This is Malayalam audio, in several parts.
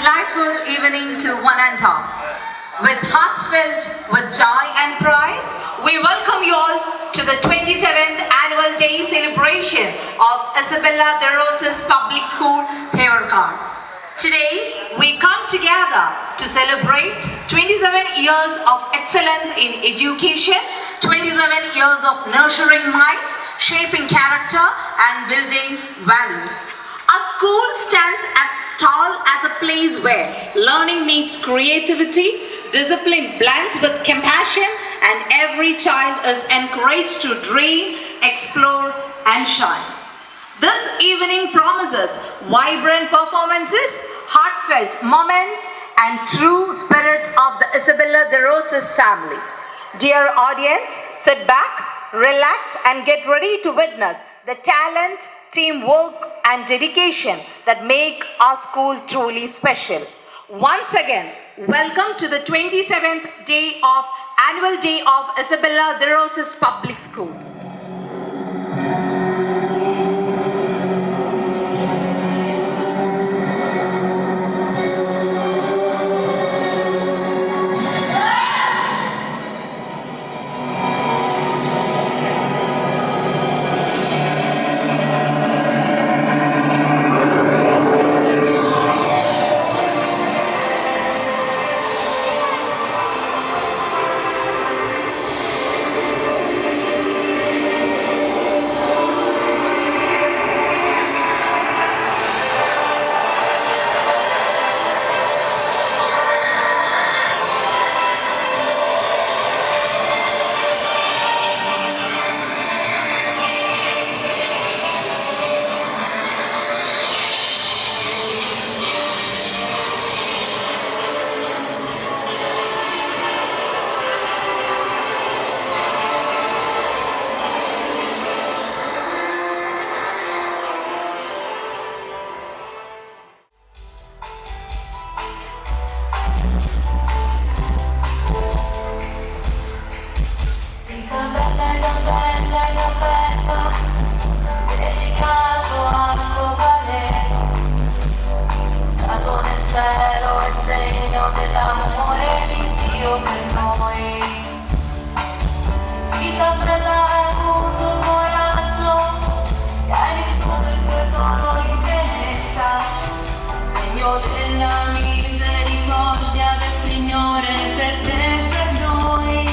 delightful evening to one and all. With hearts filled with joy and pride, we welcome you all to the 27th Annual Day celebration of Isabella de Rosas Public School, Havercard. Today, we come together to celebrate 27 years of excellence in education, 27 years of nurturing minds, shaping character, and building values. Our school stands as tall as a place where learning meets creativity, discipline blends with compassion, and every child is encouraged to dream, explore, and shine. This evening promises vibrant performances, heartfelt moments, and true spirit of the Isabella de Rosas family. Dear audience, sit back, relax, and get ready to witness the talent, teamwork, and dedication that make our school truly special. Once again, welcome to the 27th Annual Day of Isabella de Rosas Public School. Cielo è segno dell'amore di Dio per noi. Isabella ha avuto il coraggio e hai vissuto il perdono in pienezza, segno della misericordia del Signore per te e per noi.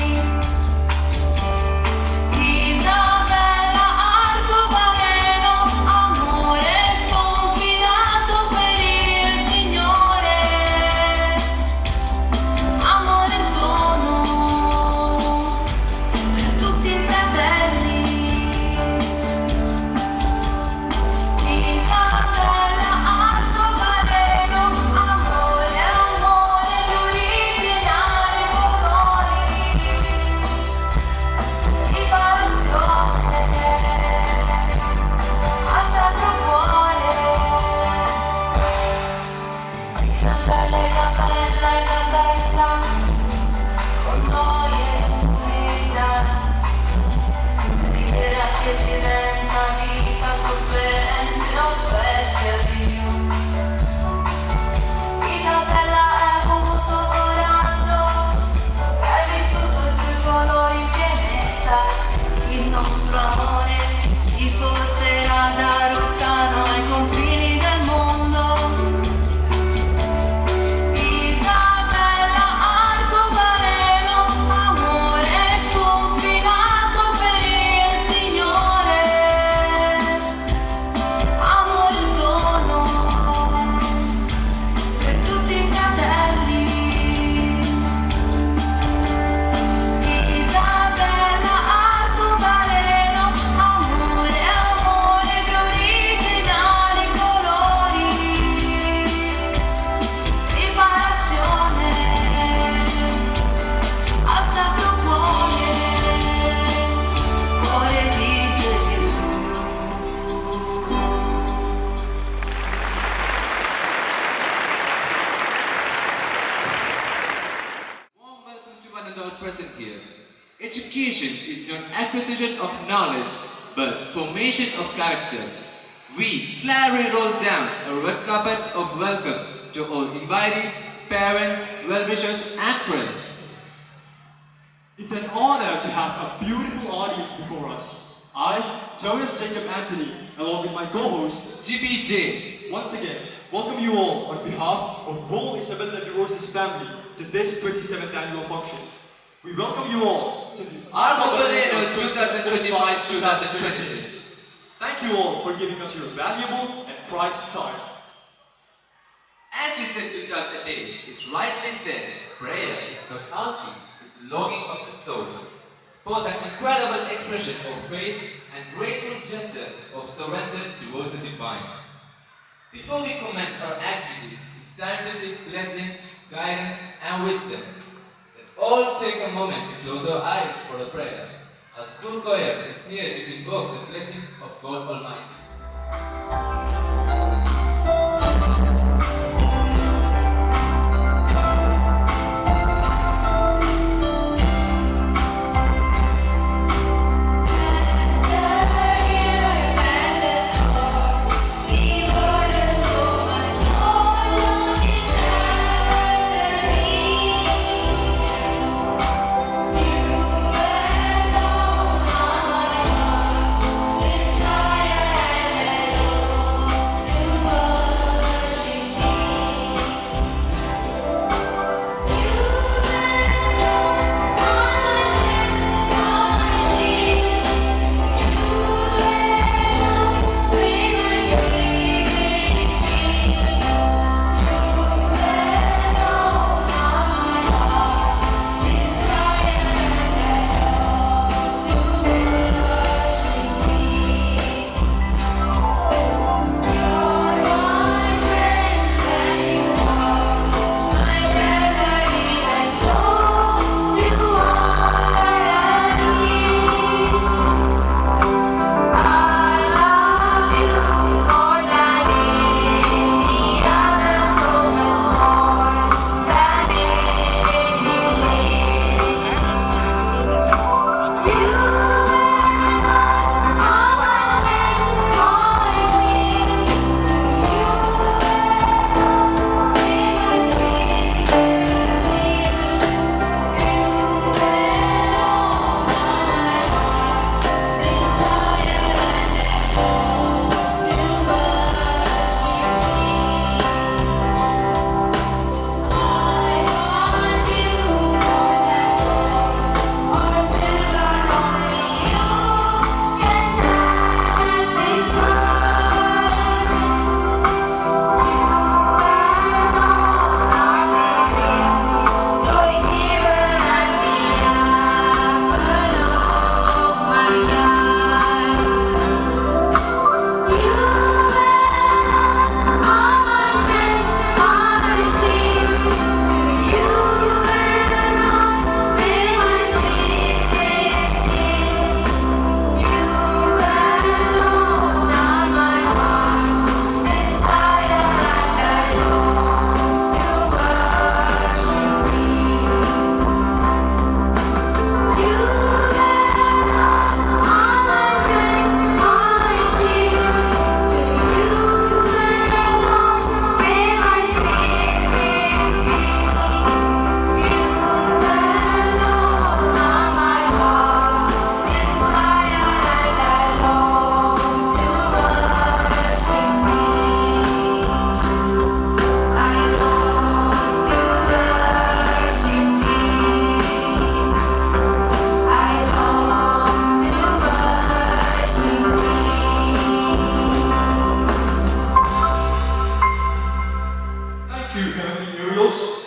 Present here. Education is not acquisition of knowledge, but formation of character. We gladly roll down a red carpet of welcome to all invitees, parents, well-wishers and friends. It's an honor to have a beautiful audience before us. I, Jonas Jacob Anthony, along with my co-host, GBJ. once again welcome you all on behalf of whole Isabella de Rosa's family to this 27th annual function. We welcome you all to the Arcobaleno 2025-2026. Thank you all for giving us your valuable and prized time. As we said to start the day, it's rightly said that prayer is not asking, it's longing of the soul. It's both an incredible expression of faith and graceful gesture of surrender towards the divine. Before we commence our activities, it's time to seek blessings, guidance, and wisdom. Let's all take a moment to close our eyes for a prayer. Our school choir is here to invoke the blessings of God Almighty.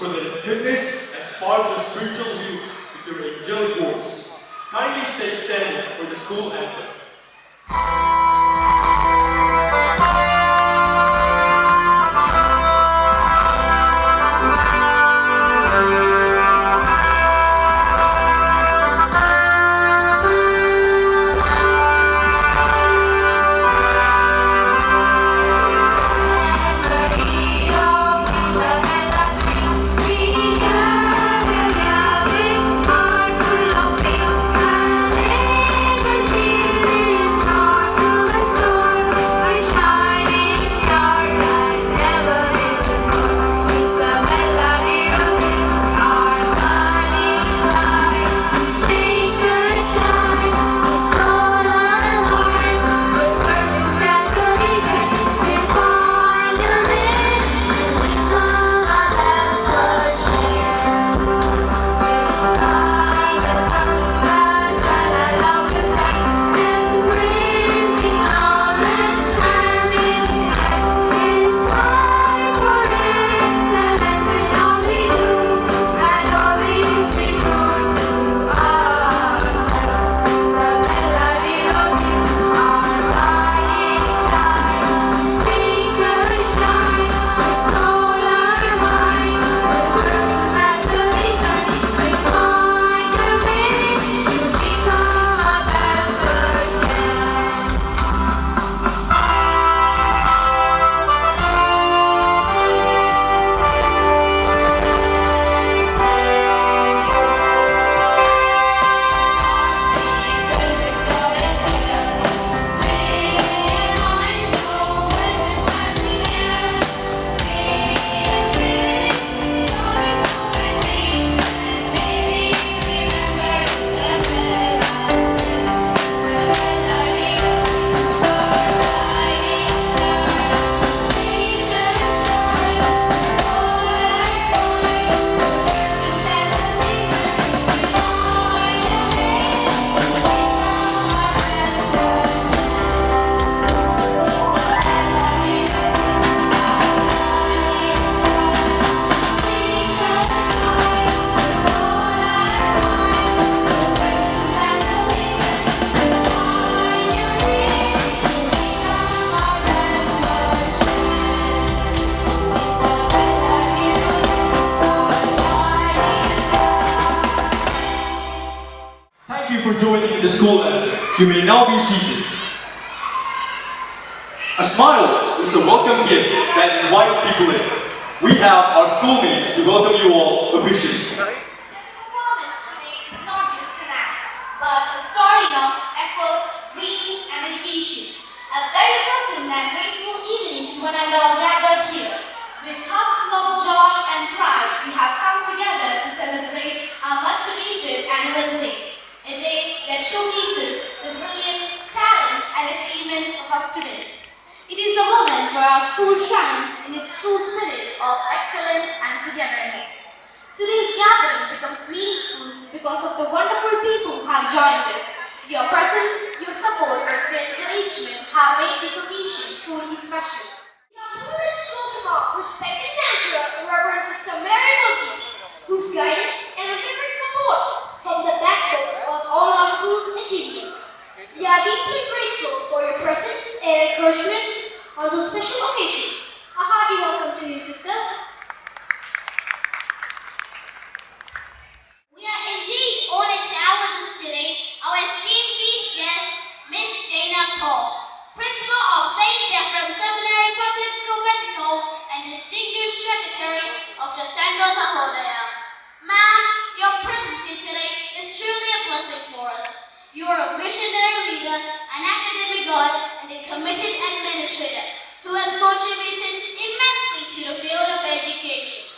for the goodness and sparks of spiritual wheels with your angelic voice. Kindly stay standing for the school anthem. Heart full of faith, a legacy lives on. for joining in the school anthem. You may now be seated. A smile is a welcome gift that invites people in. We have our schoolmates to welcome you all officially. The performance today is not just an act, but a story of effort, dreams, and dedication. A very pleasant and graceful evening to one and all gathered here. With hearts full of joy and pride, we have come together to celebrate our much-awaited annual day. A day that showcases the brilliance, talents, and achievements of our students. It is a moment where our school shines in its true spirit of excellence and togetherness. Today's gathering becomes meaningful because of the wonderful people who have joined us. Your presence, your support, and your encouragement have made this occasion truly special. We are privileged to welcome our respected manager, Reverend Sister Mary Wilkins, whose guidance and unwavering support form the backbone of all our school's achievements. We are deeply grateful for your presence and encouragement on this special occasion. A hearty welcome to you, sister. We are indeed honored to have with us today our esteemed chief guest, Miss Jaina Paul, Principal of St. Ephraim Seminary Public School Vertical and Distinguished Secretary of the Central Sahodaya. Ma'am, your presence here today is truly a blessing for us. You are a visionary leader, an academic god, and a committed administrator who has contributed immensely to the field of education.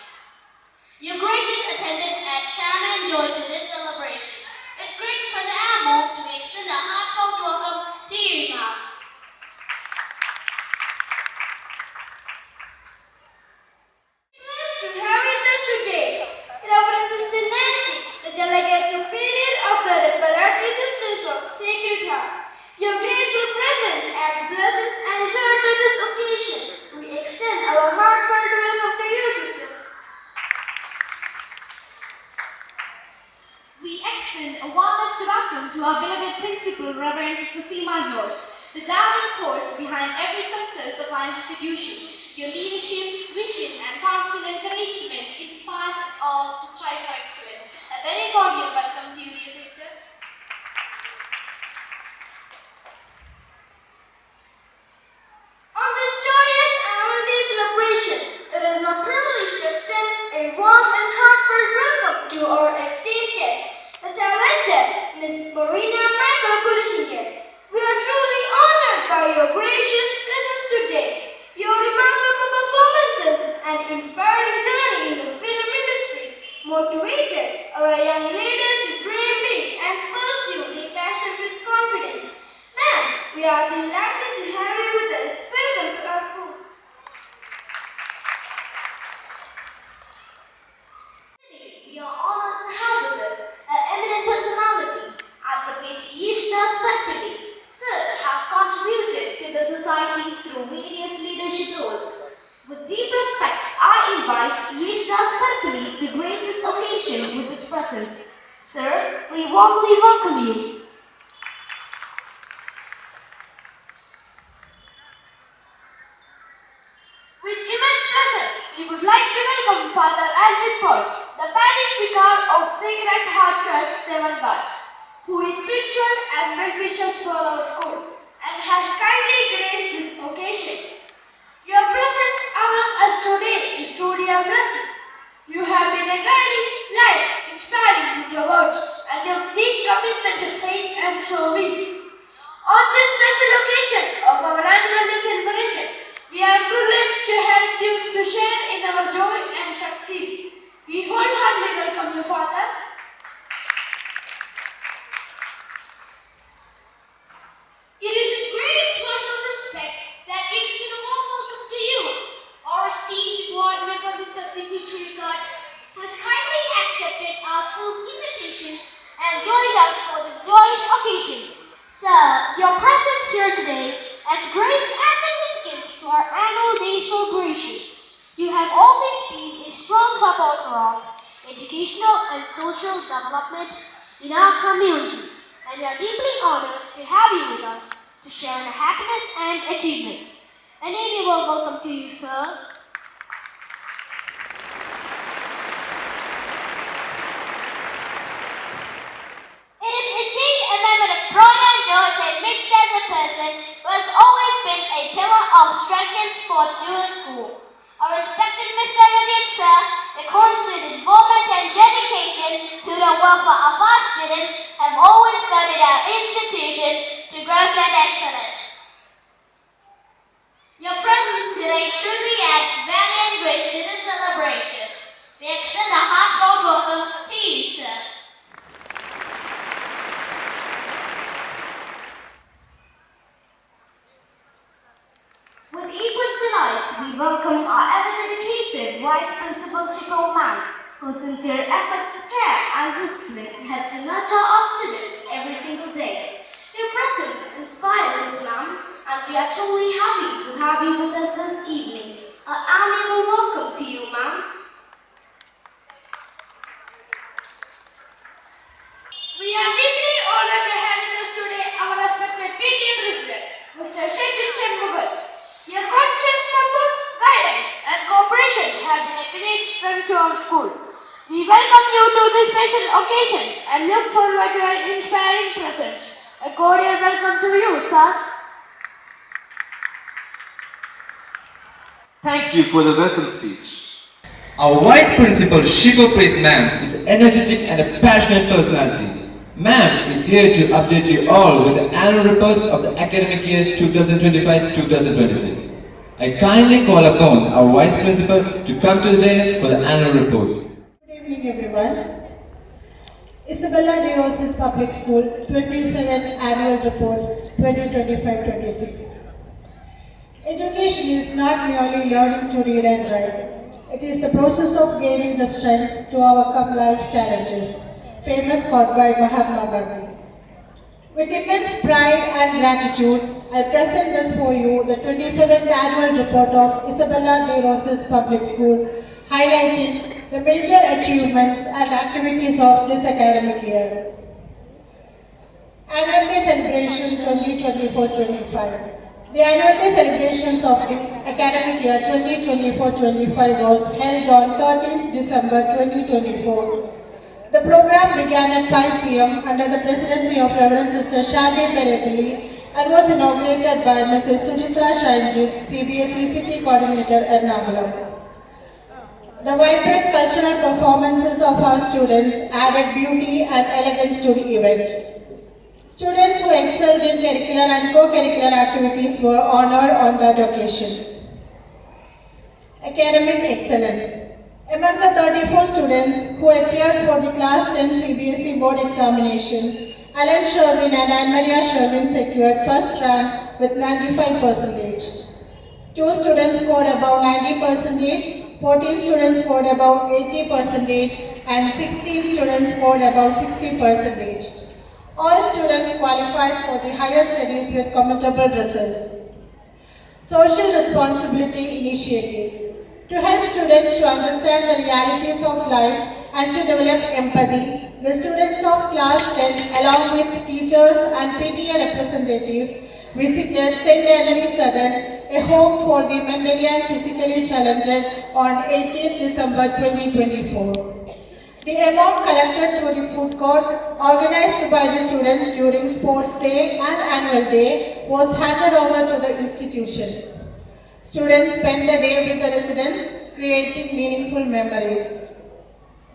Your gracious attendance add charm and joy to this celebration. With great pleasure and more to extend a heartfelt welcome to you, ma'am. Blessed to have with us today, Reverend Sister Nancy, the Delegate Superior of the Reparatory Sisters of Sacred Heart. Your graceful presence adds blessings and joy to this occasion. We extend our heartfelt welcome to you, sister. We extend a warmest welcome to our beloved principal, Reverend Sister Seema George, the driving force behind every success of our institution. Your leadership, vision, and constant encouragement inspires us all to strive for excellence. A very cordial welcome to you, dear sister. On this joyous annual day celebration, it is my privilege to extend a warm and heartfelt welcome to our esteemed guest, the talented Miss Marina Michael Kulishingen. We are truly honored by your gracious presence today. Your remarkable performances and inspiring journey in the film industry motivated our young leaders to dream big and pursue their passion with confidence. Ma'am, we are delighted to have you with us. Welcome to our school. We are honored to have with us an eminent personality, Advocate Yishnas Patpili. Sir has contributed to the society through various leadership roles. With deep respect, I invite Yishnas Patpili to grace this occasion with his presence. Sir, we warmly welcome you. With immense pleasure, we would like to welcome Father Alvin Paul, the parish vicar of Sacred Heart Church, Devangad, who is spiritual and well-wishes for our school and has kindly graced this occasion. Your presence among us today is truly a blessing. You have been a guiding light, inspiring with your words and your deep commitment to faith and service. On this special occasion of our annual day celebration, we are privileged to help you to share in our joy and succeed. We wholeheartedly welcome you, Father. It is a great pleasure and respect that gives me a warm welcome to you, our esteemed board member, Mr. Vinci Trishgard, who has kindly accepted our school's invitation and joined us for this joyous occasion. Sir, your presence here today adds grace and significance to our annual day celebration. You have always been a strong supporter of educational and social development in our community, and we are deeply honored to have you with us to share in our happiness and achievements. An amiable welcome to you, sir. It is indeed a in sport to her school. Our respected Miss Evelyn sir, the constant involvement and dedication to the welfare of our students have always guided our institution to growth and excellence. Your presence today truly adds value and grace to the celebration. We extend a heartfelt welcome to you, sir. With equal delight, we welcome our ever-dedicated Vice Principal Shifo Ma'am, whose sincere efforts, care and discipline help to nurture our students every single day. Your presence inspires us, ma'am, and we are truly happy to have you with us this evening. An amiable welcome to you, ma'am. We are deeply honored to have with us today our respected PTA President, Mr. Shashik Shanmugal. Your constant support, guidance, and cooperation have been a great strength to our school. We welcome you to this special occasion and look forward to your inspiring presence. A cordial welcome to you, sir. Thank you for the welcome speech. Our Vice Principal Shivapreet Ma'am is energetic and a passionate personality. Ma'am is here to update you all with the annual report of the academic year 2025-2026. I kindly call upon our Vice Principal to come to the dais for the annual report. Good evening, everyone. Isabella de Roses Public School 27th Annual Report 2025-26. Education is not merely learning to read and write. It is the process of gaining the strength to overcome life's challenges, famous quote by Mahatma Gandhi. With immense pride and gratitude, I present this for you the 27th Annual Report of Isabella de Roses Public School, highlighting the major achievements and activities of this academic year. Annual Day Celebration 2024-25. The Annual Day celebrations of the academic year 2024-25 was held on 13th December 2024. The program began at 5 p.m. under the presidency of Reverend Sister Shadi Perekuli and was inaugurated by Mrs. Sujitra Shainjit, CBSE City Coordinator, Ernakulam. The vibrant cultural performances of our students added beauty and elegance to the event. Students who excelled in curricular and co-curricular activities were honored on that occasion. Academic excellence. Among the 34 students who appeared for the Class 10 CBSE board examination, Alan Sherwin and Anne Maria Sherwin secured first rank with 95%. 2 students scored above 90%, 14 students scored above 80%, and 16 students scored above 60%. All students qualified for the higher studies with commendable results. Social responsibility initiatives. To help students to understand the realities of life and to develop empathy, the students of Class 10 along with teachers and PTA representatives visited St. Anthony Southern, a home for the mentally and physically challenged on 18th December 2024. The amount collected through the food court organized by the students during Sports Day and Annual Day was handed over to the institution. Students spent the day with the residents, creating meaningful memories.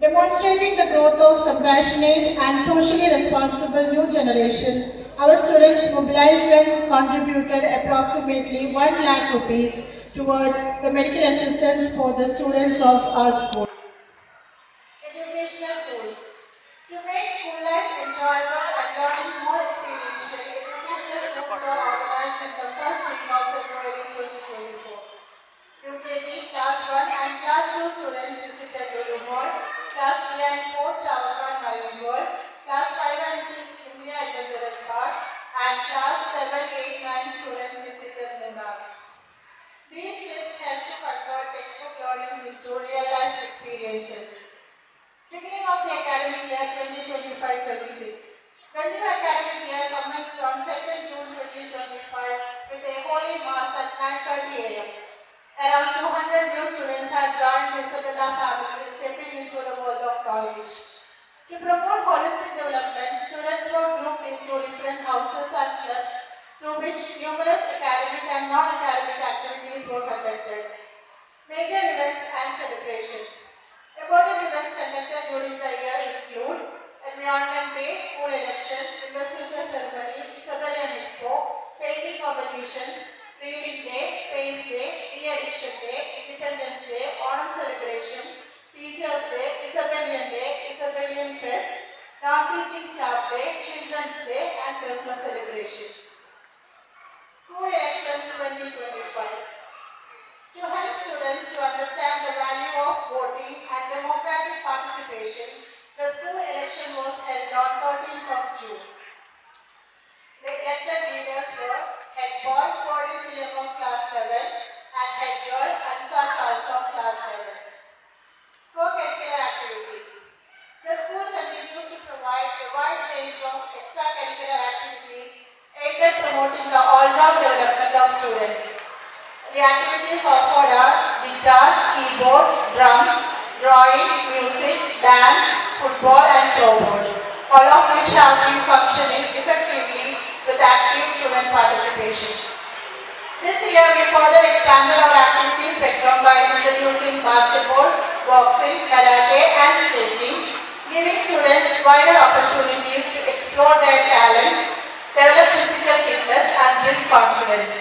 Demonstrating the growth of compassionate and socially responsible new generation, our students mobilized and contributed approximately 1 lakh rupees towards the medical assistance for the students of our school. Educational goals. To make school life enjoyable and learning more experiential, educational goals were organized in the first week of February 2024. UKG Class 1 and Class 2 students visited Lulu Mall, Class 3 and 4 Chavakar Marine World, Class 5 and 6 India Adventurous Park, and Class 7, 8, 9 students visited Nimar. These trips help to convert textbook learning into real-life experiences. Beginning of the academic year 2025-26. The new academic year commenced on 2nd June 2025 with a holy mass at 9:30 a.m. Around 200 new students have joined the Isabella family, stepping into the world of college. To promote holistic development, students were grouped into different houses and clubs through which numerous academic and non-academic activities was conducted. Major events and celebrations. Important events conducted during the year include Environment Day, school election, investiture ceremony, Isabellian Expo, painting competitions, Reading Day, Space Day, De-Addiction Day, Independence Day, Onam celebration, Teachers Day, Isabellian Day, Isabellian Fest, Non-Teaching Staff Day, Children's Day, and Christmas celebration. School election 2025. To help students to understand the value of voting and democratic participation, the school election was held on 13th of June. The elected leaders were Head Boy Gordon William of Class 7 and Head Girl Ansa Charles of Class 7. Co-curricular activities. The school continues to provide a wide range of extracurricular activities aimed at promoting the all-round development of students. The activities offered are guitar, keyboard, drums, drawing, music, dance, football and floorball, all of which have been functioning effectively with active student participation. This year we further expanded our activity spectrum by introducing basketball, boxing, karate and skating, giving students wider opportunities to explore their talents, develop physical fitness and build confidence.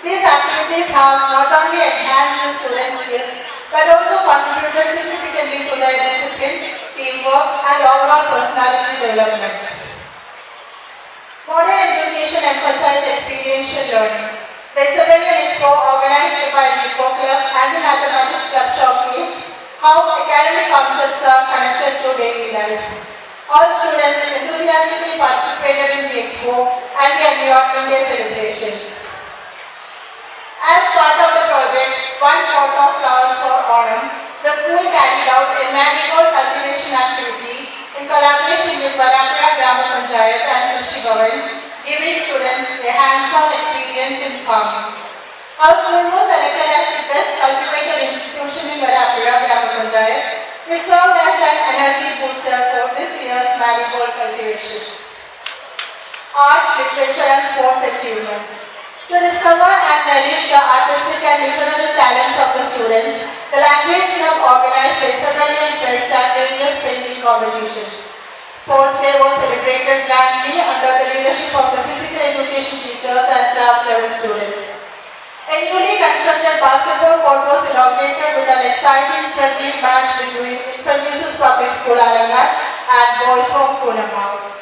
These activities have not only enhanced the students' skills but also contributed significantly to their discipline, teamwork and overall personality development. Modern education emphasizes experiential learning. The Isabellian Expo, organized by the Eco Club and the Mathematics Club, showcased how academic concepts are connected to daily life. All students enthusiastically participated in the Expo and the Environment Day celebrations. As part of the project, One Pot of Flowers for Onam, the school carried out a marigold cultivation activity in collaboration with Balapura Grama Panchayat and Krishi Bhavan, giving students a hands-on experience in farming. Our school was selected as the best cultivated institution in Balapura Grama Panchayat, which served as an energy booster for this year's marigold cultivation. Arts, literature and sports achievements. To discover and nourish the artistic and literary talents of the students, the Language Club organized the Isabellian Fest and various painting competitions. Sports Day was celebrated grandly under the leadership of the physical education teachers and class 11 students. A newly constructed basketball court was inaugurated with an exciting friendly match between Infant Jesus Public School Alangat and Boys Home Kunamau.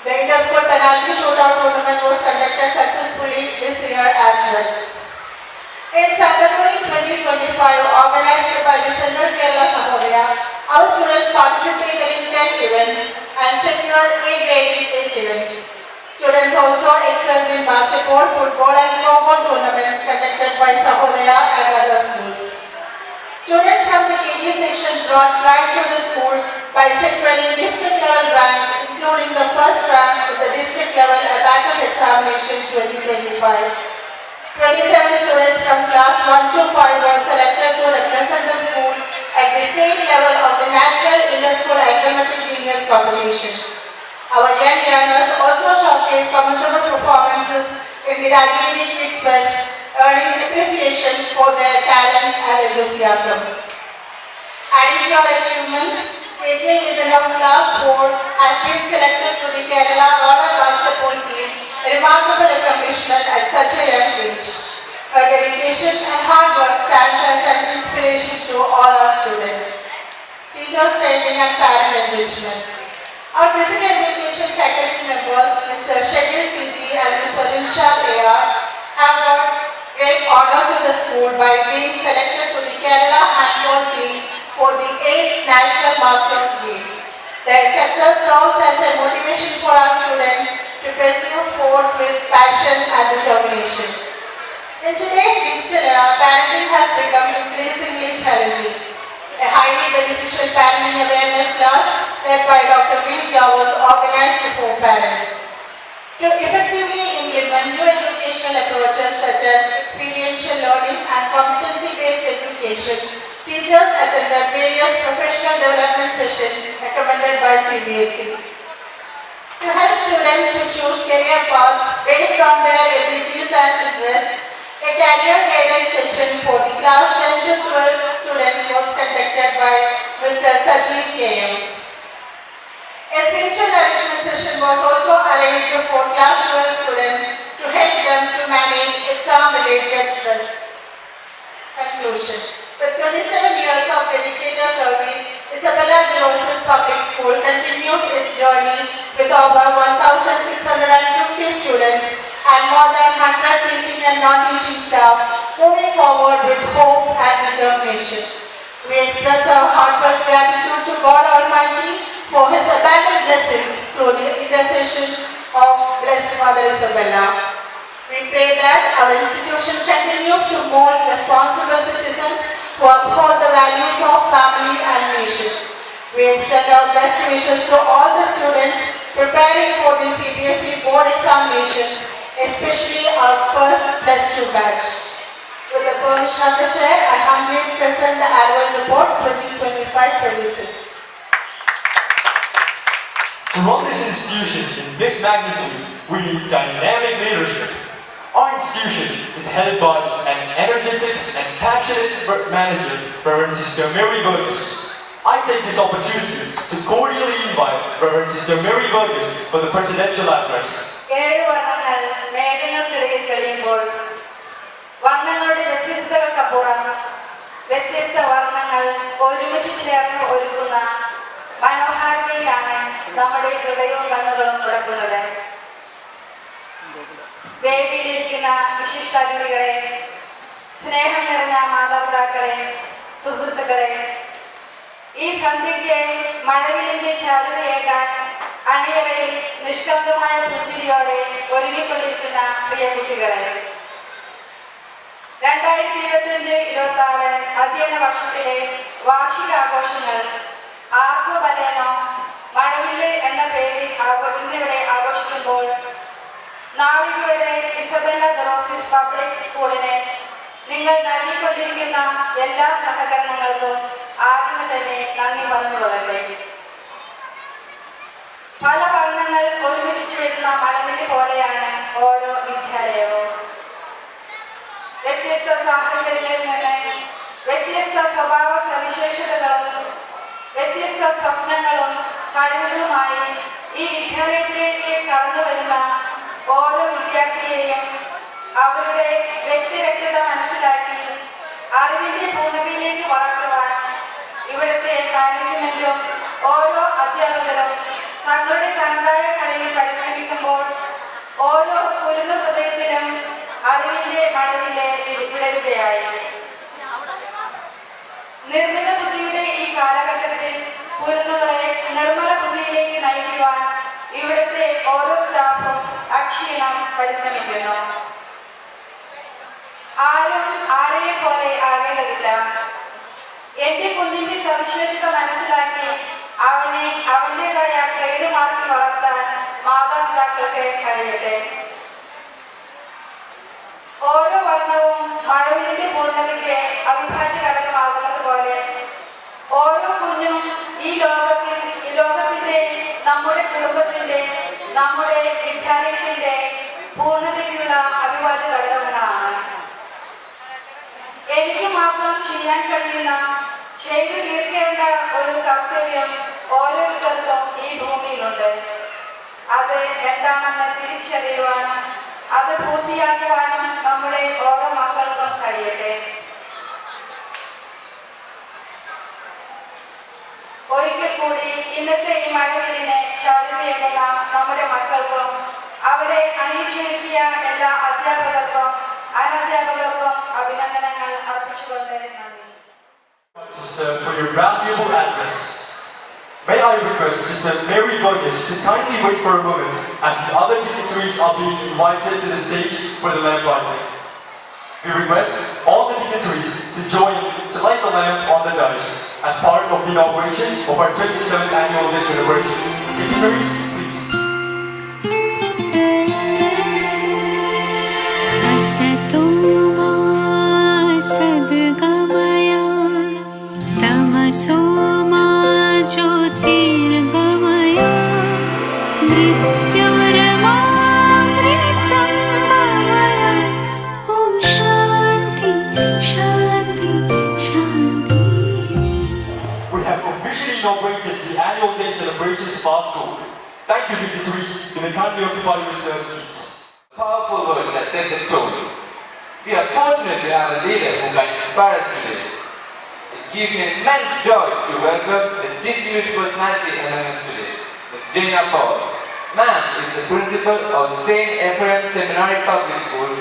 The inter-school penalty shootout tournament was conducted successfully this year as well. In Sangathoni 2025, organized by the Central Kerala Sahodaya, our students participated in 10 events and secured A grade in 8 events. Students also excelled in basketball, football and floorball tournaments conducted by Sahodaya and other schools. Students from the KG section brought pride to the school by securing district level ranks, including the first rank with the district level abacus examination 2025. 27 students from class 1 to 5 were selected to represent the school at the state level of the National Inter-School Arithmetic Genius Competition. Our young learners also showcased commendable performances in the Rajagiri Kids Fest, earning appreciation for their talent and enthusiasm. Adding to our achievements, Adrian Nitin of Class 4 has been selected to the Kerala Roller Basketball team, a remarkable accomplishment at such a young age. Her dedication and hard work stands as an inspiration to all our students. Teachers training and parent enrichment. Our physical education faculty members, Mr. Shajil Sisi and Mr. Rinshad A.R. have brought great honor to the school by being selected to the Kerala handball team for the 8th National Masters Games. Their success serves as a motivation for our students to pursue sports with passion and determination. In today's digital era, parenting has become increasingly challenging. A highly beneficial parenting awareness class led by Dr. Vilja was organized for parents. To effectively implement new educational approaches such as experiential learning and competency-based education, teachers attended various professional development sessions recommended by CBSE. To help students to choose career paths based on their abilities and interests, A career guidance session for the class 10 to 12 students was conducted by Mr. Sajid K.M. A spiritual nourishment session was also arranged for class 12 students to help them to manage exam-related stress. Conclusion. With 27 years of dedicated service, Isabella de Roses Public School continues its journey with over 1,650 students and more than 100 teaching and non-teaching staff, moving forward with hope and determination. We express our heartfelt gratitude to God Almighty for His abundant blessings through the intercession of Blessed Mother Isabella. We pray that our institution continues to mold responsible citizens who uphold the values of family and nation. We extend our best wishes to all the students preparing for the CBSE board examinations, especially our first +2 batch. With the permission of the Chair, I humbly present the annual report 2025-26. To run this institution in this magnitude, we need dynamic leadership. Our institution is headed by an energetic and passionate manager, Reverend Sister Mary Burgess. I take this opportunity to cordially invite Reverend Sister Mary Burgess for the presidential address. വർണ്ണങ്ങളുടെ വ്യത്യസ്തതകൾക്കപ്പുറം വ്യത്യസ്ത വർണ്ണങ്ങൾ ഒരുമിച്ച് ചേർന്ന് ഒരുക്കുന്ന മനോഹാരിതയിലാണ് നമ്മുടെ ഹൃദയവും കണ്ണുകളും തുറക്കുന്നത്. വേദിയിലിരിക്കുന്ന വിശിഷ്ടാതിഥികളെ, സ്നേഹം നിറഞ്ഞ മാതാപിതാക്കളെ, സുഹൃത്തുക്കളെ, ഈ സന്ധ്യയ്ക്ക് മഴവിലിന്റെ ചാരുതയേകാൻ അണിയറയിൽ നിഷ്കളങ്കമായ പുഞ്ചിരിയോടെ ഒരുങ്ങിക്കൊണ്ടിരിക്കുന്ന പ്രിയ കുട്ടികളെ, 2025-26 അധ്യയന വർഷത്തിലെ വാർഷികാഘോഷങ്ങൾ ആർക്കോബലേനോ മഴവില്ല് എന്ന പേരിൽ ഇന്നിവിടെ ആഘോഷിക്കുമ്പോൾ നാളിതുവരെ ഇസബെല്ല ദെ റോസസ് പബ്ലിക് സ്കൂളിനെ നിങ്ങൾ നൽകിക്കൊണ്ടിരിക്കുന്ന എല്ലാ സഹകരണങ്ങൾക്കും ആദ്യമേ തന്നെ നന്ദി പറഞ്ഞുകൊള്ളട്ടെ. പല വർണ്ണങ്ങൾ ഒരുമിച്ച് ചേരുന്ന മഴവില്ല് പോലെയാണ് ഓരോ വിദ്യാലയവും. വ്യത്യസ്ത സാഹചര്യങ്ങളിൽ നിന്ന് വ്യത്യസ്ത സ്വഭാവ സവിശേഷതകളും വ്യത്യസ്ത സ്വപ്നങ്ങളും കഴിവുകളുമായി ഈ വിദ്യാലയത്തിലേക്ക് കടന്നു വരുന്ന ഓരോ വിദ്യാർത്ഥിയെയും അവരുടെ വ്യക്തിരക്തത മനസ്സിലാക്കി അറിവിന്റെ പൂർണ്ണതയിലേക്ക് വളർത്തുവാൻ ഇവിടുത്തെ മാനേജ്മെന്റും ഓരോ അധ്യാപകരും തങ്ങളുടെ തനതായ കഴിവിൽ പരിശ്രമിക്കുമ്പോൾ ഓരോ കുരുന്ന ഹൃദയത്തിലും അറിവിന്റെ മഴവില് വിടരുകയായി. നിർമ്മിത ബുദ്ധിയുടെ ഈ കാലഘട്ടത്തിൽ കുരുന്നുകളെ നിർമ്മല ബുദ്ധിയിലേക്ക് നയിക്കുവാൻ ഇവിടുത്തെ ഓരോ സ്റ്റാഫും അക്ഷീണം പരിശ്രമിക്കുന്നു. ആരും ആരെയെ പോലെ ആകേണ്ടതില്ല. എന്റെ കുഞ്ഞിന്റെ സവിശേഷത മനസ്സിലാക്കി അവനെ അവന്റേതായ ട്രേഡ് മാർക്കി വളർത്താൻ മാതാപിതാക്കൾക്ക് കഴിയട്ടെ. ഓരോ വർണ്ണവും മഴവിലിന്റെ പൂർണ്ണതയ്ക്ക് അവിഭാജ്യ ഘടകമാകുന്നത് പോലെ ഓരോ കുഞ്ഞും ഈ ലോകത്തിന്റെ നമ്മുടെ കുടുംബത്തിന്റെ നമ്മുടെ വിദ്യാലയത്തിന്റെ പൂർണ്ണതയ്ക്കുള്ള അവിഭാജ്യ ഘടകങ്ങളാണ്. എനിക്ക് മാത്രം ചെയ്യാൻ കഴിയുന്ന ചെയ്തു തീർക്കേണ്ട ഒരു കർത്തവ്യം ഓരോരുത്തർക്കും ഈ ഭൂമിയിലുണ്ട്. അത് എന്താണെന്ന് തിരിച്ചറിയുവാനും അത് പൂർത്തിയാക്കുവാനും നമ്മുടെ ഓരോ മക്കൾക്കും കഴിയട്ടെ. ഒരിക്കൽ കൂടി ഇന്നത്തെ ഈ മഴവിലിനെ ചാരുതയേകുന്ന നമ്മുടെ മക്കൾക്കും അവരെ അണിയിച്ചൊരുക്കിയ എല്ലാ അധ്യാപകർക്കും അനധ്യാപകർക്കും അഭിനന്ദനങ്ങൾ അർപ്പിച്ചുകൊണ്ട് നന്ദി. Sister, for your valuable address. May I request Sister Mary Burgess to kindly wait for a moment as the other dignitaries are being invited to the stage for the lamp lighting. We request all the dignitaries to join to light the lamp on the dais as part of the inauguration of our 27th annual day celebration. Dignitaries, please. Soma Jyotirgamaya Nityaramamritam Gamaya Om Shanti inaugurated the annual day celebrations of our school. Thank you, dignitaries. You may kindly occupy your seats. Powerful words that set the tone. We are fortunate to have a leader who can inspire us today. It gives me immense joy to welcome the distinguished personality among us today, Ms. Jaina Paul. Ma'am is the principal of St. Ephraim Seminary Public School,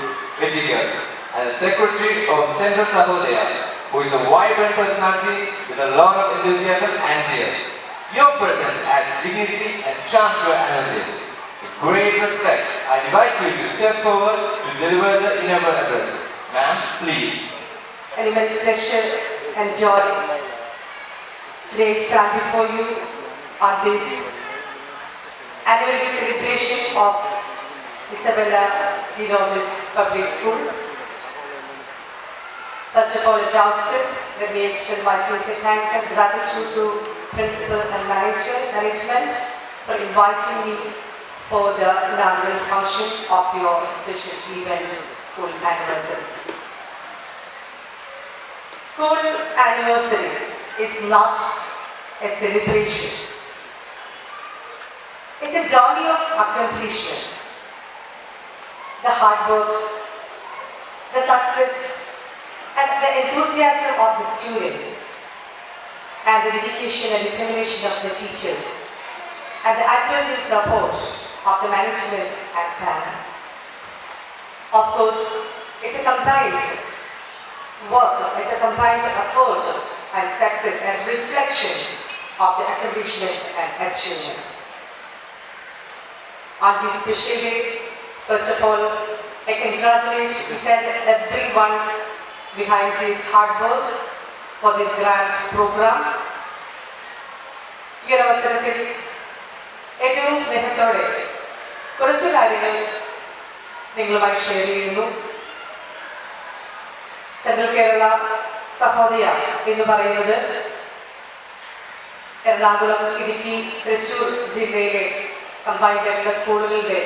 Whittier, and the secretary of Central Sahodaya, who is a vibrant personality with a lot of enthusiasm and zeal. Your presence adds dignity and charm to our annual day. With great respect, I invite you to step forward to deliver the inaugural address. Ma'am, please. An immense pleasure and joy today stand before you on this annual day celebration of Isabella de Roses Public School. First of all, at the outset, let me extend my sincere thanks and gratitude to principal and management for inviting me for the inaugural function of your special event, school anniversary. School anniversary is not a celebration. It's a journey of accomplishment. The hard work, the success, and the enthusiasm of the students, and the dedication and determination of the teachers, and the unwavering support of the management and parents. Of course, it's a combined work, it's a combined effort and success and reflection of the accomplishments and achievements. On this special day, first of all, I congratulate each and everyone behind this hard work for this grand program. ഈ ഒരു അവസരത്തിൽ ഏറ്റവും സ്നേഹത്തോടെ കുറച്ച് കാര്യങ്ങൾ നിങ്ങളുമായി ഷെയർ ചെയ്യുന്നു. സെൻട്രൽ കേരള സഹോദയ എന്ന് പറയുന്നത് എറണാകുളം, ഇടുക്കി, തൃശ്ശൂർ ജില്ലയിലെ കമ്പൈൻഡ് ആയിട്ടുള്ള സ്കൂളുകളുടെ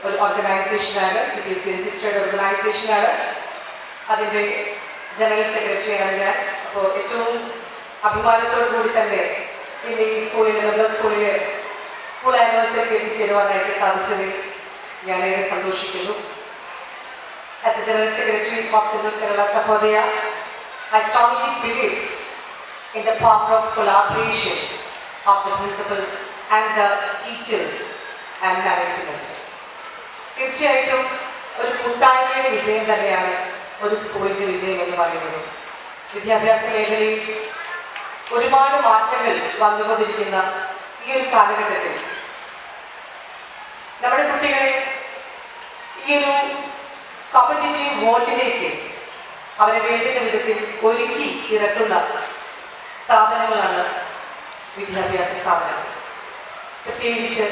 ഒരു ഓർഗനൈസേഷനാണ്. CBSE registered ഓർഗനൈസേഷനാണ്. അതിൻ്റെ ജനറൽ സെക്രട്ടറിയാണ് ഞാൻ. അപ്പോൾ ഏറ്റവും അഭിമാനത്തോടു കൂടി തന്നെ ഇന്ന് ഈ സ്കൂളിൽ സ്കൂൾ ആനിവേഴ്സറിക്ക് എത്തിച്ചേരുവാനായിട്ട് സാധിച്ചതിൽ ഞാനേറെ സന്തോഷിക്കുന്നു. As a General Secretary of Central Kerala Sahodaya, I strongly believe in the power of collaboration of the principals and the teachers and management. തീർച്ചയായിട്ടും ഒരു കൂട്ടായ്മയുടെ വിജയം തന്നെയാണ് ഒരു സ്കൂളിൻ്റെ വിജയം എന്ന് പറയുന്നത്. വിദ്യാഭ്യാസ മേഖലയിൽ ഒരുപാട് മാറ്റങ്ങൾ വന്നുകൊണ്ടിരിക്കുന്ന ഈ ഒരു കാലഘട്ടത്തിൽ നമ്മുടെ കുട്ടികളെ ഈ ഒരു കോമ്പറ്റീറ്റീവ് വേൾഡിലേക്ക് അവരെ വേണ്ടുന്ന വിധത്തിൽ ഒരുക്കി ഇറക്കുന്ന സ്ഥാപനങ്ങളാണ് വിദ്യാഭ്യാസ സ്ഥാപനങ്ങൾ. പ്രത്യേകിച്ച്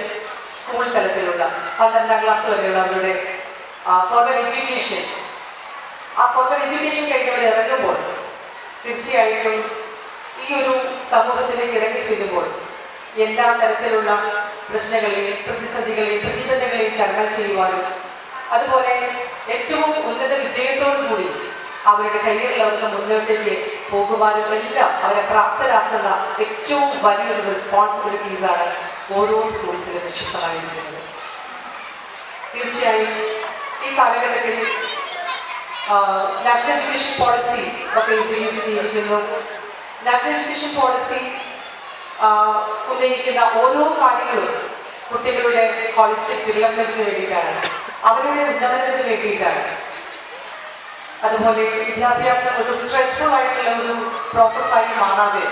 സ്കൂൾ തലത്തിലുള്ള 12ാം ക്ലാസ് വരെയുള്ള അവരുടെ ഫോർമൽ എഡ്യൂക്കേഷൻ, ആ ഫോർമൽ എഡ്യൂക്കേഷൻ കഴിഞ്ഞവർ ഇറങ്ങുമ്പോൾ തീർച്ചയായിട്ടും ഈ ഒരു സമൂഹത്തിലേക്ക് ഇറങ്ങി ചെല്ലുമ്പോൾ എല്ലാ തരത്തിലുള്ള പ്രശ്നങ്ങളെയും പ്രതിസന്ധികളെയും പ്രതിബന്ധങ്ങളെയും തരണം ചെയ്യുവാനും അതുപോലെ ഏറ്റവും ഉന്നത വിജയത്തോടുകൂടി അവരുടെ കരിയറിൽ അവർക്ക് മുന്നോട്ടേക്ക് പോകുവാനും എല്ലാം അവരെ പ്രാപ്തരാക്കുന്ന ഏറ്റവും വലിയൊരു റെസ്പോൺസിബിലിറ്റീസാണ് ഓരോ സ്കൂൾസിലും നിക്ഷിപ്തമായിരിക്കുന്നത്. തീർച്ചയായും ഈ കാലഘട്ടത്തിൽ നാഷണൽ എഡ്യൂക്കേഷൻ പോളിസി ഒക്കെ ഇൻട്രൊഡ്യൂസ് ചെയ്തിരിക്കുന്നു. നാഷണൽ എഡ്യൂക്കേഷൻ പോളിസി ഉന്നയിക്കുന്ന ഓരോ കാര്യങ്ങളും കുട്ടികളുടെ ഹോളിസ്റ്റിക് ഡെവലപ്മെന്റിന് വേണ്ടിയിട്ടാണ്, അവരുടെ ഉന്നമനത്തിന് വേണ്ടിയിട്ടാണ്. അതുപോലെ വിദ്യാഭ്യാസം ഒരു സ്ട്രെസ്ഫുൾ ആയിട്ടുള്ള ഒരു പ്രോസസ്സായി മാറാതെ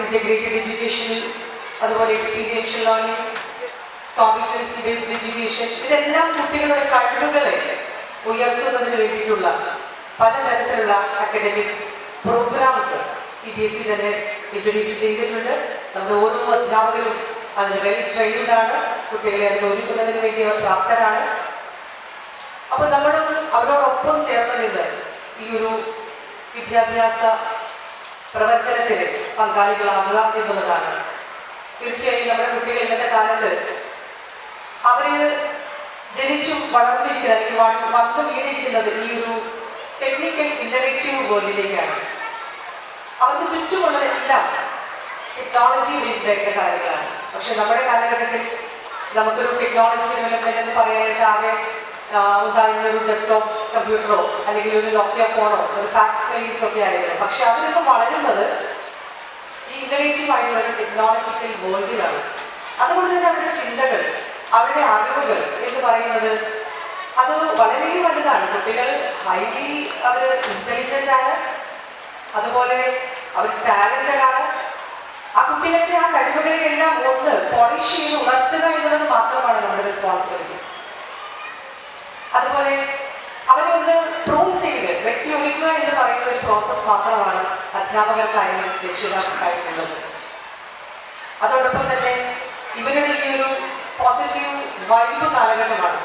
ഇന്റഗ്രേറ്റഡ് എഡ്യൂക്കേഷനിൽ അതുപോലെ experiential learning, competency based education, ഇതെല്ലാം കുട്ടികളുടെ കഴിവുകളെ ഉയർത്തുന്നതിന് വേണ്ടിയിട്ടുള്ള പലതരത്തിലുള്ള അക്കാഡമിക് പ്രോഗ്രാംസ് CBSE തന്നെ ഇൻട്രൊഡ്യൂസ് ചെയ്തിട്ടുണ്ട്. നമ്മുടെ ഓരോ അധ്യാപകരും അതിന് വെൽ ട്രെയിൻഡാണ്, കുട്ടികളെ അതിന് ഒരുക്കുന്നതിന് വേണ്ടി അവർ പ്രാപ്തരാണ്. അപ്പോൾ നമ്മൾ അവരോടൊപ്പം ചേർന്ന് നിന്ന് ഈ ഒരു വിദ്യാഭ്യാസ പ്രവർത്തനത്തിൽ പങ്കാളികളാവുക എന്നുള്ളതാണ്. തീർച്ചയായും നമ്മുടെ കുട്ടികൾ ഇന്നത്തെ കാലത്ത് അവർ ജനിച്ചും വളർന്നിരിക്കുന്നത് അല്ലെങ്കിൽ വന്നു വീണിരിക്കുന്നത് ഈ ഒരു ടെക്നിക്കൽ ഇന്നവേറ്റീവ് വേൾഡിലേക്കാണ്. അവർക്ക് ചുറ്റുമുള്ളതെല്ലാം ടെക്നോളജി ബേസ്ഡ് ആയിട്ടുള്ള കാര്യങ്ങളാണ്. പക്ഷെ നമ്മുടെ കാലഘട്ടത്തിൽ നമുക്കൊരു ടെക്നോളജി ഡെവലപ്മെന്റ് എന്ന് പറയാനായിട്ട് ആകെ ഉണ്ടായിരുന്ന ഒരു ഡെസ്ക്ടോപ്പ് കമ്പ്യൂട്ടറോ അല്ലെങ്കിൽ ഒരു നോക്കിയ ഫോണോ ഒരു ഫാക്സ് മെയിൽസ് ഒക്കെ ആയിരുന്നു. പക്ഷെ അതിനൊക്കെ വളരുന്നത് ഈ ഇന്നോവേറ്റീവ് ആയിട്ടുള്ള ഒരു ടെക്നോളജിക്കൽ വേൾഡിലാണ്. അതുകൊണ്ട് തന്നെ അവരുടെ ചിന്തകൾ, അവരുടെ അറിവുകൾ എന്ന് പറയുന്നത് അത് വളരെ വലുതാണ്. കുട്ടികൾ ഹൈലി അവർ ഇന്റലിജന്റ് ആണ്, അതുപോലെ അവർ ടാലന്റഡ് ആണ്. ആ കുട്ടികളുടെ ആ കഴിവുകളെല്ലാം ഒന്ന് പോളിഷ് ചെയ്ത് ഉണർത്തുക എന്നുള്ളത് മാത്രമാണ് നമ്മുടെ റെസ്പോൺസിബിലിറ്റി. അതുപോലെ അവരെ ഒന്ന് പ്രൂവ് ചെയ്ത് വ്യക്തിയൊരുക്കുക എന്ന് പറയുന്ന ഒരു പ്രോസസ് മാത്രമാണ് അധ്യാപകർക്കായാലും രക്ഷിതാക്കൾക്കായിട്ടുള്ളത്. അതോടൊപ്പം തന്നെ ഇവരുടെ ഈ ഒരു പോസിറ്റീവ് വൈബ് കാലഘട്ടമാണ്.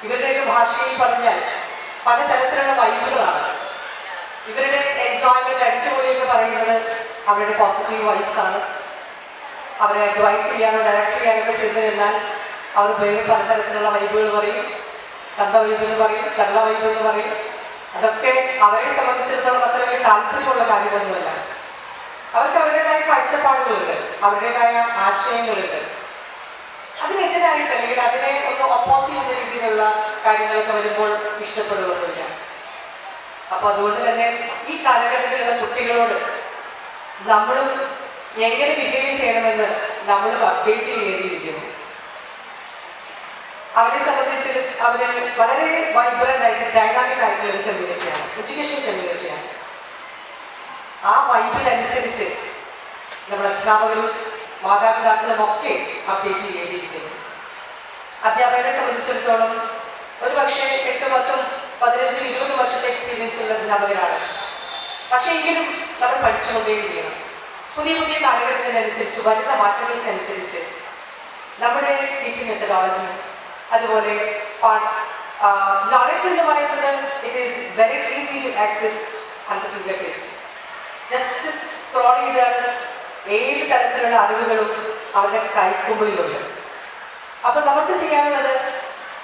ഇവരുടെയൊക്കെ ഭാഷയിൽ പറഞ്ഞാൽ പലതരത്തിലുള്ള വൈബുകളാണ്. ഇവരുടെ എൻജോയ്മെന്റ് അടിച്ചുപൊളിയൊക്കെ പറയുന്നത് അവരുടെ പോസിറ്റീവ് വൈബ്സ് ആണ്. അവരെ അഡ്വൈസ് ചെയ്യാനോ ഡയറക്റ്റ് ചെയ്യാനൊക്കെ ചെയ്തു കഴിഞ്ഞാൽ അവർ വേറെ പലതരത്തിലുള്ള വൈബുകൾ പറയും. കണ്ട വൈബ് എന്ന് പറയും, കള്ള വൈബ് എന്ന് പറയും. അതൊക്കെ അവരെ സംബന്ധിച്ചിടത്തോളം അത്ര വലിയ താല്പര്യമുള്ള കാര്യമൊന്നുമല്ല. അവർക്ക് അവരുടേതായ കാഴ്ചപ്പാടുകളുണ്ട്, അവരുടേതായ ആശയങ്ങളുണ്ട്. അതിനെതിരായിട്ട് അല്ലെങ്കിൽ അതിനെ ഒന്ന് ഒപ്പോസ് ചെയ്യുന്ന രീതിയിലുള്ള കാര്യങ്ങളൊക്കെ വരുമ്പോൾ ഇഷ്ടപ്പെടുകയൊന്നുമില്ല. അപ്പൊ അതുകൊണ്ട് തന്നെ ഈ കാലഘട്ടത്തിലുള്ള കുട്ടികളോട് നമ്മളും എങ്ങനെ ബിഹേവ് ചെയ്യണമെന്ന് നമ്മളും അപ്ഡേറ്റ് ചെയ്യേണ്ടിയിരിക്കുന്നു. അവരെ സംബന്ധിച്ച് അവര് വളരെ വൈബ്രന്റ് ആയിട്ട് ഡൈനാമിക് ആയിട്ടുള്ള ഒരു കമ്മ്യൂണിറ്റിയാണ്, എഡ്യൂക്കേഷൻ കമ്മ്യൂണിറ്റിയാണ്. ആ വൈബിനനുസരിച്ച് നമ്മൾ അധ്യാപകരും മാതാപിതാക്കളും ഒക്കെ അപ്ഡേറ്റ് ചെയ്യേണ്ടിയിരിക്കുന്നു. അധ്യാപകരെ സംബന്ധിച്ചിടത്തോളം ഒരു പക്ഷേ 8, 10, 15, 20 വർഷത്തെ എക്സ്പീരിയൻസ് ഉള്ള അധ്യാപകരാണ്. പക്ഷെ എങ്കിലും നമ്മൾ പഠിച്ചുകൊണ്ടേയിരിക്കണം. പുതിയ പുതിയ കാലഘട്ടത്തിനനുസരിച്ച് വരുന്ന മാറ്റങ്ങൾക്കനുസരിച്ച് നമ്മുടെ ടീച്ചിങ് മെത്തഡോളജി, അതുപോലെ നോളജ് എന്ന് പറയുന്നത് it is very easy to access under finger tip. Just scroll ചെയ്താൽ ഏത് തരത്തിലുള്ള അറിവുകളും അവരുടെ കൈക്കുമ്പിളിലുണ്ട്. അപ്പൊ നമുക്ക് ചെയ്യാനുള്ളത്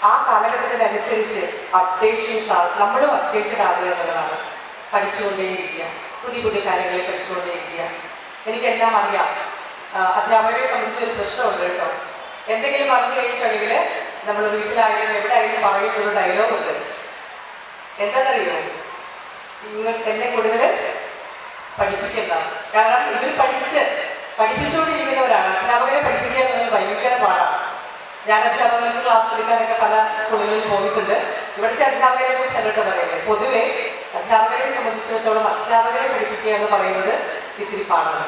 ആ കാലഘട്ടത്തിനനുസരിച്ച് അപ്ഡേഷൻസ് നമ്മളും അപ്ഡേറ്റഡ് ആകുക എന്നുള്ളതാണ്. പഠിച്ചുകൊണ്ടേയിരിക്കുക, പുതിയ പുതിയ കാര്യങ്ങൾ പഠിച്ചുകൊണ്ടേയിരിക്കുക. എനിക്കെല്ലാം അറിയാം. അധ്യാപകരെ സംബന്ധിച്ചൊരു പ്രശ്നമുണ്ട് കേട്ടോ. എന്തെങ്കിലും പറഞ്ഞു കഴിഞ്ഞിട്ടുണ്ടെങ്കിൽ നമ്മൾ വീട്ടിലായാലും എവിടെ ആയാലും പറയുന്നൊരു ഡയലോഗ് ഉണ്ട്. എന്താണെന്നറിയോ? എന്നെ കൂടുതൽ പഠിപ്പിക്കണ്ട. കാരണം ഇവർ പഠിപ്പിച്ചുകൊണ്ടിരിക്കുന്നവരാണ്. അധ്യാപകരെ പഠിപ്പിക്കുക എന്നുള്ളത് ഭയങ്കര പാടാണ്. ഞാൻ അധ്യാപകർക്ക് ക്ലാസ് എടുക്കാനൊക്കെ പല സ്കൂളുകളിൽ പോയിട്ടുണ്ട്. ഇവിടുത്തെ അധ്യാപകരെ കുറിച്ച് എന്നിട്ട് പറയുന്നത് പൊതുവെ അധ്യാപകരെ സംബന്ധിച്ചിടത്തോളം അധ്യാപകരെ പഠിപ്പിക്കുക എന്ന് പറയുന്നത് ഇത്തിരി പാടാണ്.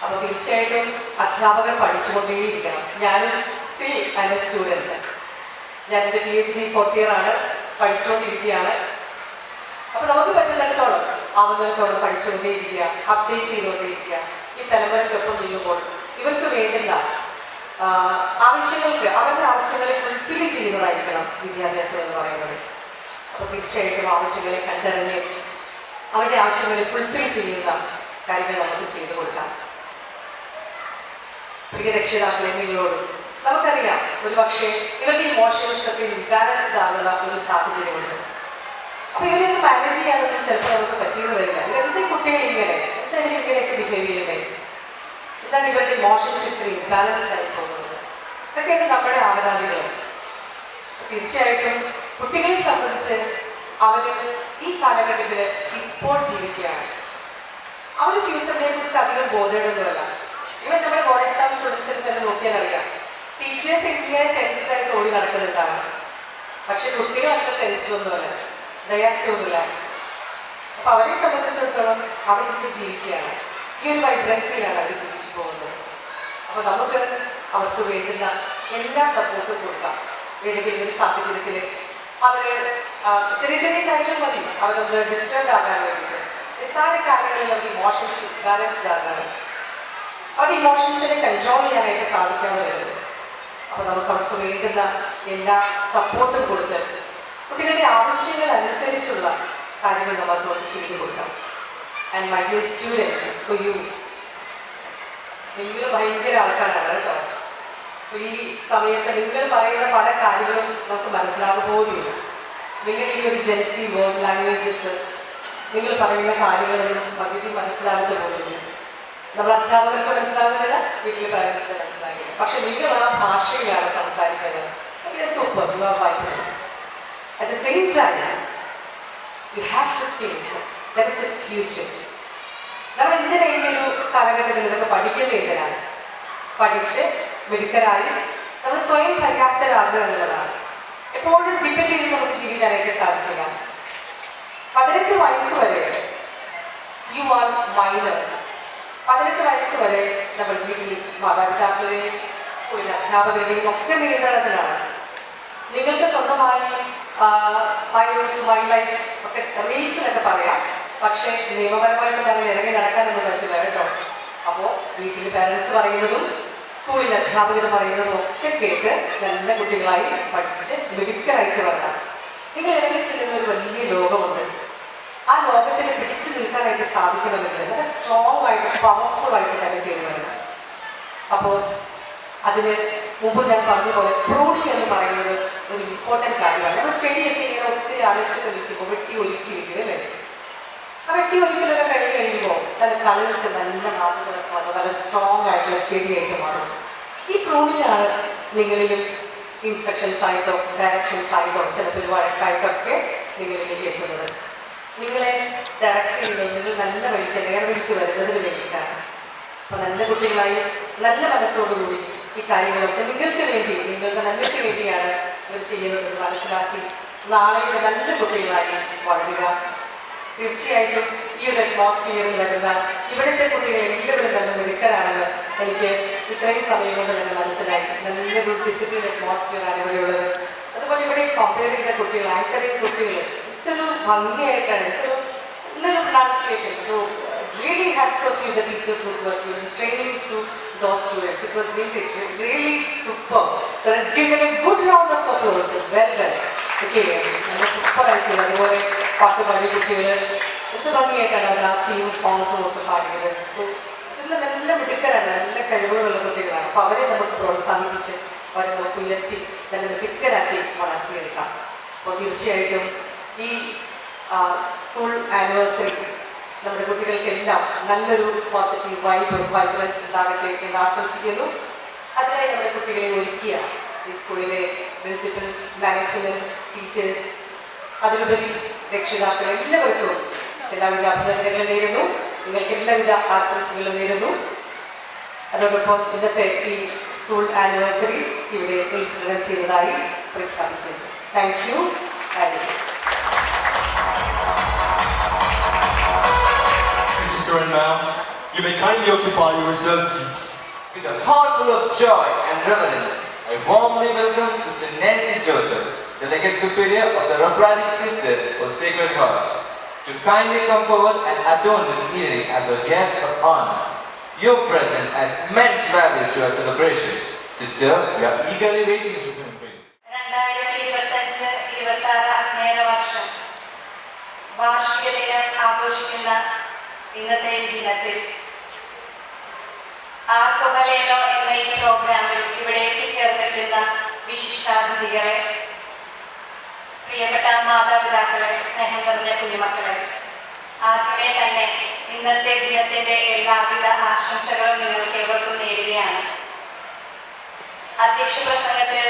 അപ്പൊ തീർച്ചയായിട്ടും അധ്യാപകർ പഠിച്ചുകൊണ്ടേയിരിക്കണം. ഞാനും സ്റ്റിൽ ആൻ എ സ്റ്റുഡൻറ്റ്. ഞാൻ എൻ്റെ PhD 4th year ആണ്, പഠിച്ചുകൊണ്ടിരിക്കുകയാണ്. അപ്പൊ നമുക്ക് പറ്റുന്നിടത്തോളം ആവുന്നിടത്തോളം പഠിച്ചുകൊണ്ടേയിരിക്കുക, അപ്ഡേറ്റ് ചെയ്തുകൊണ്ടേയിരിക്കുക. ഈ തലമുറയ്ക്കൊപ്പം നീങ്ങുമ്പോൾ ഇവർക്ക് വേണ്ടുന്ന ആവശ്യങ്ങൾക്ക് അവരുടെ ആവശ്യങ്ങളെ ഫുൾഫിൽ ചെയ്യുന്നതായിരിക്കണം വിദ്യാഭ്യാസം എന്ന് പറയുന്നത്. അപ്പൊ തീർച്ചയായിട്ടും ആവശ്യങ്ങളെ കണ്ടറിഞ്ഞ് അവരുടെ ആവശ്യങ്ങളെ ഫുൾഫിൽ ചെയ്യുന്ന കാര്യങ്ങൾ നമുക്ക് ചെയ്തു കൊടുക്കാം. പ്രിയ രക്ഷിതാക്കളെ, നിങ്ങളോടും നമുക്കറിയാം ഒരു പക്ഷേ ഇവരുടെ ഇമോഷൻസ് ഒക്കെ ഇംബാലൻസ്ഡ് ആകുന്ന ഒരു സാഹചര്യമുണ്ട്. അപ്പൊ ഇവരെയൊക്കെ മാനേജ് ചെയ്യാനൊന്നും ചിലപ്പോൾ നമുക്ക് പറ്റിയെന്ന് വരില്ല. ഇവരുടെ കുട്ടികൾ എന്താണ് ഇങ്ങനെയൊക്കെ ബിഹേവ് ചെയ്യുന്നത്? എന്താണ് ഇവരുടെ ഇമോഷൻസ് ഇത്തിരി ഇംബാലൻസ്ഡ് ആയി പോകുന്നത്? ഇതൊക്കെയാണ് നമ്മുടെ ആവലാതികൾ. തീർച്ചയായിട്ടും കുട്ടികളെ സംബന്ധിച്ച് അവര് ഈ കാലഘട്ടത്തിൽ ഇപ്പോൾ ജീവിക്കുകയാണ്. അവർ ഫ്യൂച്ചറിനെ കുറിച്ച് അധികം ബോധേടൊന്നുമല്ല. ഇവൻ നമ്മുടെ ബോർഡ് എക്സാം സ്റ്റുഡൻസിന് തന്നെ നോക്കിയാൽ അറിയാം, ടീച്ചേഴ്സ് ഇങ്ങനെ ടെൻസ്ഡായിട്ട് ഓടി നടക്കുന്നുണ്ടാണ്. പക്ഷെ കുട്ടികൾ അങ്ങനെ ടെൻസ്ഡൊന്നുമല്ല, ദേ ആർ ടു റിലാക്സ്ഡ്. അപ്പൊ അവരെ സംബന്ധിച്ചിടത്തോളം അവർക്ക് ജീവിക്കുകയാണ്. ഈ ഒരു വൈബ്രൻസിയിലാണ് അവർ ജീവിച്ചു പോകുന്നത്. അപ്പൊ നമുക്ക് അവർക്ക് വേണ്ടുന്ന എല്ലാ സപ്പോർട്ടും കൊടുക്കാം. ഏതെങ്കിലും ഒരു സാഹചര്യത്തിൽ അവര് ചെറിയ ചെറിയ കാര്യങ്ങൾ മതി അവരൊന്ന് ഡിസ്റ്റർബ് ആകാൻ വേണ്ടിയിട്ട്. നിസ്സാര കാര്യങ്ങളിൽ അവർക്ക് ഇമോഷൻസ് ബാലൻസ്ഡ് ആകാൻ, അവരുടെ ഇമോഷൻസിനെ കൺട്രോൾ ചെയ്യാനായിട്ട് സാധിക്കാതെ വരുന്നത്. അപ്പൊ നമുക്ക് അവർക്ക് വേണ്ടുന്ന എല്ലാ സപ്പോർട്ടും കൊടുത്ത് കുട്ടികളുടെ ആവശ്യങ്ങൾ അനുസരിച്ചുള്ള കാര്യങ്ങൾ നമുക്ക് ചെയ്തു കൊടുക്കാം. And my dear students, for you, നിങ്ങൾ ഭയങ്കര ആൾക്കാരാണ് കേട്ടോ. ഈ സമയത്ത് നിങ്ങൾ പറയുന്ന പല കാര്യങ്ങളും നമുക്ക് മനസ്സിലാകുക പോലുമില്ല. നിങ്ങൾ ഈ ഒരു ജെൻസി വേർഡ് ലാംഗ്വേജസ് നിങ്ങൾ പറയുന്ന കാര്യങ്ങളൊന്നും പകുതി മനസ്സിലാകാതെ പോകുന്നു. നമ്മൾ അധ്യാപകർക്ക് മനസ്സിലാകുന്നില്ല, വീട്ടിലെ പാരൻസിന് മനസ്സിലാകില്ല. പക്ഷെ നിങ്ങൾ ആ ഭാഷയിലാണ് സംസാരിക്കുന്നത്. Super, you are vibrance. At the same time, you have to think there is a future. നമ്മൾ എന്തിനാ ഈ ഒരു കാലഘട്ടത്തിൽ ഇതൊക്കെ പഠിക്കുന്നത് എന്തിനാണ്? പഠിച്ച് മിടുക്കരായി നമ്മൾ സ്വയം പര്യാപ്തരാകുക എന്നുള്ളതാണ്. എപ്പോഴും ഡിപ്പെൻഡ് ചെയ്ത് നമുക്ക് ജീവിക്കാനായിട്ട് സാധിക്കില്ല. 18 വയസ്സ് വരെ യു ആർ മൈനേഴ്സ്. 18 വയസ്സ് വരെ നമ്മൾ വീട്ടിൽ മാതാപിതാക്കളെയും സ്കൂളിലെ അധ്യാപകരുടെയും ഒക്കെ നിയന്ത്രണത്തിലാണ്. നിങ്ങൾക്ക് സ്വന്തമായി മൈനേഴ്സ് മൈ ലൈഫ് ഒക്കെ റീൽസിലൊക്കെ പറയാം. പക്ഷേ നിയമപരമായിട്ട് ഞങ്ങൾ ഇറങ്ങി നടക്കാനൊന്നും പറ്റില്ല കേട്ടോ. അപ്പോൾ വീട്ടിൽ പാരൻസ് പറയുന്നതും സ്കൂളിൽ അധ്യാപകർ പറയുന്നതും ഒക്കെ കേട്ട് നല്ല കുട്ടികളായി പഠിച്ച് മിടുക്കരായിട്ട് വരണം. നിങ്ങൾ ഇറങ്ങി ചെല്ലുന്ന ഒരു വലിയ ലോകമുണ്ട്. ആ ലോകത്തിൽ പിടിച്ചു നിൽക്കാനായിട്ട് സാധിക്കണമെങ്കിൽ നല്ല സ്ട്രോങ് ആയിട്ട് പവർഫുൾ ആയിട്ട് തന്നെ കയറി വരണം. അപ്പോൾ അതിന് മുമ്പ് ഞാൻ പറഞ്ഞ പോലെ പ്രൂണിങ് എന്ന് പറയുന്നത് ഒരു ഇമ്പോർട്ടൻറ്റ് കാര്യമാണ്. നമ്മൾ ചെടിയൊക്കെ ഇങ്ങനെ ഒത്തിരി അലച്ചിട്ട് നിൽക്കുമ്പോൾ വെട്ടി ഒരുക്കി വയ്ക്കും അല്ലേ? ആ വെട്ടി ഒരിക്കലൊക്കെ കഴിഞ്ഞ് കഴിയുമ്പോൾ നല്ല കളികൾക്ക് നല്ല നാട്ടുകളൊക്കെ വന്ന് നല്ല സ്ട്രോങ് ആയിട്ടുള്ള ചെടിയായിട്ട് മാറും. ഈ പ്രൂണിങ്ങാണ് നിങ്ങളിലും ഇൻസ്ട്രക്ഷൻസ് ആയിട്ടോ ഡയറക്ഷൻസ് ആയിട്ടോ ചിലപ്പോൾ വഴക്കായിട്ടൊക്കെ നിങ്ങളിലേക്ക് എത്തുന്നത്. നിങ്ങളെ ഡയറക്റ്റ് ചെയ്യുന്നത് നിങ്ങൾ നല്ല വഴിക്ക് നേർവഴിക്ക് വരുന്നതിന് വേണ്ടിയിട്ടാണ്. അപ്പോൾ നല്ല കുട്ടികളായി നല്ല മനസ്സോടുകൂടി ഈ കാര്യങ്ങളൊക്കെ നിങ്ങൾക്ക് വേണ്ടി നിങ്ങളുടെ നന്മയ്ക്ക് വേണ്ടിയാണ് ഇവർ ചെയ്യുന്നതെന്ന് മനസ്സിലാക്കി നാളെയുടെ നല്ല കുട്ടികളായി വളരുക. തീർച്ചയായിട്ടും ഈ ഒരു അറ്റ്മോസ്ഫിയറിൽ വരുന്ന ഇവിടുത്തെ കുട്ടികൾ എല്ലാവരും നല്ല മിടുക്കരാണെന്ന് എനിക്ക് ഇത്രയും സമയം കൊണ്ട് തന്നെ മനസ്സിലായി. നല്ലൊരു ഡിസിപ്ലിൻ അറ്റ്മോസ്ഫിയറാണ് ഇവിടെയുള്ളത്. അതുപോലെ ഇവിടെ കമ്പയർ ചെയ്ത കുട്ടികൾ ആങ്കർ ചെയ്ത കുട്ടികൾ ഇത്രയൊരു ഭംഗിയായിട്ടാണ്, നല്ലൊരു pronunciation. So really hats off to the teachers who were giving trainings to those students. It was really superb. So let's give them a good round of applause. Well done. Okay, നല്ല സൂപ്പറായി ചെയ്തത്. അതുപോലെ പാട്ട് പാടിയ കുട്ടികൾ എന്ത് ഭംഗിയായിട്ടാണ് അവർ ആ തീം സോങ്സും ഒക്കെ പാടിയത്. സോ ഇതെല്ലാം നല്ല മിടുക്കരാണ്, നല്ല കഴിവുകളുള്ള കുട്ടികളാണ്. അപ്പോൾ അവരെ നമുക്ക് പ്രോത്സാഹിപ്പിച്ച് അവരെ നമുക്ക് ഉയർത്തി നല്ല മിടുക്കരാക്കി വളർത്തിയെടുക്കാം. അപ്പോൾ തീർച്ചയായിട്ടും ഈ സ്കൂൾ ആനിവേഴ്സറി നമ്മുടെ കുട്ടികൾക്കെല്ലാം നല്ലൊരു പോസിറ്റീവ് വൈബ്രൻസ് ഉണ്ടാകട്ടെ എന്ന് ആശംസിക്കുന്നു. അതിനായി നമ്മുടെ കുട്ടികളെ ഒരുക്കിയ ഈ സ്കൂളിലെ പ്രിൻസിപ്പൽ, മാനേജ്മെൻറ്റ്, ടീച്ചേഴ്സ്, അതിലുപരി രക്ഷിതാക്കൾ എല്ലാവർക്കും എല്ലാവിധ അഭിനന്ദനങ്ങളും നേരുന്നു. നിങ്ങൾക്ക് എല്ലാവിധ ആശംസകളും നേരുന്നു. അതോടൊപ്പം ഇന്നത്തെ ഈ സ്കൂൾ ആനിവേഴ്സറി ഇവിടെ ഉദ്ഘാടനം ചെയ്തതായി പ്രഖ്യാപിക്കുന്നു. Thank you. And now, you may kindly occupy your reserved seats. With a heart full of joy and reverence, I warmly welcome Sister Nancy Joseph, Delegate Superior of the Robratic Sisters of Sacred Heart, to kindly come forward and adorn this evening as a guest of honor. Your presence has immense value to our celebration. Sister, we are eagerly waiting to hear from you. 2025-26 അധ്യയന വർഷം വാർഷിക ദിനം ആഘോഷിക്കുന്ന ഇന്നത്തെ ദിനത്തിൽ ആർത്തുകലേനോ എന്ന ഈ പ്രോഗ്രാമിൽ ഇവിടെ എത്തിച്ചേർന്നിരിക്കുന്ന വിശിഷ്ടാതിഥികളെ, പ്രിയപ്പെട്ട മാതാപിതാക്കളെ, സ്നേഹം നിറഞ്ഞ കുഞ്ഞുമക്കളെ, ആദ്യമേ തന്നെ ഇന്നത്തെ ദിനത്തിന്റെ എല്ലാവിധ ആശംസകളും നിങ്ങൾക്ക് ഏവർക്കും നേരുകയാണ്. അധ്യക്ഷ പ്രസംഗത്തിൽ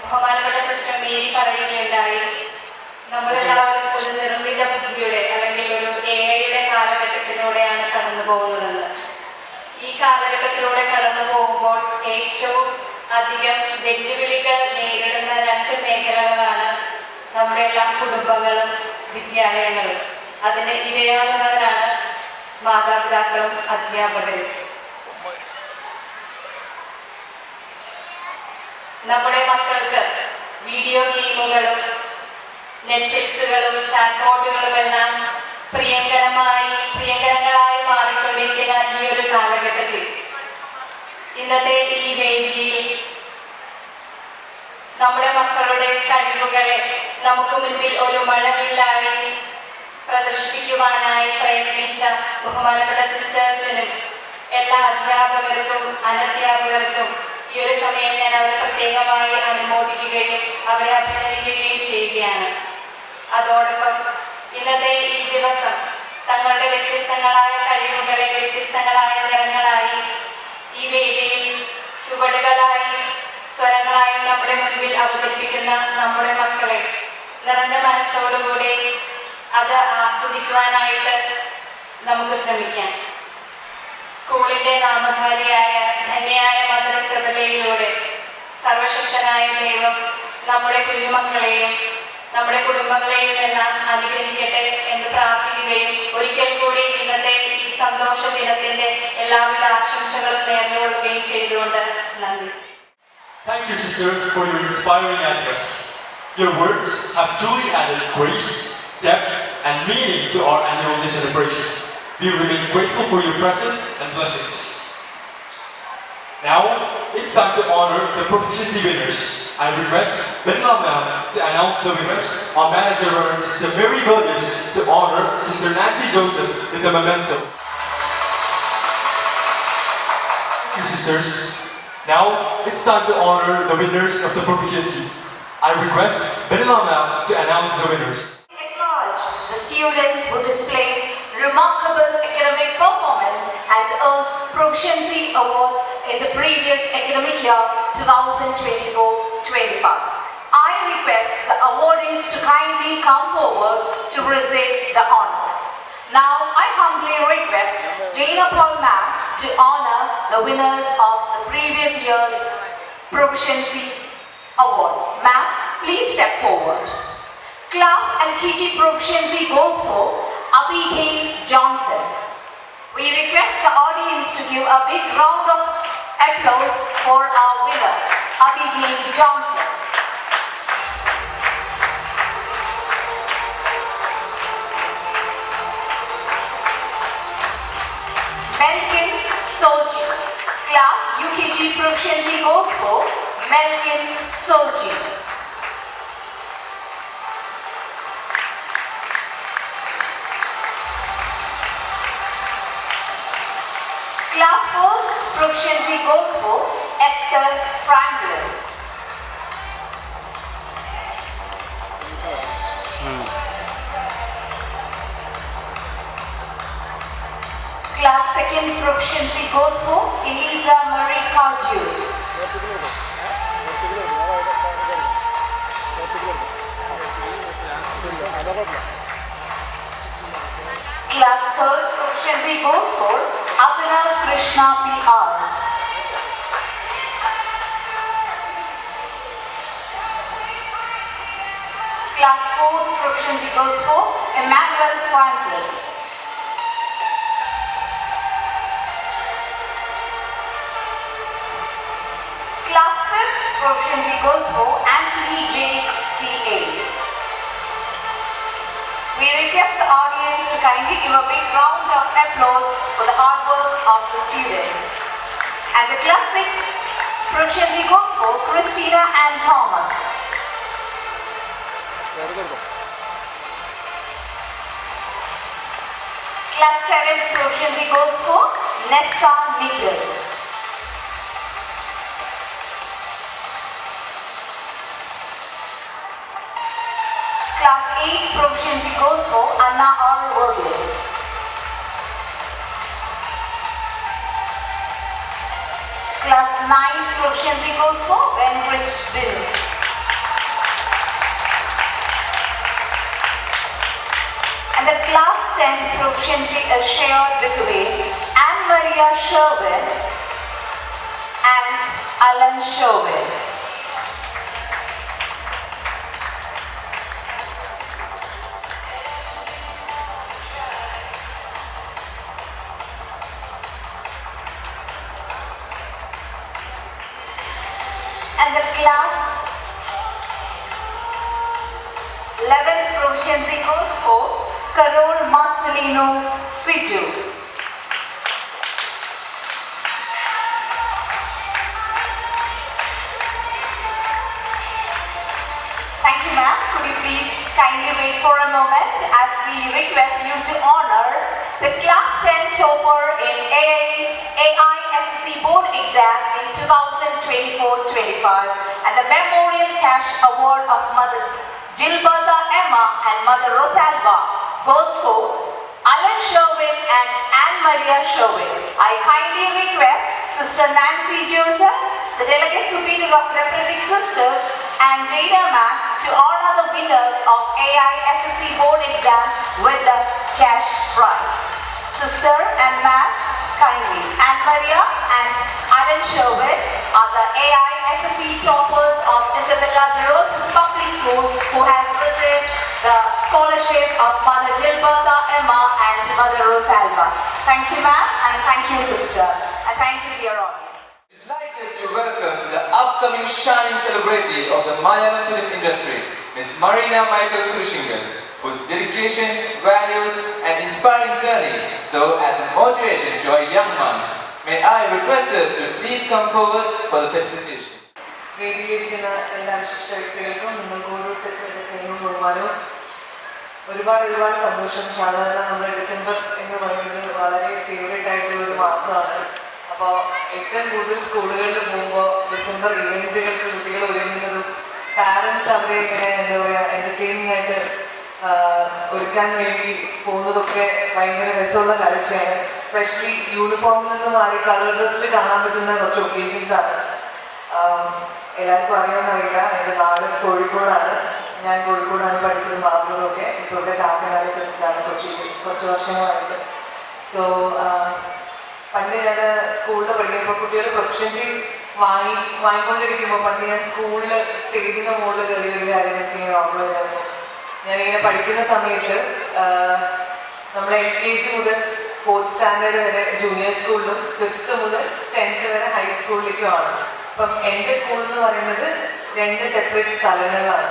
ബഹുമാനപ്പെട്ട സിസ്റ്റർ മേരി പറയുകയുണ്ടായി, നമ്മളെല്ലാവരും ഒരു നിർമ്മിത ബുദ്ധിയുടെ അല്ലെങ്കിൽ ഒരു AI-യുടെ കാലഘട്ടത്തിലൂടെയാണ് കടന്നു പോകുന്നതെന്ന്. ഈ കാലഘട്ടത്തിലൂടെ കടന്നു പോകുമ്പോൾ ഏറ്റവും അധികം വെല്ലുവിളികൾ നേരിടുന്ന 2 മേഖലകളാണ് നമ്മുടെ എല്ലാ കുടുംബങ്ങളും വിദ്യാലയങ്ങളും. അതിന് ഇരയാകുന്നവരാണ് മാതാപിതാക്കളും അധ്യാപകരും. നമ്മുടെ മക്കൾക്ക് വീഡിയോ ഗെയിമുകളും നെറ്റ്ഫ്ലിക്സുകളും ചാറ്റ്ബോട്ടുകളുമെല്ലാം പ്രിയങ്കരങ്ങളായി മാറിക്കൊണ്ടിരിക്കുന്ന ഈ ഒരു കാലഘട്ടത്തിൽ ഇന്നത്തെ ഈ വേദിയിൽ നമ്മുടെ മക്കളുടെ കഴിവുകളെ നമുക്ക് മുൻപിൽ ഒരു മഴവില്ലായി പ്രദർശിപ്പിക്കുവാനായി പ്രയത്നിച്ച ബഹുമാനപ്പെട്ട സിസ്റ്റേഴ്സിനും എല്ലാ അധ്യാപകർക്കും അനധ്യാപകർക്കും ഈ ഒരു സമയം ഞാൻ അവരെ പ്രത്യേകമായി അനുമോദിക്കുകയും അവരെ അഭിനന്ദിക്കുകയും ചെയ്യുകയാണ്. അതോടൊപ്പം ഇന്നത്തെ ഈ ദിവസം തങ്ങളുടെ വ്യത്യസ്തങ്ങളായ കഴിവുകളെ വ്യത്യസ്തങ്ങളായ നിറങ്ങളായി ഈ വേദിയിൽ ചുവടുകളായി സ്വരങ്ങളായി നമ്മുടെ മുൻപിൽ അവതരിപ്പിക്കുന്ന നമ്മുടെ മക്കളെ നിറഞ്ഞ മനസ്സോടുകൂടി അത് ആസ്വദിക്കുവാനായിട്ട് നമുക്ക് ശ്രമിക്കാം. സ്കൂളിൻ്റെ നാമധാരിയായ ധന്യയായ മദ്രസയിലൂടെ സർവശക്തനായ ദൈവം നമ്മുടെ കുഞ്ഞുമക്കളെയും നമ്മുടെ കുടുംബങ്ങളെയും എല്ലാം അനുഗ്രഹിക്കട്ടെ എന്ന് പ്രാർത്ഥിക്കുകയും ഒരിക്കൽ കൂടി ഇന്നത്തെ ഈ സന്തോഷ ദിനത്തിന്റെ എല്ലാവിധ ആശംസകളും നേർന്നുകൊള്ളുകയും ചെയ്തുകൊണ്ട് നന്ദി. Thank you, sister, for your inspiring address. Your words have truly added grace, depth, and meaning to our annual day celebration. We remain grateful for your presence and blessings. Now, it's time to honor the proficiency winners. I request Benla Ma'am to announce the winners. Our manager, Sister Mary Williams, to honor Sister Nancy Joseph with the memento. Thank you, sisters. Now, it's time to honor the winners of the proficiency. I request Benla Ma'am to announce the winners. Acknowledge the students who displayed remarkable academic performance and earned proficiency awards in the previous academic year 2024-25. I request the awardees to kindly come forward to receive the honors. Now I humbly request Jaina Paul Ma'am to honor the winners of the previous year's proficiency award. Ma'am, please step forward. Class LKG proficiency goes for Abigail Johnson. We request the audience to give a big round of applause for our winners, Abigail Johnson. Melkin Soji. Class UKG proficiency goes for Melkin Soji. Class 4's proficiency goes for Esther Franklin. Class 2nd proficiency goes for Eliza Marie Cardew. Class 3rd proficiency goes for Abhinav Krishna PR. Class 4th proficiency goes for Emmanuel Francis. Class 5th proficiency goes for Anthony J. T.A. We request the audience to kindly give a big round of applause for the hard work of the students. And the Class 6 proficiency goes for Christina Ann Thomas. Class 7 proficiency goes for Nessa Nikhil. Class 8 proficiency goes for Anna R. Verghese. Class 9 proficiency goes for Benrich Bill. And the Class 10 proficiency is shared between Anne Maria Sherwin and Alan Sherwin. And the Class 11th proficiency goes for Carol Marcelino Siju. Thank you, ma'am. Could you please kindly wait for a moment as we request you to honor the Class 10 topper in AISSC board exam in 2024-25 and the Memorial Cash Award of Mother Gilberta Emma and Mother Rosalba goes for Alan Sherwin and Anne Maria Sherwin. I kindly request Sister Nancy Joseph, the Delegate Superior of Representing Sisters, and Jada Mack to honor the winners of AISSC board exam with the cash prize. Sister and Mack, kindly. Anne Maria and Alan Sherwin are the AISSC toppers of Isabella de Roses Public School, who has received the scholarship of Mother Gilberta Emma and Mother Rosalba. Thank you, ma'am, and thank you, sister, and thank you, dear audience. Delighted to welcome the upcoming shining celebrity of the Malayalam film industry, Ms. Marina Michael Krushingal, whose dedication, values, and inspiring journey serve as a motivation to our young minds. May I request her to please come forward for the felicitation. വേദിയിലിരിക്കുന്ന എല്ലാ വിശിഷ്ട വ്യക്തികൾക്കും നിങ്ങൾക്ക് ഓരോരുത്തർക്കും എൻ്റെ സ്നേഹവും ബഹുമാനവും. ഒരുപാട് സന്തോഷം. സാധാരണ നമ്മുടെ ഡിസംബർ എന്ന് പറയുന്നത് വളരെ ഫേവറേറ്റ് ആയിട്ടുള്ള ഒരു മാസമാണ്. അപ്പോൾ ഏറ്റവും കൂടുതൽ സ്കൂളുകളിൽ പോകുമ്പോൾ ഡിസംബർ ഇവൻറ്റുകൾക്ക് കുട്ടികൾ ഒരുങ്ങുന്നതും പാരൻസ് അവരെ ഇങ്ങനെ എന്താ പറയുക എൻ്റർടൈനിങ് ആയിട്ട് ഒരുക്കാൻ വേണ്ടി പോകുന്നതൊക്കെ ഭയങ്കര രസമുള്ള കാഴ്ചയാണ്. എസ്പെഷ്യലി യൂണിഫോമിൽ നിന്ന് മാറി കളർ ഡ്രസ്സിൽ കാണാൻ പറ്റുന്ന കുറച്ച് ഒക്കേഷൻസാണ്. എല്ലാവർക്കും അറിയാമെന്നറിയില്ല, എൻ്റെ നാട് കോഴിക്കോടാണ്. ഞാൻ കോഴിക്കോടാണ് പഠിച്ചത്, മാറുന്നതൊക്കെ ഇപ്പോൾ ഇവിടെ കാക്കനാട് സ്ഥലത്താണ് കുറച്ച് വർഷങ്ങളായിട്ട്. സോ പണ്ട് ഞാൻ സ്കൂളിൽ പഠിക്കുമ്പോൾ കുട്ടികൾ പ്രൊഫഷൻസി വാങ്ങിക്കൊണ്ടിരിക്കുമ്പോൾ പണ്ട് ഞാൻ സ്കൂളിൽ സ്റ്റേജിൻ്റെ മുകളിൽ കയറി ഒരു കാര്യങ്ങളൊക്കെ ഇങ്ങനെ ഓർമ്മ ഞാനിങ്ങനെ പഠിക്കുന്ന സമയത്ത് നമ്മൾ LKG മുതൽ 4th സ്റ്റാൻഡേർഡ് വരെ ജൂനിയർ സ്കൂളിലും 5th മുതൽ 10th വരെ ഹൈസ്കൂളിലേക്കുമാണ്. അപ്പം എൻ്റെ സ്കൂൾ എന്ന് പറയുന്നത് 2 സെപ്പറേറ്റ് സ്ഥലങ്ങളിലാണ്.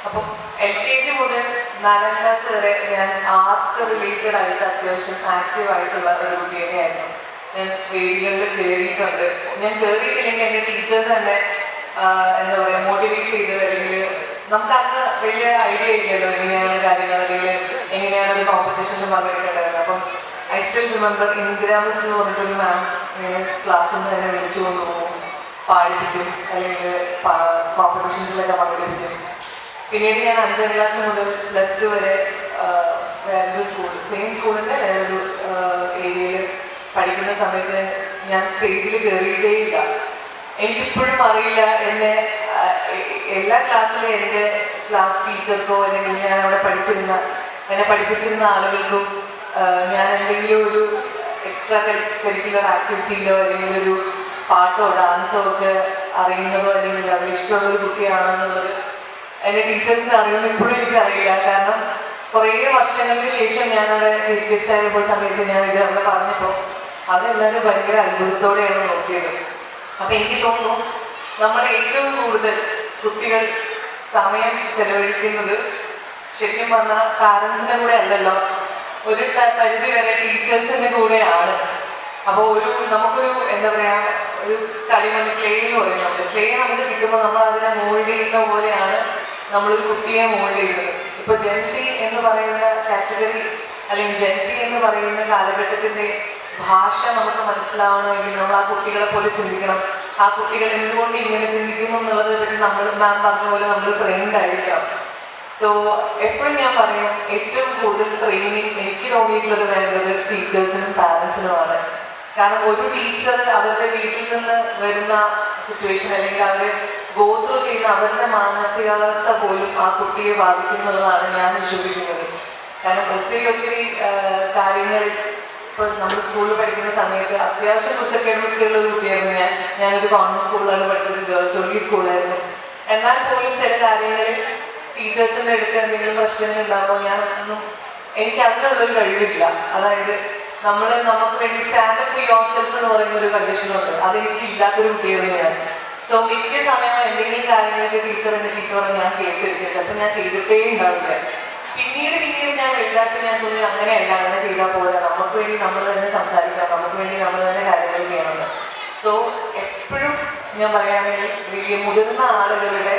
അപ്പം LKG മുതൽ 4ാം ക്ലാസ് വരെ ഞാൻ ആർട്ട് റിലേറ്റഡ് ആയിട്ട് അത്യാവശ്യം ആക്റ്റീവ് ആയിട്ടുള്ള ഒരു കുട്ടിയെയായിരുന്നു. ഞാൻ വേദികളിൽ കയറിയിട്ടുണ്ട്. ഞാൻ കയറിയിട്ടില്ലെങ്കിൽ എൻ്റെ ടീച്ചേഴ്സ് തന്നെ എന്താ പറയുക മോട്ടിവേറ്റ് ചെയ്ത് അല്ലെങ്കിൽ നമുക്കന്ന് വലിയ ഐഡിയ ഇല്ലല്ലോ എങ്ങനെയാണ് കാര്യങ്ങൾ അല്ലെങ്കിൽ എങ്ങനെയാണ് ഒരു കോമ്പറ്റീഷനിൽ പങ്കെടുക്കേണ്ടത്. അപ്പം I still remember Indira miss എന്ന് പറഞ്ഞിട്ടൊരു മാം ക്ലാസ്സിൽ നിന്ന് തന്നെ വിളിച്ചു കൊണ്ടുപോകും, പാടിപ്പിക്കും, അല്ലെങ്കിൽ കോമ്പറ്റീഷൻസിലൊക്കെ പങ്കെടുപ്പിക്കും. പിന്നീട് ഞാൻ 5ാം ക്ലാസ് മുതൽ +2 വരെ വേറൊരു സ്കൂൾ, സെയിം സ്കൂളിൻ്റെ വേറൊരു ഏരിയയിൽ പഠിക്കുന്ന സമയത്ത് ഞാൻ സ്റ്റേജിൽ കയറിയിട്ടേയില്ല. എനിക്കിപ്പോഴും അറിയില്ല എന്നെ എല്ലാ ക്ലാസ്സിലും എൻ്റെ ക്ലാസ് ടീച്ചർക്കോ അല്ലെങ്കിൽ ഞാൻ അവിടെ എന്നെ പഠിപ്പിച്ചിരുന്ന ആളുകൾക്കും ഞാൻ എന്തെങ്കിലും ഒരു എക്സ്ട്രാ കരിക്കുലർ ആക്ടിവിറ്റിയിലോ അല്ലെങ്കിൽ ഒരു പാട്ടോ ഡാൻസോ ഒക്കെ അറിയുന്നതോ അല്ലെങ്കിൽ അത് ഇഷ്ടമുള്ളൊരു കുട്ടിയാണെന്നുള്ളത് എൻ്റെ ടീച്ചേഴ്സിന് അറിയുന്നത് ഇപ്പോഴും എനിക്കറിയില്ല. കാരണം കുറേ വർഷങ്ങൾക്ക് ശേഷം ഞാനവിടെ ചീഫ് ഗസ്റ്റ് ആയപ്പോൾ സമയത്ത് ഞാൻ ഇത് അവിടെ പറഞ്ഞപ്പോൾ അതെല്ലാവരും ഭയങ്കര അത്ഭുതത്തോടെയാണ് നോക്കിയത്. അപ്പം എനിക്ക് തോന്നുന്നു നമ്മൾ ഏറ്റവും കൂടുതൽ കുട്ടികൾ സമയം ചെലവഴിക്കുന്നത് ശരിക്കും പറഞ്ഞാൽ പാരൻസിൻ്റെ കൂടെ അല്ലല്ലോ, ഒരു പരിധി വരെ ടീച്ചേഴ്സിൻ്റെ കൂടെയാണ്. അപ്പോൾ നമുക്കൊരു എന്താ പറയുക ഒരു കളിമണ്ണ് ക്ലേ എന്ന് പറയുന്നത്, ക്ലേ നമുക്ക് കിട്ടുമ്പോൾ നമ്മൾ അതിനെ മോൾഡ് ചെയ്യുന്ന പോലെയാണ് നമ്മളൊരു കുട്ടിയെ മോൾഡ് ചെയ്യുന്നത്. ഇപ്പോൾ ജെൻസി എന്ന് പറയുന്ന കാറ്റഗറി അല്ലെങ്കിൽ ജെൻസി എന്ന് പറയുന്ന കാലഘട്ടത്തിൻ്റെ ഭാഷ നമുക്ക് മനസ്സിലാവണമെങ്കിൽ നമ്മൾ ആ കുട്ടികളെ പോലെ ചിന്തിക്കണം. ആ കുട്ടികൾ എന്തുകൊണ്ട് ഇങ്ങനെ ചിന്തിക്കുന്നു എന്നുള്ളത് പറ്റി മാം പറഞ്ഞ പോലെ നമ്മൾ ട്രെയിൻഡ് ആയിരിക്കണം. സോ എപ്പോഴും ഞാൻ പറയും ഏറ്റവും കൂടുതൽ ട്രെയിനിങ് എനിക്ക് തോന്നിയിട്ടുള്ളത് വേണ്ടത് ടീച്ചേഴ്സിനും പാരൻസിനുമാണ്. കാരണം ഒരു ടീച്ചർ അവരുടെ വീട്ടിൽ നിന്ന് വരുന്ന സിറ്റുവേഷൻ അല്ലെങ്കിൽ അവർ ഗോ ത്രൂ ചെയ്യുന്ന അവരുടെ മാനസികാവസ്ഥ പോലും ആ കുട്ടിയെ ബാധിക്കുന്നുള്ളതാണ് ഞാൻ വിശ്വസിക്കുന്നത്. കാരണം ഒത്തിരി കാര്യങ്ങളിൽ ഇപ്പോൾ നമ്മൾ സ്കൂളിൽ പഠിക്കുന്ന സമയത്ത് അത്യാവശ്യം കുറ്റക്കേടുള്ള ഒരു കുട്ടിയായിരുന്നു ഞാനൊരു കോൺവെന്റ് സ്കൂളിലാണ് പഠിച്ചത്, ഗേൾസ് ഓൺലി സ്കൂളായിരുന്നു. എന്നാൽ പോലും ചില കാര്യങ്ങളിൽ ടീച്ചേഴ്സിൻ്റെ അടുത്ത് എന്തെങ്കിലും പ്രശ്നങ്ങൾ ഉണ്ടാകുമ്പോൾ എനിക്ക് അതിനുള്ളൊരു കഴിവില്ല. അതായത് നമുക്ക് വേണ്ടി സ്റ്റാൻഡപ്പ് ഫോർ യുവർസെൽഫ് എന്ന് പറയുന്ന ഒരു കണ്ടീഷനുണ്ട്, അതെനിക്ക് ഇല്ലാത്തൊരു കുട്ടിയായിരുന്നു ഞാൻ. സോ മിക്ക സമയം എന്തെങ്കിലും കാര്യങ്ങൾക്ക് ടീച്ചർ എന്നെ ചീത്ത പറഞ്ഞ് ഞാൻ കേട്ടിരിക്കുന്നത്, അപ്പം ഞാൻ ചെയ്തിട്ടേ ഉണ്ടാവില്ല. പിന്നീട് ഞാൻ വലുതാക്കി ഞാൻ തോന്നി അങ്ങനെയല്ല, അങ്ങനെ ചെയ്താൽ പോലെ നമുക്ക് വേണ്ടി നമ്മൾ തന്നെ സംസാരിക്കാം, നമുക്ക് വേണ്ടി നമ്മൾ തന്നെ കാര്യങ്ങൾ ചെയ്യണമെന്ന്. സോ എപ്പോഴും ഞാൻ പറയുകയാണെങ്കിൽ വലിയ മുതിർന്ന ആളുകളുടെ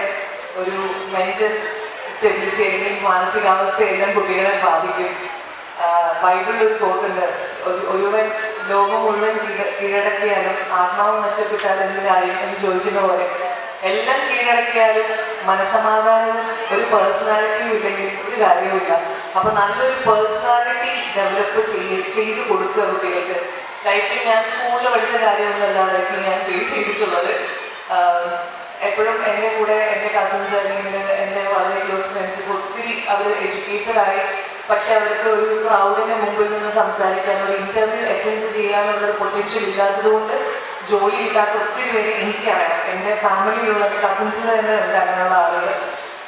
ഒരു മെൻ്റൽ സ്റ്റെബിലിറ്റി അല്ലെങ്കിൽ മാനസികാവസ്ഥയെല്ലാം കുട്ടികളെ ബാധിക്കും. ബൈബിളിൽ ഒരു കോട്ടുണ്ട്, ലോകം മുഴുവൻ കീഴടക്കിയാലും ആത്മാവ് നഷ്ടപ്പെട്ടാൽ എന്തിനായി എന്ന് ചോദിക്കുന്ന പോലെ എല്ലാം കീഴടക്കിയാലും മനസ്സമാധാനവും ഒരു പേഴ്സണാലിറ്റിയും ഇല്ലെങ്കിൽ ഒരു കാര്യവുമില്ല. അപ്പോൾ നല്ലൊരു പേഴ്സണാലിറ്റി ഡെവലപ്പ് ചെയ്ത് കൊടുക്കുക കുട്ടികൾക്ക്. ലൈഫിൽ ഞാൻ സ്കൂളിൽ പഠിച്ച കാര്യമൊന്നുമല്ല ലൈഫിൽ ഞാൻ ഫേസ് ചെയ്തിട്ടുള്ളത്. എപ്പോഴും എൻ്റെ കൂടെ എൻ്റെ കസിൻസ് അല്ലെങ്കിൽ എൻ്റെ വളരെ ക്ലോസ് ഫ്രണ്ട്സ് ഒത്തിരി അവർ എഡ്യൂക്കേറ്റഡായി, പക്ഷെ അവർക്ക് ഒരു ക്രൗഡിൻ്റെ മുമ്പിൽ നിന്ന് സംസാരിക്കാൻ ഒരു ഇൻ്റർവ്യൂ അറ്റൻഡ് ചെയ്യാനുള്ള പൊട്ടൻഷ്യൽ ഇല്ലാത്തത് കൊണ്ട് ജോലി കിട്ടാത്ത ഒത്തിരി പേര് എനിക്കറിയാം. എൻ്റെ ഫാമിലിയിലുള്ള കസിൻസ് തന്നെ ഉണ്ട് അങ്ങനെയുള്ള ആളുകൾ.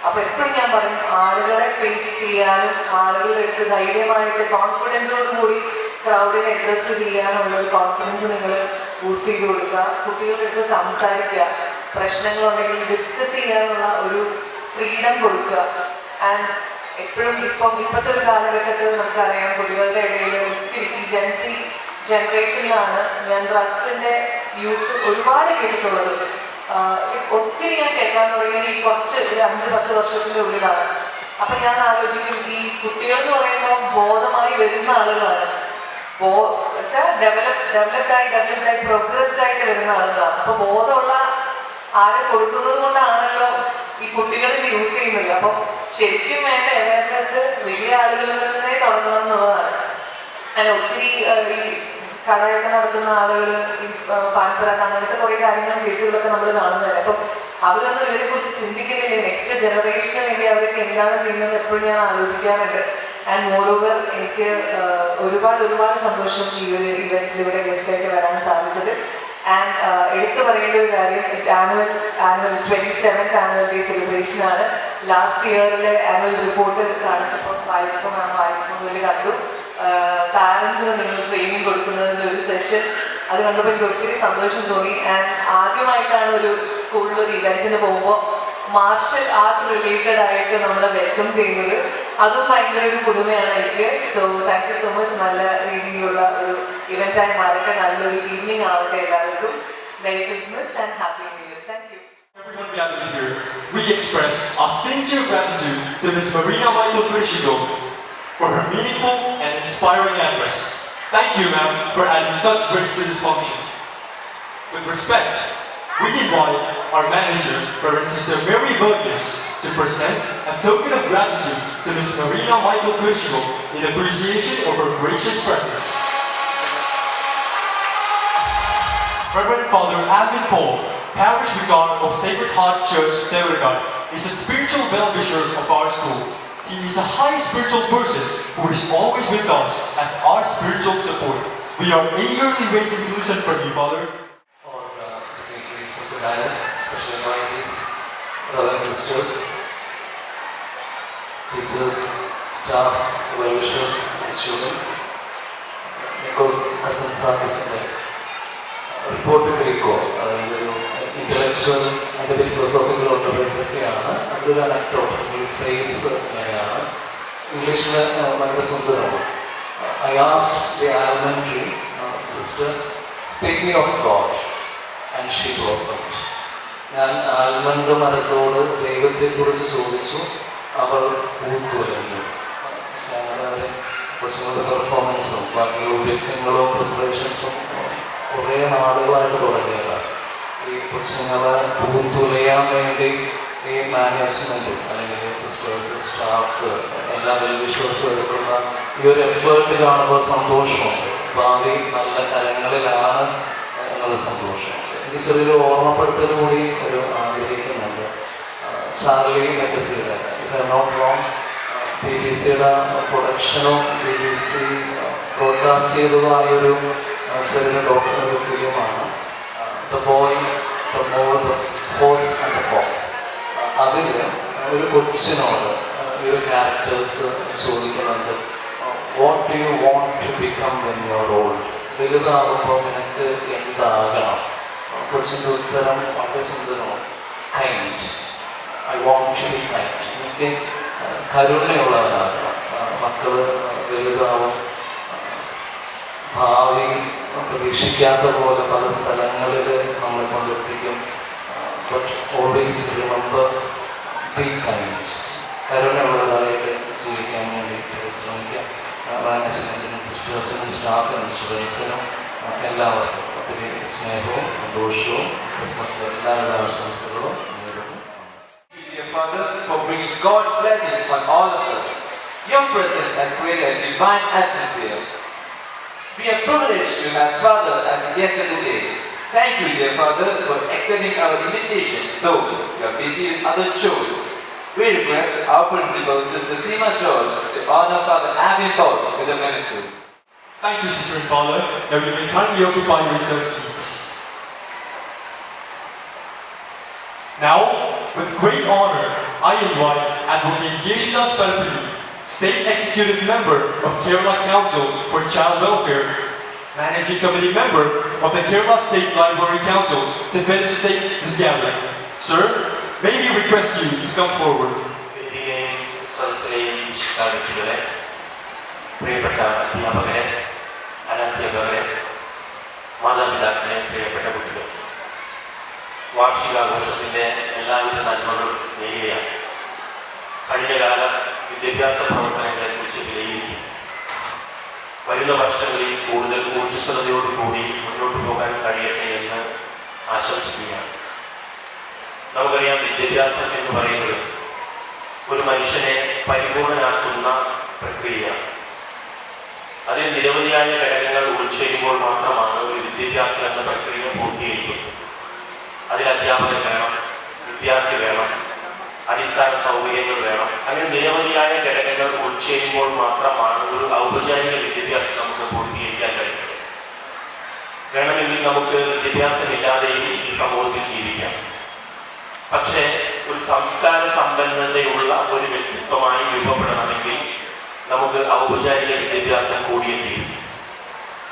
അപ്പോൾ എപ്പോഴും ഞാൻ പറയും, ആളുകളെ ഫേസ് ചെയ്യാനും ആളുകളുടെ അടുത്ത് ധൈര്യമായിട്ട് കോൺഫിഡൻസോട് കൂടി ക്രൗഡിനെ അഡ്രസ്സ് ചെയ്യാനുള്ള ഒരു കോൺഫിഡൻസ് നിങ്ങൾ ബൂസ്റ്റ് ചെയ്ത് കൊടുക്കുക. കുട്ടികളുടെ അടുത്ത് സംസാരിക്കുക, പ്രശ്നങ്ങളുണ്ടെങ്കിൽ ഡിസ്കസ് ചെയ്യാനുള്ള ഒരു ഫ്രീഡം കൊടുക്കുക. ആൻഡ് എപ്പോഴും ഇപ്പോഴത്തെ ഒരു കാലഘട്ടത്തിൽ നമുക്കറിയാം കുട്ടികളുടെ ഇടയിൽ ഒത്തിരി ജെൻസി ജനറേഷനിലാണ് ഞാൻ ഡ്രഗ്സിൻ്റെ യൂസ് ഒരുപാട് കേട്ടിട്ടുള്ളത്. ഒത്തിരി ഞാൻ കേൾക്കാൻ തുടങ്ങിയത് ഈ കുറച്ച് ഒരു 5-10 വർഷത്തിൻ്റെ ഉള്ളിലാണ്. അപ്പം ഞാൻ ആലോചിക്കും, ഈ കുട്ടികൾ എന്ന് പറയുമ്പോൾ ബോധമായി വരുന്ന ആളുകളാണ്. ഡെവലപ്ഡായി പ്രോഗ്രസ്ഡ് ആയിട്ട് വരുന്ന ആളുകളാണ്. അപ്പോൾ ബോധമുള്ള ആരെ കൊടുക്കുന്നത് കൊണ്ടാണല്ലോ ഈ കുട്ടികൾ ഇത് യൂസ് ചെയ്യുന്നില്ല. അപ്പം ശരിക്കും വേണ്ട അവയർനെസ് വലിയ ആളുകളിൽ നിന്നേ തുടങ്ങണം എന്നുള്ളതാണ്. അല്ല, ഒത്തിരി ഈ കടയൊക്കെ നടത്തുന്ന ആളുകൾ, ഈ പാൻപരാഗ് അങ്ങനത്തെ കുറേ കാര്യങ്ങളും കേസുകളൊക്കെ നമ്മൾ കാണുന്നതല്ലേ. അപ്പം അവരൊന്നും ഇതിനെക്കുറിച്ച് ചിന്തിക്കുന്നില്ല. നെക്സ്റ്റ് ജനറേഷന് വേണ്ടി അവരൊക്കെ എന്താണ് ചെയ്യുന്നത് എപ്പോഴും ഞാൻ ആലോചിക്കാറുണ്ട്. ആൻഡ് മോറോവർ എനിക്ക് ഒരുപാട് സന്തോഷം ഈ ഒരു ഇവൻറ്റിൽ ഇവിടെ ഗസ്റ്റായിട്ട് വരാൻ സാധിച്ചത്. ആൻഡ് എടുത്തു പറയേണ്ട ഒരു കാര്യം, annual 27th annual day celebration ആണ്. ലാസ്റ്റ് ഇയറിലെ ആനുവൽ റിപ്പോർട്ട് കാണിച്ചപ്പോൾ വായിച്ചപ്പോൾ വലിയ കണ്ടു. പാരൻസിന് നിങ്ങൾ ട്രെയിനിങ് കൊടുക്കുന്നതിൻ്റെ ഒരു സെഷൻ അത് കണ്ടപ്പോൾ എനിക്ക് ഒത്തിരി സന്തോഷം തോന്നി. ആൻഡ് ആദ്യമായിട്ടാണ് ഒരു സ്കൂളിൽ ഒരു ഇവൻറ്റിന് പോകുമ്പോൾ മാർഷൽ ആർട്ട് റിലേറ്റഡ് ആയിട്ട് നമ്മളെ വെൽക്കം ചെയ്യുന്നത്. അതും ഭയങ്കര ഒരു പുതുമയാണ് എനിക്ക്. So thank you so much. നല്ല രീതിയിലുള്ള ഒരു ഇവൻ്റായി മാറട്ടെ. നല്ലൊരു ഈവനിങ് ആവട്ടെ എല്ലാവർക്കും. Merry Christmas and happy new year. Thank you. Everyone gathered here, we express our sincere gratitude to Ms. Marina Michael Krishigo for her meaningful and inspiring address. Thank you, ma'am, for adding such grace to this function. With respect, we invite our manager, Reverend Sister Mary Burgess, to present a token of gratitude to Ms. Marina Michael Krishigo in appreciation of her gracious presence. Reverend Father Alvin Paul, Parish Vicar of Sacred Heart Church, Devaragad, is a spiritual well-wisher of our school. He is a high spiritual person who is always with us as our spiritual support. We are eagerly waiting to listen from you, Father. Especially minorities, brothers and sisters, teachers, staff, well-wishers, students. Nico's cousins are listening. Report to Greco, intellectual and a bit philosophical autobiography. Under an anecdote, phrase English. I asked the elementary sister, speak me of God, and she blossomed. ഞാൻ ആൽമണ്ട് മരത്തോട് ദൈവത്തെക്കുറിച്ച് ചോദിച്ചു, അവൾ പൂത്തുലഞ്ഞു. കൊച്ചുങ്ങളുടെ പെർഫോമൻസും ബാക്കിയുള്ള ഒരുക്കങ്ങളും പ്രിപ്പറേഷൻസും കുറേ നാളുകളായിട്ട് തുടങ്ങിയതാണ്. ഈ കൊച്ചുങ്ങളെ പൂത്തുലയാൻ വേണ്ടി ഈ മാനേജ്മെൻറ്റ് അല്ലെങ്കിൽ സിസ്റ്റേഴ്സ്, സ്റ്റാഫ്, എല്ലാ വെൽവിഷേഴ്സും എടുക്കുന്ന ഈ ഒരു എഫേർട്ട് കാണുമ്പോൾ സന്തോഷമുണ്ട്. ഭാവി നല്ല കരങ്ങളിലാണ് എന്നുള്ള സന്തോഷം. എനിക്ക് ചെറിയൊരു ഓർമ്മപ്പെടുത്തൽ കൂടി ഒരു ആഗ്രഹിക്കുന്നുണ്ട്. ചാർലി മെക്കസിയുടെ, ഇഫ് ഐ നോട്ട് റോങ്, BBC-യുടെ പ്രൊഡക്ഷനും BBC ബ്രോഡ്കാസ്റ്റ് ചെയ്തതുമായൊരു ചെറിയ ഡോക്ടർ ഫിലിമാണ് the boy, the mole, the horse and the fox. അതിൽ ഒരു കൊച്ചിനോട് ഈ ഒരു ക്യാരക്ടേഴ്സ് ചോദിക്കുന്നുണ്ട്, what do you want to become when you are old? വലുതാകുമ്പോൾ നിനക്ക് എന്താകണം? കൊച്ചിൻ്റെ ഉത്തരം വളരെ സുന്ദരമാണ്, kind. I want to be kind. എനിക്ക് കരുണയുള്ളവരാകണം. മക്കൾ വലുതാവും, ഭാവി പ്രതീക്ഷിക്കാത്ത പോലെ പല സ്ഥലങ്ങളിൽ നമ്മളെ കൊണ്ടെത്തിക്കും. But always remember be kind. കരുണയുള്ളവരായിട്ട് ജീവിക്കാൻ വേണ്ടിയിട്ട് ശ്രമിക്കാം. മാനേജ്മെൻറ്റിനും സിസ്റ്റേഴ്സിനും സ്റ്റാഫിനും സ്റ്റുഡൻസിനും എല്ലാവർക്കും ഒത്തിരി സ്നേഹവും സന്തോഷവും ക്രിസ്മസ് എല്ലാവരുടെ ആശംസകളും നേരുന്നു. Father, for bringing God's blessings on all of us. Your presence has created a divine atmosphere. We are privileged to have Father as the guest of the day. Thank you, dear Father, for accepting our invitation, though you are busy with other chores. We request our principal, Sister Seema George, to honor Father Abby Paul with a memento. Thank you, Sister and Father. Now you may kindly occupy yourselves seats. Now, with great honor, I invite Advocate Yeshua Spelpini, State Executive Member of Kerala Council for Child Welfare, Managing Committee Member of the Kerala State Library Council, to felicitate this gathering. Sir, may we request you to come forward. പ്രിയപ്പെട്ട അധ്യാപകരെ, അനധ്യാപകരെ, മാതാപിതാക്കളെ, പ്രിയപ്പെട്ട കുട്ടികൾ, വാർഷികാഘോഷത്തിൻ്റെ എല്ലാവിധ നന്മകളും നേരുകയാണ്. കഴിഞ്ഞകാല വിദ്യാഭ്യാസ പ്രവർത്തനങ്ങളെക്കുറിച്ച് വിലയിരുത്തി വരുന്ന വർഷങ്ങളിൽ കൂടുതൽ ഊർജ്ജസ്വലതയോടുകൂടി മുന്നോട്ട് പോകാൻ കഴിയട്ടെ എന്ന് ആശംസിക്കുകയാണ്. നമുക്കറിയാം, വിദ്യാഭ്യാസം എന്ന് പറയുന്നത് ഒരു മനുഷ്യനെ പരിപൂർണനാക്കുന്ന പ്രക്രിയയാണ്. അതിൽ നിരവധിയായ ഘടകങ്ങൾ ഉൾച്ചേരുമ്പോൾ മാത്രമാണ് ഒരു വിദ്യാഭ്യാസം എന്ന പ്രക്രിയ പൂർത്തീകരിക്കുന്നത്. അതിൽ അധ്യാപകർ വേണം, വിദ്യാർത്ഥി വേണം, അടിസ്ഥാന സൗകര്യങ്ങൾ വേണം. അങ്ങനെ നിരവധിയായ ഘടകങ്ങൾ ഉൾച്ചേരുമ്പോൾ മാത്രമാണ് ഒരു ഔപചാരിക വിദ്യാഭ്യാസം നമുക്ക് പൂർത്തീകരിക്കാൻ കഴിയുന്നത്. വേണമെങ്കിൽ നമുക്ക് വിദ്യാഭ്യാസമില്ലാതെയും ഈ സമൂഹത്തിൽ ജീവിക്കാം. പക്ഷേ ഒരു സംസ്കാര സമ്പന്നതയുള്ള ഒരു വ്യക്തിത്വമായി രൂപപ്പെടണമെങ്കിൽ നമുക്ക് ഔപചാരിക വിദ്യാഭ്യാസം കൂടിയേണ്ടിയും.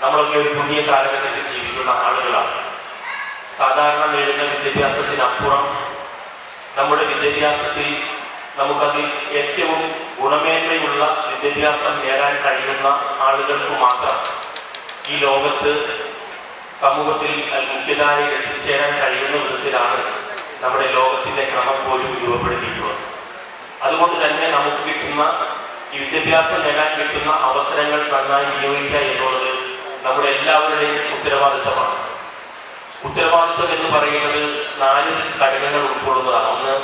നമ്മളൊക്കെ ഒരു പുതിയ കാലഘട്ടത്തിൽ ജീവിക്കുന്ന ആളുകളാണ്. സാധാരണ നേടുന്ന വിദ്യാഭ്യാസത്തിനപ്പുറം നമ്മുടെ വിദ്യാഭ്യാസത്തിൽ നമുക്കതിൽ ഏറ്റവും ഗുണമേന്മയുള്ള വിദ്യാഭ്യാസം നേടാൻ കഴിയുന്ന ആളുകൾക്ക് മാത്രം ഈ ലോകത്ത് സമൂഹത്തിൽ മുഖ്യധാരയിൽ എത്തിച്ചേരാൻ കഴിയുന്ന വിധത്തിലാണ് നമ്മുടെ ലോകത്തിൻ്റെ ക്രമം പോലും രൂപപ്പെടുത്തിയിട്ടുള്ളത്. അതുകൊണ്ട് തന്നെ നമുക്ക് കിട്ടുന്ന ഈ വിദ്യാഭ്യാസം നേടാൻ കിട്ടുന്ന അവസരങ്ങൾ നന്നായി വിനിയോഗിക്കുക എന്നുള്ളത് നമ്മുടെ എല്ലാവരുടെയും ഉത്തരവാദിത്തമാണ്. ഉത്തരവാദിത്വം എന്ന് പറയുന്നത് 4 ഘടകങ്ങൾ ഉൾക്കൊള്ളുന്നതാണ്. ഒന്ന്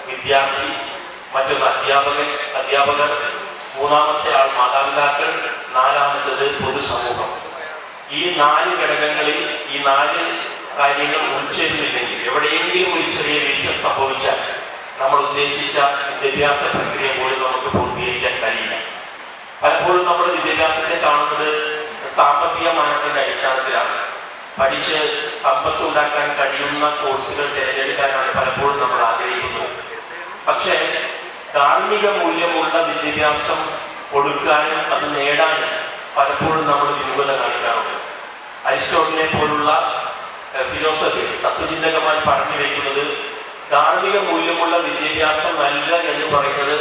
വിദ്യാർത്ഥി, മറ്റൊന്ന് അധ്യാപകർ, മൂന്നാമത്തെ ആൾ മാതാപിതാക്കൾ, നാലാമത്തേത് പൊതുസമൂഹം. ഈ 4 ഘടകങ്ങളിൽ ഈ 4 കാര്യങ്ങൾ ഉൾച്ചേരുന്നില്ലെങ്കിൽ, എവിടെയെങ്കിലും ഒരു ചെറിയ വീഴ്ച സംഭവിച്ചാൽ നമ്മൾ ഉദ്ദേശിച്ച വിദ്യാഭ്യാസ പ്രക്രിയ പോലും നമുക്ക് പൂർത്തീകരിക്കാൻ കഴിയില്ല. പലപ്പോഴും നമ്മൾ വിദ്യാഭ്യാസത്തെ കാണുന്നത് സാമ്പത്തിക മാനത്തിന്റെ അടിസ്ഥാനത്തിലാണ്. പഠിച്ച് സമ്പത്ത് ഉണ്ടാക്കാൻ കഴിയുന്ന കോഴ്സുകൾ തിരഞ്ഞെടുക്കാനാണ് പലപ്പോഴും നമ്മൾ ആഗ്രഹിക്കുന്നത്. പക്ഷേ ധാർമ്മിക മൂല്യമുള്ള വിദ്യാഭ്യാസം കൊടുക്കാനും അത് നേടാനും പലപ്പോഴും നമ്മൾ വിമുഖത കാണിക്കാറുണ്ട്. അരിസ്റ്റോട്ടലിനെ പോലുള്ള ഫിലോസഫി തത്വചിന്തകന്മാർ പറഞ്ഞു വയ്ക്കുന്നത് ധാർമ്മിക മൂല്യമുള്ള വിദ്യാഭ്യാസം നൽകുക എന്ന് പറയുന്നത്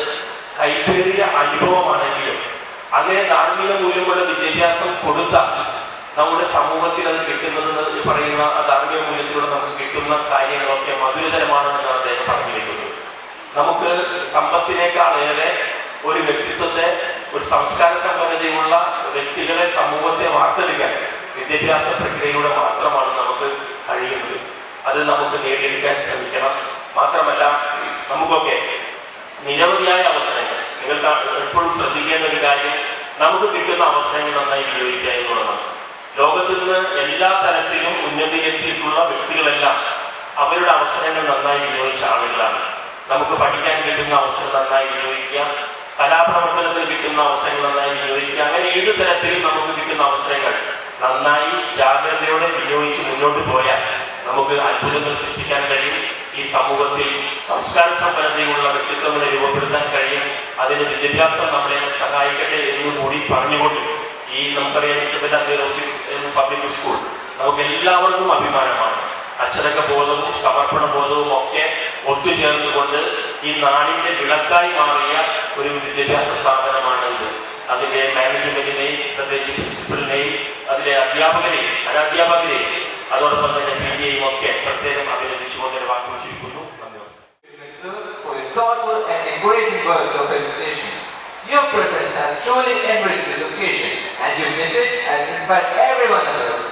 കൈപ്പേറിയ അനുഭവമാണെങ്കിലും അങ്ങനെ ധാർമ്മിക മൂല്യമുള്ള വിദ്യാഭ്യാസം കൊടുത്താൽ നമ്മുടെ സമൂഹത്തിൽ അത് കിട്ടുന്നത് പറയുന്ന ആ ധാർമ്മിക മൂല്യത്തിലൂടെ നമുക്ക് കിട്ടുന്ന കാര്യങ്ങളൊക്കെ മധുരതരമാണെന്നാണ് അദ്ദേഹം പറഞ്ഞു വയ്ക്കുന്നത്. നമുക്ക് സമ്പത്തിനേക്കാളേറെ ഒരു വ്യക്തിത്വത്തെ, ഒരു സംസ്കാര സമ്പന്നതയുള്ള വ്യക്തികളെ, സമൂഹത്തെ വാർത്തെടുക്കാൻ വിദ്യാഭ്യാസ പ്രക്രിയയിലൂടെ മാത്രമാണ് നമുക്ക് കഴിയുന്നത്. അത് നമുക്ക് നേടിയെടുക്കാൻ ശ്രമിക്കണം. മാത്രമല്ല, നമുക്കൊക്കെ നിരവധിയായ അവസരങ്ങൾ, നിങ്ങൾക്ക് എപ്പോഴും ശ്രദ്ധിക്കേണ്ട ഒരു കാര്യം, നമുക്ക് കിട്ടുന്ന അവസരങ്ങൾ നന്നായി വിനിയോഗിക്കുക എന്നുള്ളതാണ്. ലോകത്തിൽ നിന്ന് എല്ലാ തലത്തിലും ഉന്നതിയിലെത്തിയിട്ടുള്ള വ്യക്തികളെല്ലാം അവരുടെ അവസരങ്ങൾ നന്നായി വിനിയോഗിച്ച ആളുകളാണ്. നമുക്ക് പഠിക്കാൻ കിട്ടുന്ന അവസരം നന്നായി വിനിയോഗിക്കുക, കലാപ്രവർത്തനത്തിൽ കിട്ടുന്ന അവസരങ്ങൾ നന്നായി വിനിയോഗിക്കുക. അങ്ങനെ ഏത് തരത്തിലും നമുക്ക് കിട്ടുന്ന അവസരങ്ങൾ നന്നായി ജാഗ്രതയോടെ വിനിയോഗിച്ച് മുന്നോട്ട് പോയാൽ നമുക്ക് അത്ഭുതങ്ങൾ സൃഷ്ടിക്കാൻ കഴിയും. ഈ സമൂഹത്തിൽ സംസ്കാര സമ്പന്നതയുള്ള വ്യക്തിത്വങ്ങളെ രൂപപ്പെടുത്താൻ കഴിയും. അതിന് വിദ്യാഭ്യാസം നമ്മളെ സഹായിക്കട്ടെ എന്നുകൂടി പറഞ്ഞുകൊണ്ട്, ഈ നമുക്കറിയാം ഇസബെല്ല തെയോസിസ് പബ്ലിക് സ്കൂൾ നമുക്ക് എല്ലാവർക്കും അഭിമാനമാണ്. അച്ചടക്ക ബോധവും സമർപ്പണ ബോധവും ഒക്കെ ഒത്തുചേർന്നുകൊണ്ട് ഈ നാടിൻ്റെ വിളക്കായി മാറിയ ഒരു വിദ്യാഭ്യാസ സ്ഥാപനമാണ് ഇത്. അതിൻ്റെ മാനേജ്മെന്റിനെയും പ്രത്യേകിച്ച് പ്രിൻസിപ്പലിനെയും അതിലെ അധ്യാപകരെയും അനധ്യാപകരെയും അതോടൊപ്പം തന്നെ PTA ഒക്കെ പ്രത്യേകം അഭിനന്ദിച്ചുകൊണ്ട് വാക്കുവച്ചിരിക്കുന്നു. For your thoughtful and encouraging words of felicitation. Your presence has truly enriched this occasion, and your message has inspired every one of us.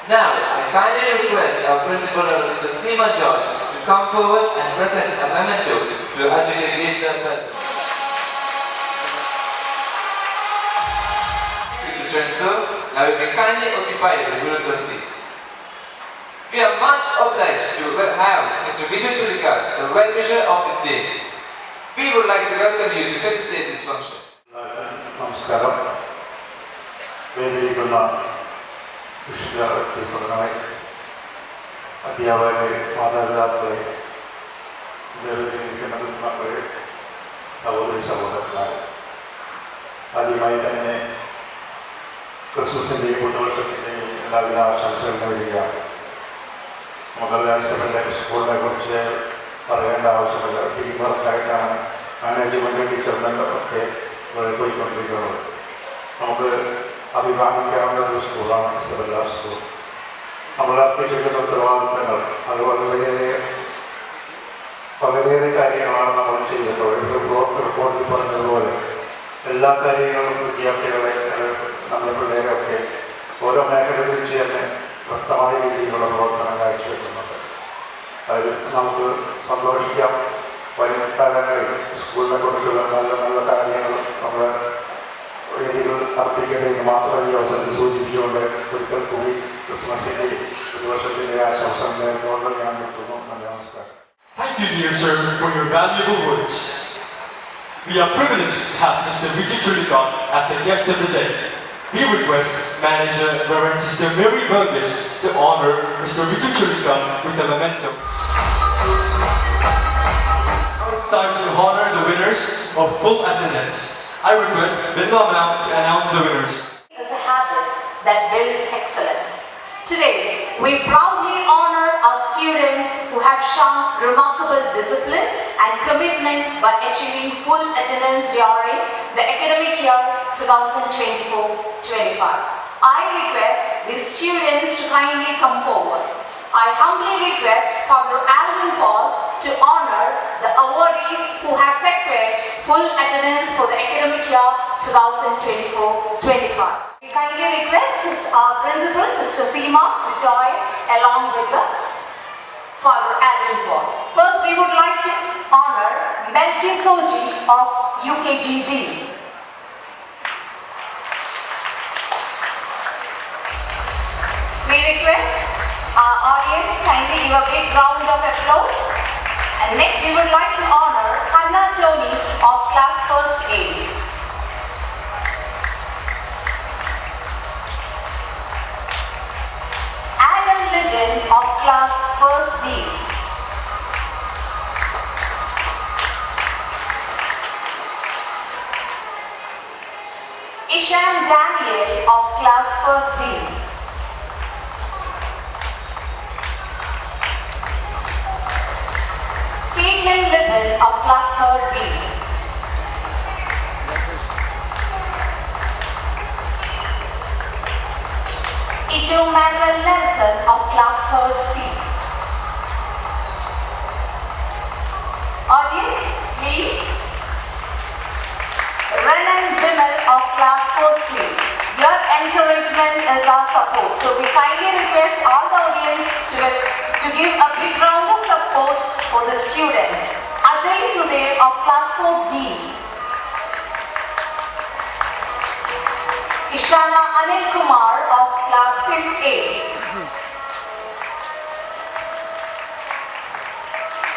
Now, I kindly request our principal, Sister Seema George, to come forward and present a memento to Advocate Yeshua Spelpini. students, sir. Now you may kindly occupy the rules of seat. We are much obliged to have Mr. Vijay Churikar, the well-wisher of this day. We would like to welcome you to felicitate this function. നമസ്കാരം. വേദിയിലിരിക്കുന്ന വിശുദ്ധ വ്യക്തിത്വങ്ങളെ, അധ്യാപകരെ, മാതാപിതാക്കളെ, വേദിയിലിരിക്കുന്ന കുടുംബങ്ങളെ, സഹോദരി സഹോദരന്മാരെ, ആദ്യമായി തന്നെ ക്രിസ്മസിൻ്റെയും പുതുവർഷത്തിൻ്റെയും എല്ലാവിധ ആശംസകൾ നേരുകയാണ്. മുതലാളിസഭയുടെ സ്കൂളിനെ കുറിച്ച് പറയേണ്ട ആവശ്യമില്ല. ടീം വർക്കായിട്ടാണ് മാനേജ്മെൻറ്റ് ടീച്ചർമാരൊക്കെ പോയിക്കൊണ്ടിരിക്കുന്നത്. നമുക്ക് അഭിമാനിക്കാവുന്ന ഒരു സ്കൂളാണ് ഇസബെല്ല സ്കൂൾ. നമ്മൾ അർപ്പിച്ചിരിക്കുന്ന ഉത്തരവാദിത്തങ്ങൾ അത് വളരെയേറെ കാര്യങ്ങളാണ് നമ്മൾ ചെയ്യുന്നത്. ഒരു ബ്ലോക്ക് റിപ്പോർട്ടിൽ പറഞ്ഞതുപോലെ എല്ലാ കാര്യങ്ങളും വിദ്യാർത്ഥികളെ, നമ്മുടെ പിള്ളേരൊക്കെ ഓരോ മേഖല തിരിച്ച് തന്നെ വ്യക്തമായ രീതിയിലുള്ള പ്രവർത്തനം കാഴ്ചവെക്കുന്നുണ്ട്. അതിൽ നമുക്ക് സന്തോഷിക്കാം. വരും കാലങ്ങളിൽ സ്കൂളിനെ കുറിച്ചുള്ള നല്ല നല്ല കാര്യങ്ങൾ നമ്മുടെ രീതിയിൽ അർപ്പിക്കണമെന്ന് മാത്രം ഈ അവസരത്തിൽ സൂചിപ്പിച്ചുകൊണ്ട് ഒരിക്കൽ കൂടി ക്രിസ്മസിൻ്റെ ഒരു വർഷത്തിൻ്റെ ആശംസകൾ നേർന്നുകൊണ്ട് ഞാൻ നിർത്തുന്നു. നമസ്കാരം. Thank you, dear sir, for your valuable words. We are privileged to have Mr. Vijay Churikar as the guest of the day. We request Manager Reverend Sister Mary Burgess to honor Mr. Vijay Churikar with a memento. It's time to honor the winners of full attendance. I request Binla Ma'am to announce the winners. It's a habit that builds excellence. Today, we proudly honor our students who have shown remarkable discipline and commitment by achieving full attendance during the academic year 2024-25. I request these students to kindly come forward. I humbly request Father Alvin Paul to honor the awardees who have secured full attendance for the academic year 2024-25. We kindly request our principal, Sister Seema, to join along with the Father Alvin Paul. First, we would like to honor Melkin Soji of UKGD. We request our audience kindly give a big round of applause. And next, we would like to honor Hannah Tony of class 1st A. Adam Legend of class 1st D. Isham Daniel of class 1st D. Caitlin Libel of class 3rd B. Ijo Manuel Nelson of class 3rd C. Audience, please. Renan Vimal of class 4th C. Your encouragement is our support. So we kindly request all the audience to give a big round of support for the students. Ajay Sudhir of class 4th D. Ishana Anil Kumar of class 5th A.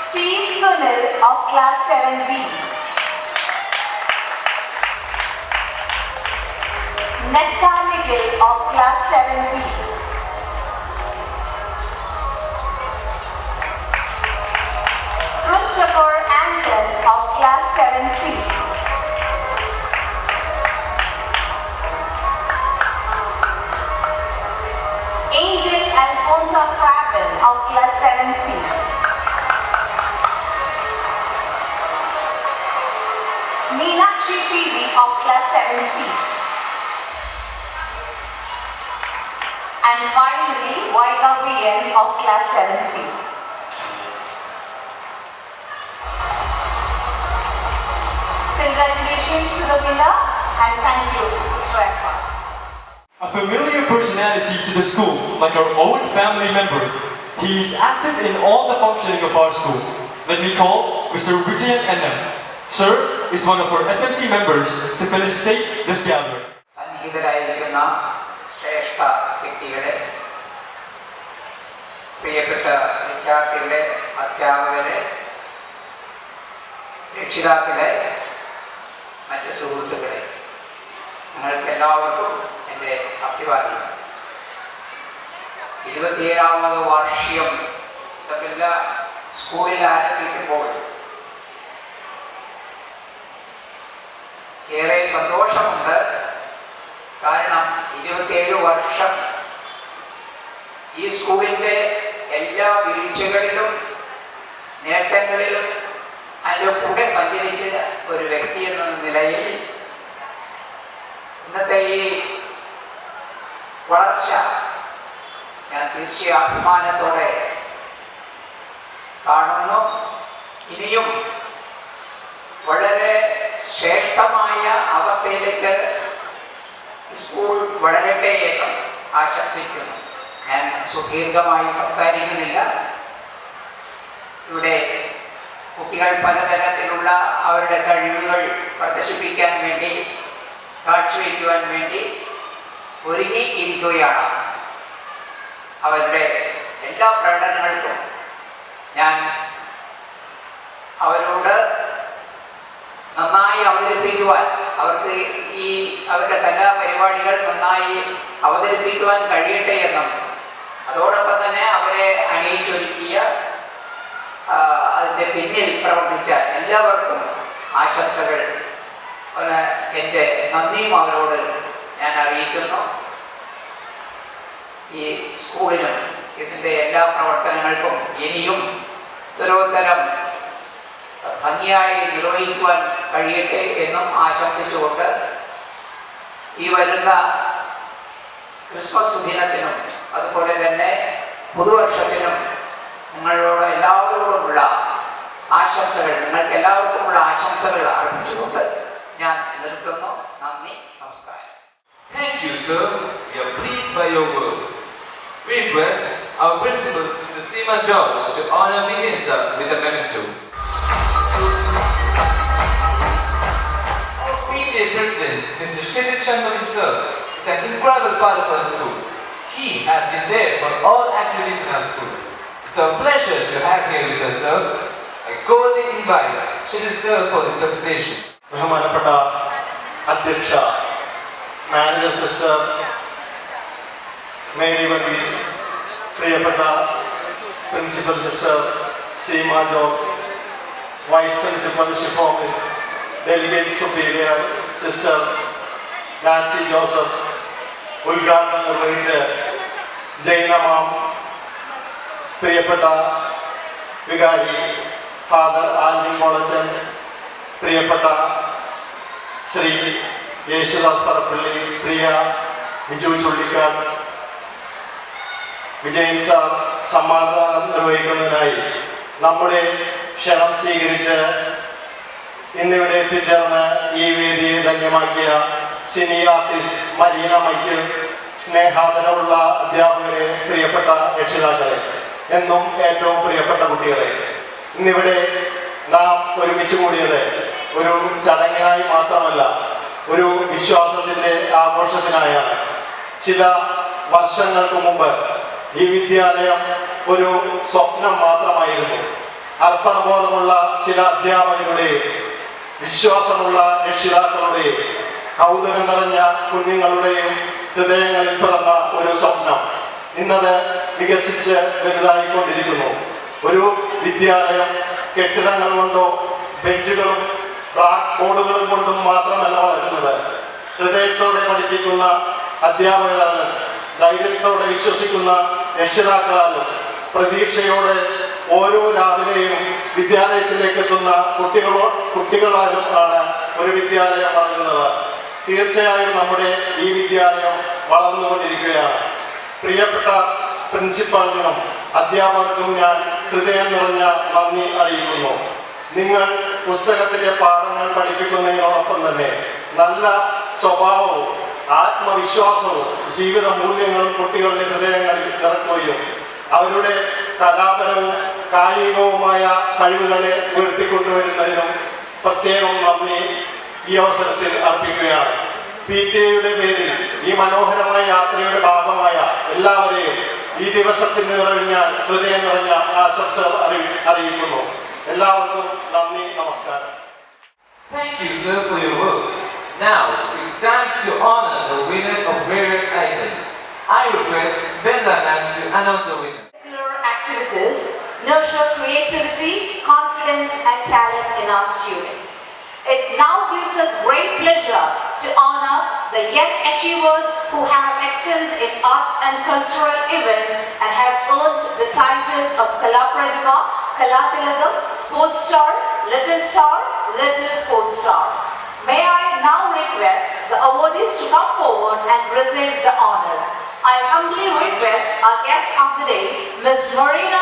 Steve Sunil of class 7B. Nessa Nikhil of class 7B. Christopher Anton of class 7C. Angel Alfonso Fraben of class 7C. Meenakshi PV of class 7C. And finally, Vaika VN of class 7C. Congratulations to the winner and thank you for effort. A familiar personality to the school, like our own family member. He is active in all the functioning of our school. Let me call Mr. Vijayan N.M. Sir is one of our SMC members to felicitate this gathering. സന്നിഹിതരായിരിക്കുന്ന പ്രിയപ്പെട്ട വിദ്യാർത്ഥികളെ, അധ്യാപകരെ, രക്ഷിതാക്കളെ, മറ്റ് സുഹൃത്തുക്കളെ, നിങ്ങൾക്ക് എല്ലാവർക്കും എൻ്റെ അഭിവാദ്യം. 27ാമത് വാർഷികം ഇസബെല്ല സ്കൂളിൽ ആരംഭിക്കുമ്പോൾ ഏറെ സന്തോഷമുണ്ട്. കാരണം 27 വർഷം ഈ സ്കൂളിൻ്റെ എല്ലാ വീഴ്ചകളിലും നേട്ടങ്ങളിലും അതിൻ്റെ കൂടെ സഞ്ചരിച്ച ഒരു വ്യക്തി എന്ന നിലയിൽ ഇന്നത്തെ ഈ വളർച്ച ഞാൻ തീർച്ചയായും അഭിമാനത്തോടെ കാണുന്നു. ഇനിയും വളരെ ശ്രേഷ്ഠമായ അവസ്ഥയിലേക്ക് സ്കൂൾ വളരട്ടെ എന്ന് ആശംസിക്കുന്നു. ഞാൻ സുദീർഘമായി സംസാരിക്കുന്നില്ല. ഇവിടെ കുട്ടികൾ പലതരത്തിലുള്ള അവരുടെ കഴിവുകൾ പ്രദർശിപ്പിക്കാൻ വേണ്ടി, കാഴ്ചവെക്കുവാൻ വേണ്ടി ഒരുങ്ങിയിരിക്കുകയാണ്. അവരുടെ എല്ലാ പ്രകടനങ്ങൾക്കും ഞാൻ അവരോട് നന്നായി അവതരിപ്പിക്കുവാൻ, അവർക്ക് ഈ അവരുടെ കലാപരിപാടികൾ നന്നായി അവതരിപ്പിക്കുവാൻ കഴിയട്ടെ എന്നും അതോടൊപ്പം തന്നെ അവരെ അണിയിച്ചൊരുക്കിയ അതിൻ്റെ പിന്നിൽ പ്രവർത്തിച്ച എല്ലാവർക്കും ആശംസകൾ, എൻ്റെ നന്ദിയും അവരോട് ഞാൻ അറിയിക്കുന്നു. ഈ സ്കൂളിനും ഇതിൻ്റെ എല്ലാ പ്രവർത്തനങ്ങൾക്കും ഇനിയും ഉത്തരോത്തരം ഭംഗിയായി നിർവഹിക്കുവാൻ കഴിയട്ടെ എന്നും ആശംസിച്ചുകൊണ്ട് ഈ വരുന്ന ക്രിസ്മസ് ദിനത്തിനും അതുപോലെ തന്നെ പുതുവർഷത്തിനും നിങ്ങളോട് എല്ലാവരോടുമുള്ള ആശംസകൾ, നിങ്ങൾക്ക് എല്ലാവർക്കുമുള്ള ആശംസകൾ അർപ്പിച്ചുകൊണ്ട് ഞാൻ നിർത്തുന്നു. നന്ദി, നമസ്കാരം. Thank you, sir. We are pleased by your words. We request our principal, Sister Seema George, to honor Vijayan sir with a memento. Our PTA President, Mr. Shishir Chandran sir, is an incredible part of our school. He has been there for all activities in our school. It's a pleasure to have here with us, sir. I cordially invite Shishir sir for this presentation. ബഹുമാനപ്പെട്ട അധ്യക്ഷ, മാനേജർ സിസ്റ്റർ മേരി വർഗീസ്, പ്രിയപ്പെട്ട principal sister Seema George, vice principal Shifo miss, delegate superior sister Nancy Joseph, ഉദ്ഘാടനം നിർവഹിച്ച് ജൈനമാം, പ്രിയപ്പെട്ട വികാരി ഫാദർ ആൽവിൻ കോളച്ചൻ, പ്രിയപ്പെട്ട ശ്രീ യേശുദാസ് പറപ്പള്ളി, പ്രിയ ബിജു ചുള്ളിക്കാൽ, വിജയൻ സാർ സമ്മാനം നിർവഹിക്കുന്നതിനായി നമ്മുടെ ക്ഷണം സ്വീകരിച്ച് ഇന്നിവിടെ എത്തിച്ചേർന്ന് ഈ വേദിയെ ധന്യമാക്കിയ സിനി ആർട്ടിസ്റ്റ് മരീന മൈക്കിൾ, സ്നേഹാദരവുള്ള അധ്യാപകരെ, പ്രിയപ്പെട്ട രക്ഷിതാക്കളെ, എന്നും ഏറ്റവും പ്രിയപ്പെട്ട കുട്ടികളെ, ഇന്നിവിടെ നാം ഒരുമിച്ച് കൂടിയത് ഒരു ചടങ്ങിനായി മാത്രമല്ല, ഒരു വിശ്വാസത്തിൻ്റെ ആഘോഷത്തിനായാണ്. ചില വർഷങ്ങൾക്ക് മുമ്പ് ഈ വിദ്യാലയം ഒരു സ്വപ്നം മാത്രമായിരുന്നു. അർപ്പണബോധമുള്ള ചില അധ്യാപകരുടെയും വിശ്വാസമുള്ള രക്ഷിതാക്കളുടെയും കൗതുകം നിറഞ്ഞ കുഞ്ഞുങ്ങളുടെയും ഹൃദയങ്ങളിൽ പിറന്ന ഒരു സ്വപ്നം ഇന്നത് വികസിച്ച് വലുതായിക്കൊണ്ടിരിക്കുന്നു. ഒരു വിദ്യാലയം കെട്ടിടങ്ങൾ കൊണ്ടോ ബെഞ്ചുകളും ബ്ലാക്ക് ബോർഡുകളും കൊണ്ടും മാത്രമല്ല വളരുന്നത്. ഹൃദയത്തോടെ പഠിപ്പിക്കുന്ന അധ്യാപകരാലും ധൈര്യത്തോടെ വിശ്വസിക്കുന്ന രക്ഷിതാക്കളാലും പ്രതീക്ഷയോടെ ഓരോ രാവിലെയും വിദ്യാലയത്തിലേക്ക് എത്തുന്ന കുട്ടികളാലും ആണ് ഒരു വിദ്യാലയം വളരുന്നത്. തീർച്ചയായും നമ്മുടെ ഈ വിദ്യാലയം വളർന്നുകൊണ്ടിരിക്കുകയാണ്. പ്രിയപ്പെട്ട പ്രിൻസിപ്പാളിനും അധ്യാപകർക്കും ഞാൻ ഹൃദയം നിറഞ്ഞ നന്ദി അറിയിക്കുന്നു. നിങ്ങൾ പുസ്തകത്തിലെ പാഠങ്ങൾ പഠിപ്പിക്കുന്നതിനോടൊപ്പം തന്നെ നല്ല സ്വഭാവവും ആത്മവിശ്വാസവും ജീവിത മൂല്യങ്ങളും കുട്ടികളുടെ ഹൃദയങ്ങളിൽ നിറക്കുകയും അവരുടെ കലാപരവും കായികവുമായ കഴിവുകളെ ഉയർത്തിക്കൊണ്ടുവരുന്നതിനും പ്രത്യേകം നന്ദി ഈ അവസരത്തിൽ അർപ്പിക്കുകയാണ്. PTA യുടെ പേരിൽ ഈ മനോഹരമായ യാത്രയുടെ ഭാഗമായ എല്ലാവരെയും ഈ ദിവസത്തിന് നിറഞ്ഞ ഹൃദയം നിറഞ്ഞ ആശംസകൾ അറിയിക്കുന്നു. എല്ലാവർക്കും നന്ദി, നമസ്കാരം. Thank you, sir, for your words. Now, it's time to honor the winners of various items. I request Bella ma'am to announce the winner. Activities nurture creativity, confidence and talent in our students. It now gives us great pleasure to honor the young achievers who have excelled in arts and cultural events and have earned the titles of Kala Pratibha, Kala Tilakam, Sports Star, Little Star, Little Sports Star. May I now request the awardees to come forward and receive the honor. I humbly request our guest of the day, Ms. Marina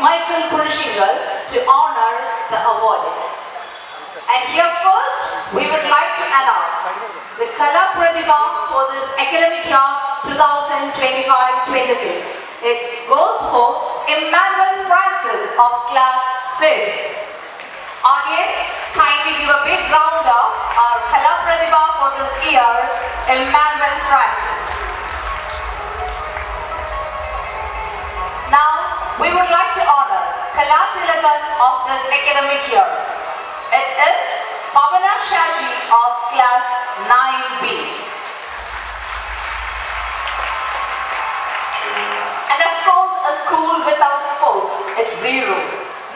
Michael Kurishingal, to honor the awardees. And here first, we would like to announce the Kala Pratibha for this academic year 2025-26. It goes for Emmanuel Francis of class 5th. Audience, kindly give a big round of our Kala Pratibha for this year, Emmanuel Francis. Now, we would like to honor Kala Tilakam of this academic year. It is Pavana Shaji of class 9B. And of course, a school without sports, it's zero.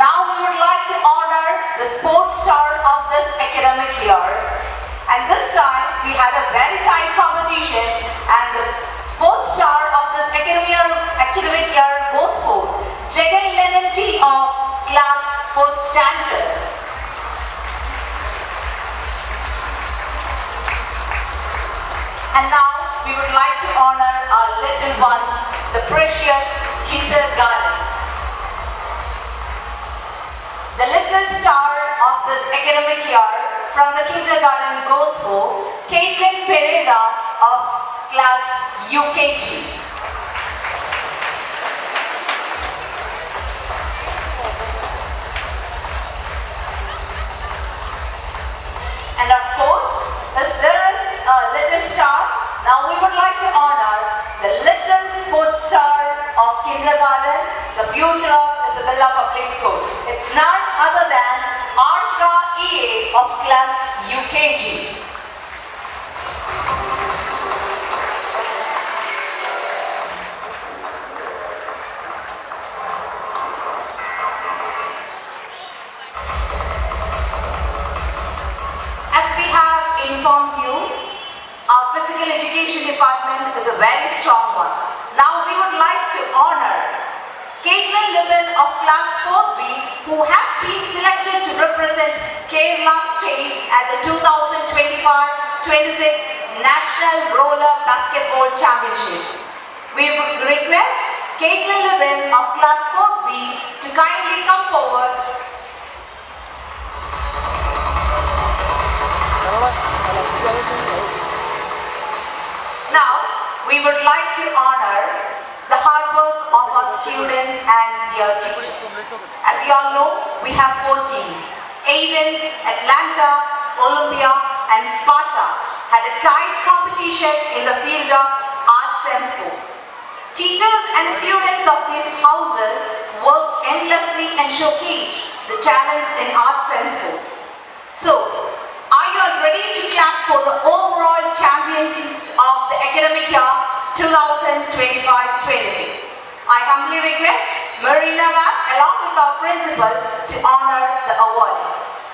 Now we would like to honor the sports star of this academic year. And this time, we had a very tight competition and the sports star of this academic year goes for Jagan Lennon T of class 4th standard. And now we would like to honor our little ones, the precious kindergartens. The little star of this academic year from the kindergarten goes for Caitlin Pereira of class UKG. And of course, if there is a little star, now we would like to honor the little sports star of kindergarten, the future of Isabella Public School. It's none other than Arthra EA of class UKG. As we have informed you, our physical education department is a very strong one. Now we would like to honor Caitlin Liban of class 4B, who has been selected to represent Kerala State at the 2025-26 National Roller Basketball Championship. We would request Caitlin Liban of class 4B to kindly come forward. Now, we would like to honor the hard work of our students and their teachers. As you all know, we have 4 teams. Athens, Atlanta, Olympia and Sparta had a tight competition in the field of arts and sports. Teachers and students of these houses worked endlessly and showcased the talents in arts and sports. So, are you all ready to clap for the overall champions of the academic year 2025-26? I humbly request Marina ma'am along with our principal to honor the awardees.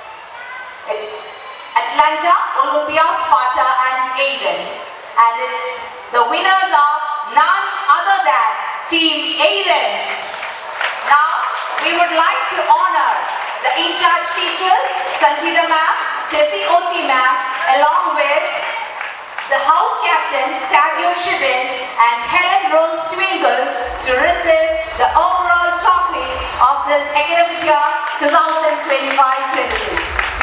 It's Atlanta, Olympia, Sparta and Athens. And the winners are none other than Team Athens. Now we would like to honor the in-charge teachers, Sangeeta ma'am, Jessie Oti ma'am, along with the house captains, Savio Shibin and Helen Rose Twinkle to receive the overall trophy of this academic year 2025-26.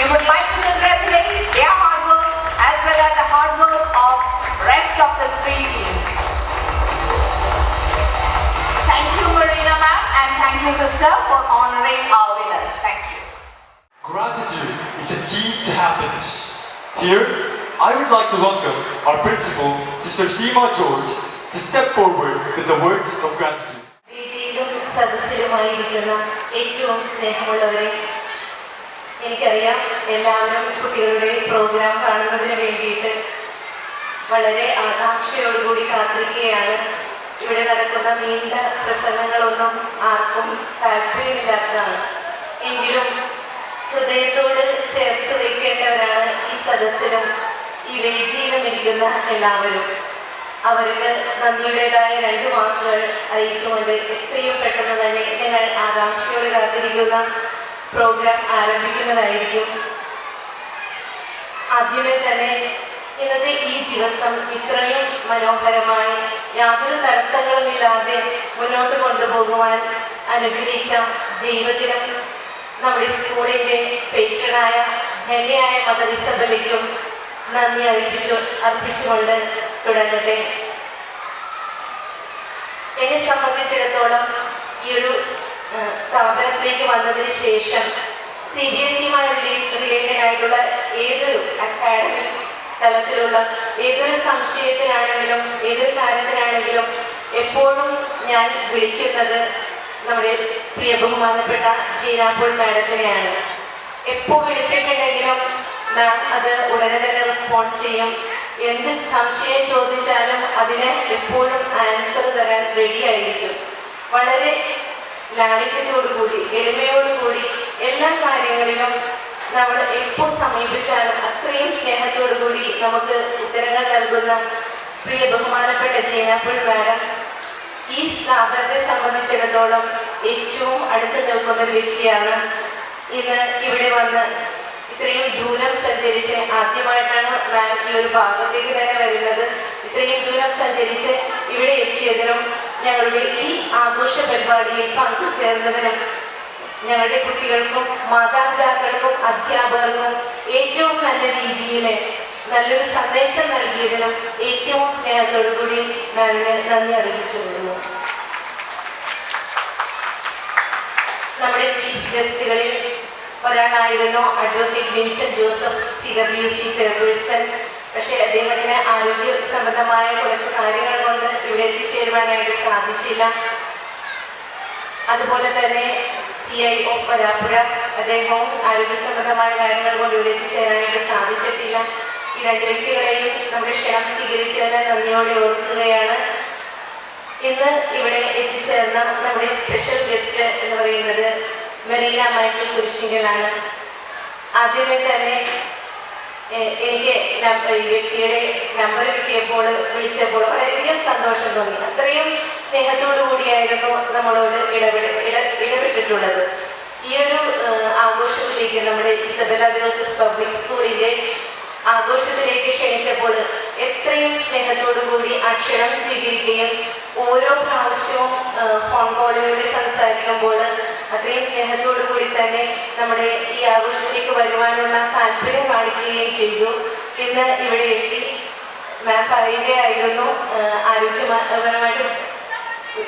We would like to congratulate their hard work as well as the hard work of rest of the 3 teams. Thank you Marina ma'am and thank you sister for honoring our winners. Thank you. Gratitude is a key to happiness. Here, I would like to welcome our principal, Sister Seema George, to step forward with the words of gratitude. സദസ്സിലുമായിരിക്കുന്ന ഏറ്റവും സ്നേഹമുള്ളവരെ, എനിക്കറിയാം എല്ലാവരും കുട്ടികളുടെ പ്രോഗ്രാം കാണുന്നതിന് വേണ്ടിയിട്ട് വളരെ ആകാംക്ഷയോടുകൂടി കാത്തിരിക്കുകയാണ്. ഇവിടെ നടക്കുന്ന നീണ്ട പ്രസംഗങ്ങളൊന്നും ആർക്കും താല്പര്യമില്ലാത്തതാണ്. എങ്കിലും ഹൃദയത്തോട് ചേർത്ത് വയ്ക്കേണ്ടവരാണ് ഈ സദസ്സിലും ഈ വേദിയിലും ഇരിക്കുന്ന എല്ലാവരും. അവർക്ക് നന്ദിയുടേതായ 2 വാക്കുകൾ അറിയിച്ചുകൊണ്ട് എത്രയും പെട്ടെന്ന് തന്നെ ഞങ്ങൾ ആകാംക്ഷയോടെ കാത്തിരിക്കുന്ന പ്രോഗ്രാം ആരംഭിക്കുന്നതായിരിക്കും. ആദ്യമേ തന്നെ ഇന്നത്തെ ഈ ദിവസം ഇത്രയും മനോഹരമായി യാതൊരു തടസ്സങ്ങളുമില്ലാതെ മുന്നോട്ട് കൊണ്ടുപോകുവാൻ അനുഗ്രഹിച്ച ദൈവത്തിനും നമ്മുടെ സ്കൂളിൻ്റെ പേട്രണായ ധന്യയായ മദർ ഇസബെല്ലയ്ക്കും നന്ദി അർപ്പിച്ചുകൊണ്ട് തുടങ്ങട്ടെ. എന്നെ സംബന്ധിച്ചിടത്തോളം ഈ ഒരു സ്ഥാപനത്തിലേക്ക് വന്നതിന് ശേഷം CBSE-യുമായി റിലേറ്റഡ് ആയിട്ടുള്ള ഏതൊരു അക്കാഡമിക് തലത്തിലുള്ള ഏതൊരു സംശയത്തിനാണെങ്കിലും ഏതൊരു കാര്യത്തിനാണെങ്കിലും എപ്പോഴും ഞാൻ വിളിക്കുന്നത് നമ്മുടെ പ്രിയ ബഹുമാനപ്പെട്ട ജീനാപ്പോൾ മാഡത്തിനെയാണ്. എപ്പോൾ വിളിച്ചിട്ടുണ്ടെങ്കിലും മാം അത് ഉടനെ തന്നെ റെസ്പോണ്ട് ചെയ്യും. എന്ത് സംശയം ചോദിച്ചാലും അതിന് എപ്പോഴും ആൻസർ തരാൻ റെഡി ആയിരിക്കും. വളരെ ലാളിത്യത്തോടുകൂടി എളിമയോടുകൂടി എല്ലാ കാര്യങ്ങളിലും നമ്മൾ എപ്പോൾ സമീപിച്ചാലും അത്രയും സ്നേഹത്തോടുകൂടി നമുക്ക് ഉത്തരങ്ങൾ നൽകുന്ന പ്രിയ ബഹുമാനപ്പെട്ട ജീനാപ്പോൾ മാഡം ഈ സ്ഥാപനത്തെ സംബന്ധിച്ചിടത്തോളം ഏറ്റവും അടുത്ത് നിൽക്കുന്ന ഒരു വ്യക്തിയാണ്. ഇന്ന് ഇവിടെ വന്ന് ഇത്രയും ദൂരം സഞ്ചരിച്ച് ആദ്യമായിട്ടാണ് മാം ഈ ഒരു ഭാഗത്തേക്ക് തന്നെ വരുന്നത്. ഇത്രയും ദൂരം സഞ്ചരിച്ച് ഇവിടെ എത്തിയതിനും ഞങ്ങളുടെ ഈ ആഘോഷ പരിപാടിയിൽ പങ്കുചേർന്നതിനും ഞങ്ങളുടെ കുട്ടികൾക്കും മാതാപിതാക്കൾക്കും അധ്യാപകർക്കും ഏറ്റവും നല്ല രീതിയിൽ നല്ലൊരു സന്ദേശം നൽകിയതിനും ഏറ്റവും സ്നേഹത്തോടുകൂടി മാമിന് നന്ദി അറിയിച്ചുകൊള്ളുന്നു. നമ്മുടെ ചീഫ് ഗസ്റ്റുകളിൽ ഒരാളായിരുന്നു advocate Vincent Joseph CWC chairperson. പക്ഷേ അദ്ദേഹത്തിന് ആരോഗ്യ സംബന്ധമായ കുറച്ച് കാര്യങ്ങൾ കൊണ്ട് ഇവിടെ എത്തിച്ചേരുവാനായിട്ട് സാധിച്ചില്ല. അതുപോലെ തന്നെ CIO വരാപ്പുഴ, അദ്ദേഹവും ആരോഗ്യ സംബന്ധമായ കാര്യങ്ങൾ കൊണ്ട് ഇവിടെ എത്തിച്ചേരാനായിട്ട് സാധിച്ചിട്ടില്ല. ഈ 2 വ്യക്തികളെയും നമ്മുടെ ക്ഷണം സ്വീകരിച്ചതിന് നന്ദിയോടെ ഓർക്കുകയാണ്. ഇന്ന് ഇവിടെ എത്തിച്ചേർന്ന നമ്മുടെ സ്പെഷ്യൽ ഗസ്റ്റ് എന്ന് പറയുന്നത് മെറീന മൈക്കിൾ കുരിശിങ്കലാണ്. ആദ്യമേ തന്നെ എനിക്ക് ഈ വ്യക്തിയുടെ നമ്പർ കിട്ടിയപ്പോൾ വിളിച്ചപ്പോൾ വളരെയധികം സന്തോഷം തോന്നി. അത്രയും സ്നേഹത്തോടു കൂടിയായിരുന്നു നമ്മളോട് ഇടപെട്ടിട്ടുള്ളത്. ഈ ഒരു ആഘോഷത്തിലേക്ക് നമ്മുടെ ഇസബെല്ല ജോസഫ് പബ്ലിക് സ്കൂളിൻ്റെ ആഘോഷത്തിലേക്ക് ക്ഷണിച്ചപ്പോൾ എത്രയും സ്നേഹത്തോടു കൂടി അക്ഷരം സ്വീകരിക്കുകയും ഓരോ പ്രാവശ്യവും ഫോൺ കോളിലൂടെ സംസാരിക്കുമ്പോൾ അത്രയും സ്നേഹത്തോടു കൂടി തന്നെ നമ്മുടെ ഈ ആഘോഷത്തിലേക്ക് വരുവാനുള്ള താല്പര്യം കാണിക്കുകയും ചെയ്തു. ഇന്ന് ഇവിടെ എത്തി മാം പറയുകയായിരുന്നു ആരോഗ്യപരമായിട്ട്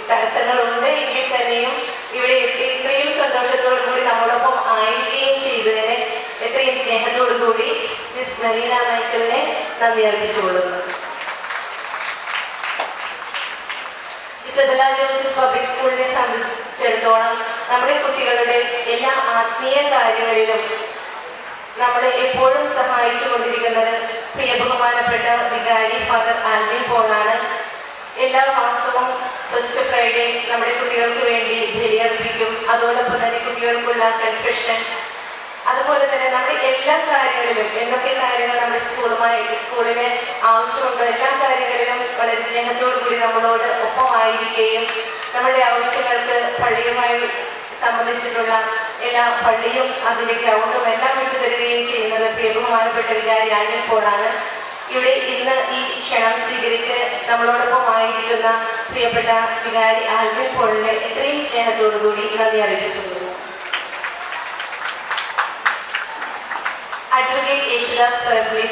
തടസ്സങ്ങളുണ്ട് എങ്കിൽ തന്നെയും ഇവിടെ എത്തി ഇത്രയും സന്തോഷത്തോടു കൂടി നമ്മളൊപ്പം ആയിരിക്കുകയും ചെയ്തതിന് എത്രയും സ്നേഹത്തോടു കൂടി മിസ് മെറീന മൈക്കിളിനെ നന്ദി അറിയിച്ചുകൊള്ളുന്നു. ഇസബെല്ല ജോസഫ് പബ്ലിക് സ്കൂളിനെ സംബന്ധിച്ചിടത്തോളം നമ്മുടെ കുട്ടികളുടെ എല്ലാ ആത്മീയ കാര്യങ്ങളിലും നമ്മളെ എപ്പോഴും സഹായിച്ചു കൊണ്ടിരിക്കുന്നത് പ്രിയ ബഹുമാനപ്പെട്ട വികാരി ഫാദർ ആൽവിൻ പോളാണ്. എല്ലാ മാസവും ഫസ്റ്റ് ഫ്രൈഡേ നമ്മുടെ കുട്ടികൾക്ക് വേണ്ടി ബലിയർപ്പിക്കും. അതോടൊപ്പം തന്നെ കുട്ടികൾക്കുള്ള കൺഫെഷൻ, അതുപോലെ തന്നെ നമ്മുടെ എല്ലാ കാര്യങ്ങളിലും എന്തൊക്കെ കാര്യങ്ങൾ നമ്മുടെ സ്കൂളിന് ആവശ്യമുണ്ടോ എല്ലാ കാര്യങ്ങളിലും വളരെ സ്നേഹത്തോടു കൂടി നമ്മളോട് ഒപ്പമായിരിക്കുകയും നമ്മളുടെ ആവശ്യങ്ങൾക്ക് പള്ളിയുമായി സംബന്ധിച്ചിട്ടുള്ള എല്ലാ പള്ളിയും അതിൻ്റെ ഗ്രൗണ്ടും എല്ലാം വിട്ടു തരികയും ചെയ്യുന്നത് പ്രിയ ബഹുമാനപ്പെട്ട വികാരി ആൽവിൻ പോളാണ്. ഇവിടെ ഇന്ന് ഈ ക്ഷണം സ്വീകരിച്ച് നമ്മളോടൊപ്പം ആയിരിക്കുന്ന പ്രിയപ്പെട്ട വികാരി ആൽവിൻ പോളിനെ എത്രയും സ്നേഹത്തോടു കൂടി നന്ദി അറിയിച്ചുകൊള്ളുന്നു. അഡ്വക്കേറ്റ് യേശുദാസ് പറമ്പിളി,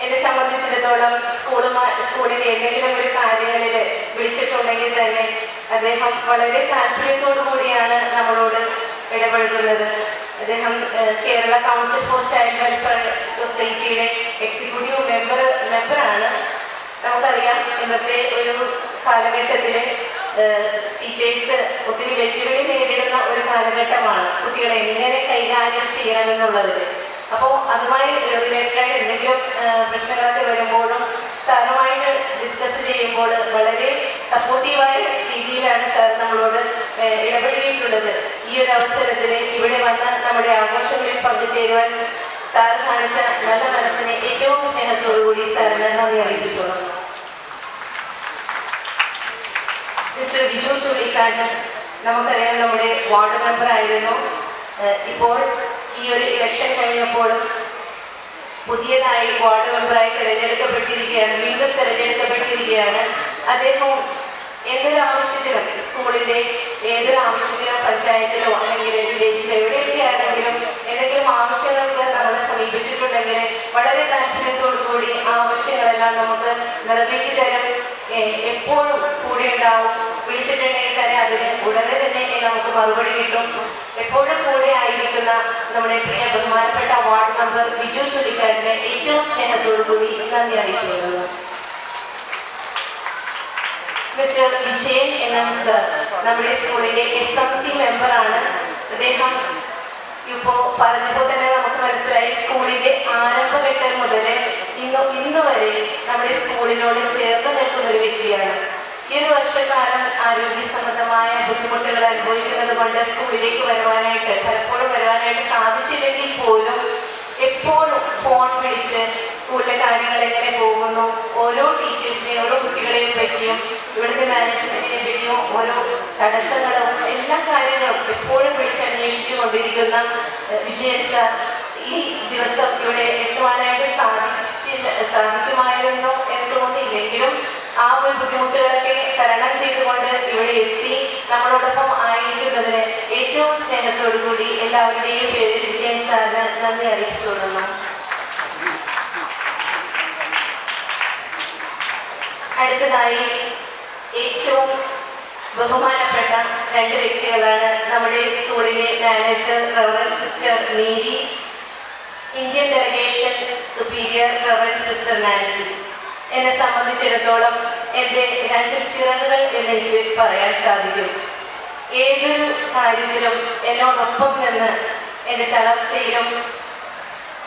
എന്നെ സംബന്ധിച്ചിടത്തോളം സ്കൂളിൽ എന്തെങ്കിലും ഒരു കാര്യങ്ങളിൽ വിളിച്ചിട്ടുണ്ടെങ്കിൽ തന്നെ അദ്ദേഹം വളരെ താല്പര്യത്തോടു കൂടിയാണ് നമ്മളോട് ഇടപഴകുന്നത്. അദ്ദേഹം Kerala council for child welfare സൊസൈറ്റിയുടെ എക്സിക്യൂട്ടീവ് മെമ്പറാണ്. നമുക്കറിയാം ഇന്നത്തെ ഒരു കാലഘട്ടത്തിൽ ടീച്ചേഴ്സ് ഒത്തിരി വെല്ലുവിളി നേരിടുന്ന ഒരു കാലഘട്ടമാണ് കുട്ടികളെ എങ്ങനെ കൈകാര്യം ചെയ്യണമെന്നുള്ളതിൽ. അപ്പോൾ അതുമായി റിലേറ്റഡ് എന്തെങ്കിലും പ്രശ്നങ്ങളൊക്കെ വരുമ്പോഴും സാറുമായിട്ട് ഡിസ്കസ് ചെയ്യുമ്പോൾ വളരെ സപ്പോർട്ടീവായ രീതിയിലാണ് സാർ നമ്മളോട് ഇടപെടുകയുള്ളത്. ഈ ഒരു അവസരത്തിൽ ഇവിടെ വന്ന് നമ്മുടെ ആഘോഷങ്ങളിൽ പങ്കുചേരുവാൻ സാർ കാണിച്ച നല്ല മനസ്സിനെ ഏറ്റവും സ്നേഹത്തോടുകൂടി സാറിന് നന്ദി അറിയിച്ചോളാം. മിസ്റ്റർ ബിജു ചുള്ളിക്കാട് നമുക്കറിയാം നമ്മുടെ വാർഡ് മെമ്പർ ആയിരുന്നു. ഇപ്പോൾ ഈ ഒരു ഇലക്ഷൻ കഴിഞ്ഞപ്പോഴും പുതിയതായി വാർഡ് മെമ്പറായി തിരഞ്ഞെടുക്കപ്പെട്ടിരിക്കുകയാണ്, വീണ്ടും തിരഞ്ഞെടുക്കപ്പെട്ടിരിക്കുകയാണ്. അദ്ദേഹവും ഏതൊരു ആവശ്യത്തിനും സ്കൂളിൻ്റെ ഏതൊരു ആവശ്യത്തിനോ പഞ്ചായത്തിലോ അല്ലെങ്കിൽ വില്ലേജിലോ എവിടെയൊക്കെയാണെങ്കിലും എന്തെങ്കിലും ആവശ്യങ്ങൾക്ക് നമ്മളെ സമീപിച്ചിട്ടുണ്ടെങ്കിൽ വളരെ താല്പര്യത്തോടു കൂടി ആ ആവശ്യങ്ങളെല്ലാം നമുക്ക് നിറവേറ്റി തരാൻ എപ്പോഴും കൂടെ ഉണ്ടാവും. വിളിച്ചിട്ടുണ്ടെങ്കിൽ തന്നെ അതിന് ഉടനെ തന്നെ നമുക്ക് മറുപടി കിട്ടും. എപ്പോഴും കൂടെ ആയിരിക്കുന്ന നമ്മുടെ പ്രിയ ബഹുമാനപ്പെട്ട വാർഡ് മെമ്പർ ബിജു ചുള്ളിക്കാടിനെ ഏറ്റവും സ്നേഹത്തോടു കൂടി നന്ദി അറിയിച്ചുകൊള്ളുന്നു. മിസ്റ്റർ വിജയൻ എൻ സർ നമ്മുടെ സ്കൂളിന്റെ SMC മെമ്പറാണ്. അദ്ദേഹം ഇപ്പോൾ പറഞ്ഞപ്പോൾ തന്നെ നമുക്ക് മനസ്സിലായി സ്കൂളിന്റെ ആരംഭഘട്ടം മുതൽ ഇന്ന് വരെ നമ്മുടെ സ്കൂളിനോട് ചേർന്ന് നിൽക്കുന്ന ഒരു വ്യക്തിയാണ്. ഈ ഒരു വർഷക്കാലം ആരോഗ്യ സംബന്ധമായ ബുദ്ധിമുട്ടുകൾ അനുഭവിക്കുന്നത് കൊണ്ട് സ്കൂളിലേക്ക് പലപ്പോഴും വരുവാനായിട്ട് സാധിച്ചില്ലെങ്കിൽ പോലും എപ്പോഴും ഫോൺ വിളിച്ച് സ്കൂളിലെ കാര്യങ്ങൾ എങ്ങനെ പോകുന്നു, ഓരോ ടീച്ചേഴ്സിനെയും ഓരോ കുട്ടികളെയും പറ്റിയും ഇവിടുത്തെ മാനേജ്മെന്റിനെ പറ്റിയും ഓരോ തടസ്സങ്ങളും എല്ലാ കാര്യങ്ങളും എപ്പോഴും വിളിച്ച് അന്വേഷിച്ചു കൊണ്ടിരിക്കുന്ന വിജയൻ സാർ ഈ ദിവസം ഇവിടെ എത്തുവാനായിട്ട് സാധിക്കുമായിരുന്നു എന്ന് തോന്നിയില്ലെങ്കിലും ആ ഒരു ബുദ്ധിമുട്ടുകളൊക്കെ തരണം ചെയ്തുകൊണ്ട് ഇവിടെ എത്തി നമ്മളോടൊപ്പം ആയിരിക്കുന്നതിന് ഏറ്റവും സ്നേഹത്തോടു കൂടി എല്ലാവരുടെയും പേരിൽ വിജയൻ സാറിന് നന്ദി അറിയിച്ചുകൊള്ളുന്നു. അടുത്തതായി ഏറ്റവും ബഹുമാനപ്പെട്ട രണ്ട് വ്യക്തികളാണ് നമ്മുടെ സ്കൂളിലെ manager reverend sister Mary, Indian delegation superior reverend sister Nancy. എന്നെ സംബന്ധിച്ചിടത്തോളം എൻ്റെ രണ്ട് ചിറകുകൾ എന്നെനിക്ക് പറയാൻ സാധിക്കും. ഏതൊരു കാര്യത്തിലും എന്നോടൊപ്പം നിന്ന് എൻ്റെ തളർച്ചയിലും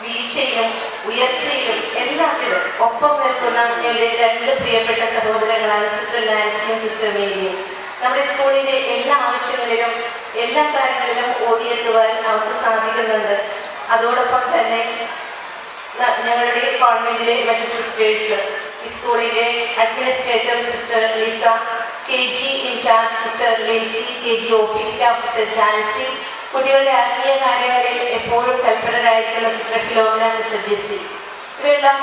വീഴ്ചയിലും ഉയർച്ചയിലും എല്ലാത്തിലും ഒപ്പം നിൽക്കുന്ന എൻ്റെ രണ്ട് പ്രിയപ്പെട്ട സഹോദരങ്ങളാണ് സിസ്റ്റർ നാൻസിയും സിസ്റ്റർ മേരിയും. നമ്മുടെ സ്കൂളിൻ്റെ എല്ലാ ആവശ്യങ്ങളിലും എല്ലാ കാര്യങ്ങളിലും ഓടിയെത്തുവാൻ അവർക്ക് സാധിക്കുന്നുണ്ട്. അതോടൊപ്പം തന്നെ ഞങ്ങളുടെ കോൺവെന്റിലെ മറ്റു സിസ്റ്റേഴ്സ്, ഈ സ്കൂളിൻ്റെ administrator sister Lisa, KG in charge sister Lincy, KG office staff sister Jancy, കുട്ടികളുടെ ആത്മീയ കാര്യങ്ങളിൽ എപ്പോഴും തൽപരരായിരിക്കുന്ന സിസ്റ്റർ ഫിലോമിന, സിസ്റ്റർ ജെസ്സി, ഇവരെല്ലാം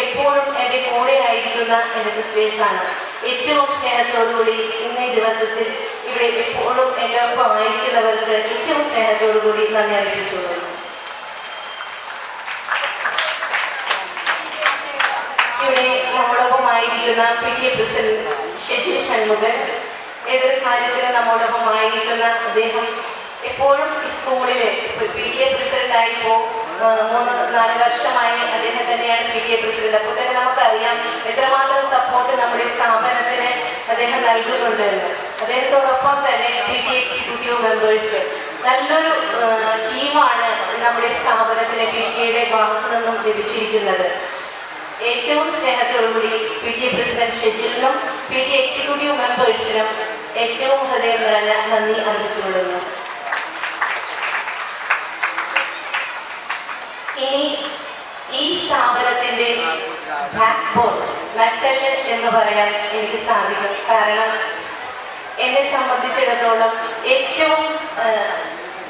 എപ്പോഴും എൻ്റെ കൂടെ ആയിരിക്കുന്ന എൻ്റെ സിസ്റ്റേഴ്സാണ്. ഏറ്റവും സ്നേഹത്തോടുകൂടി ഇന്നേ ദിവസത്തിൽ ഇവിടെ എപ്പോഴും എന്നോടൊപ്പം ആയിരിക്കുന്നവർക്ക് ഏറ്റവും സ്നേഹത്തോടുകൂടി നന്ദി അറിയിച്ചുകൊള്ളുന്നു. ഇവിടെ നമ്മോടൊപ്പം ആയിരിക്കുന്ന PTA പ്രസിഡന്റ് ഷെജിൽ ഷൺമുഖൻ, ഏതൊരു കാര്യത്തിലും നമ്മോടൊപ്പം ആയിരിക്കുന്ന അദ്ദേഹം എപ്പോഴും ഈ സ്കൂളിൽ PTA പ്രസിഡന്റായിപ്പോൾ 3-4 വർഷമായി അദ്ദേഹം തന്നെയാണ് PTA പ്രസിഡന്റ്. അപ്പോൾ തന്നെ നമുക്കറിയാം എത്രമാത്രം സപ്പോർട്ട് നമ്മുടെ സ്ഥാപനത്തിന് അദ്ദേഹം നൽകുന്നുണ്ടെന്ന്. അദ്ദേഹത്തോടൊപ്പം തന്നെ PTA എക്സിക്യൂട്ടീവ് മെമ്പേഴ്സ്, നല്ലൊരു ടീമാണ് നമ്മുടെ സ്ഥാപനത്തിന് PTAയുടെ ഭാഗത്തു നിന്നും ലഭിച്ചിരിക്കുന്നത്. ഏറ്റവും സ്നേഹത്തോടുകൂടി PTA പ്രസിഡന്റ് ഷെജിലിനും PTA എക്സിക്യൂട്ടീവ് മെമ്പേഴ്സിനും ഏറ്റവും ഹൃദയം നിറഞ്ഞ നന്ദി അറിയിച്ചുകൊള്ളുന്നു. ഇനി ഈ സ്ഥാപനത്തിന്റെ ബാക്ക് ബോൺ, നട്ടെല്ല് എന്ന് പറയാൻ എനിക്ക് സാധിക്കും. കാരണം എന്നെ സംബന്ധിച്ചിടത്തോളം ഏറ്റവും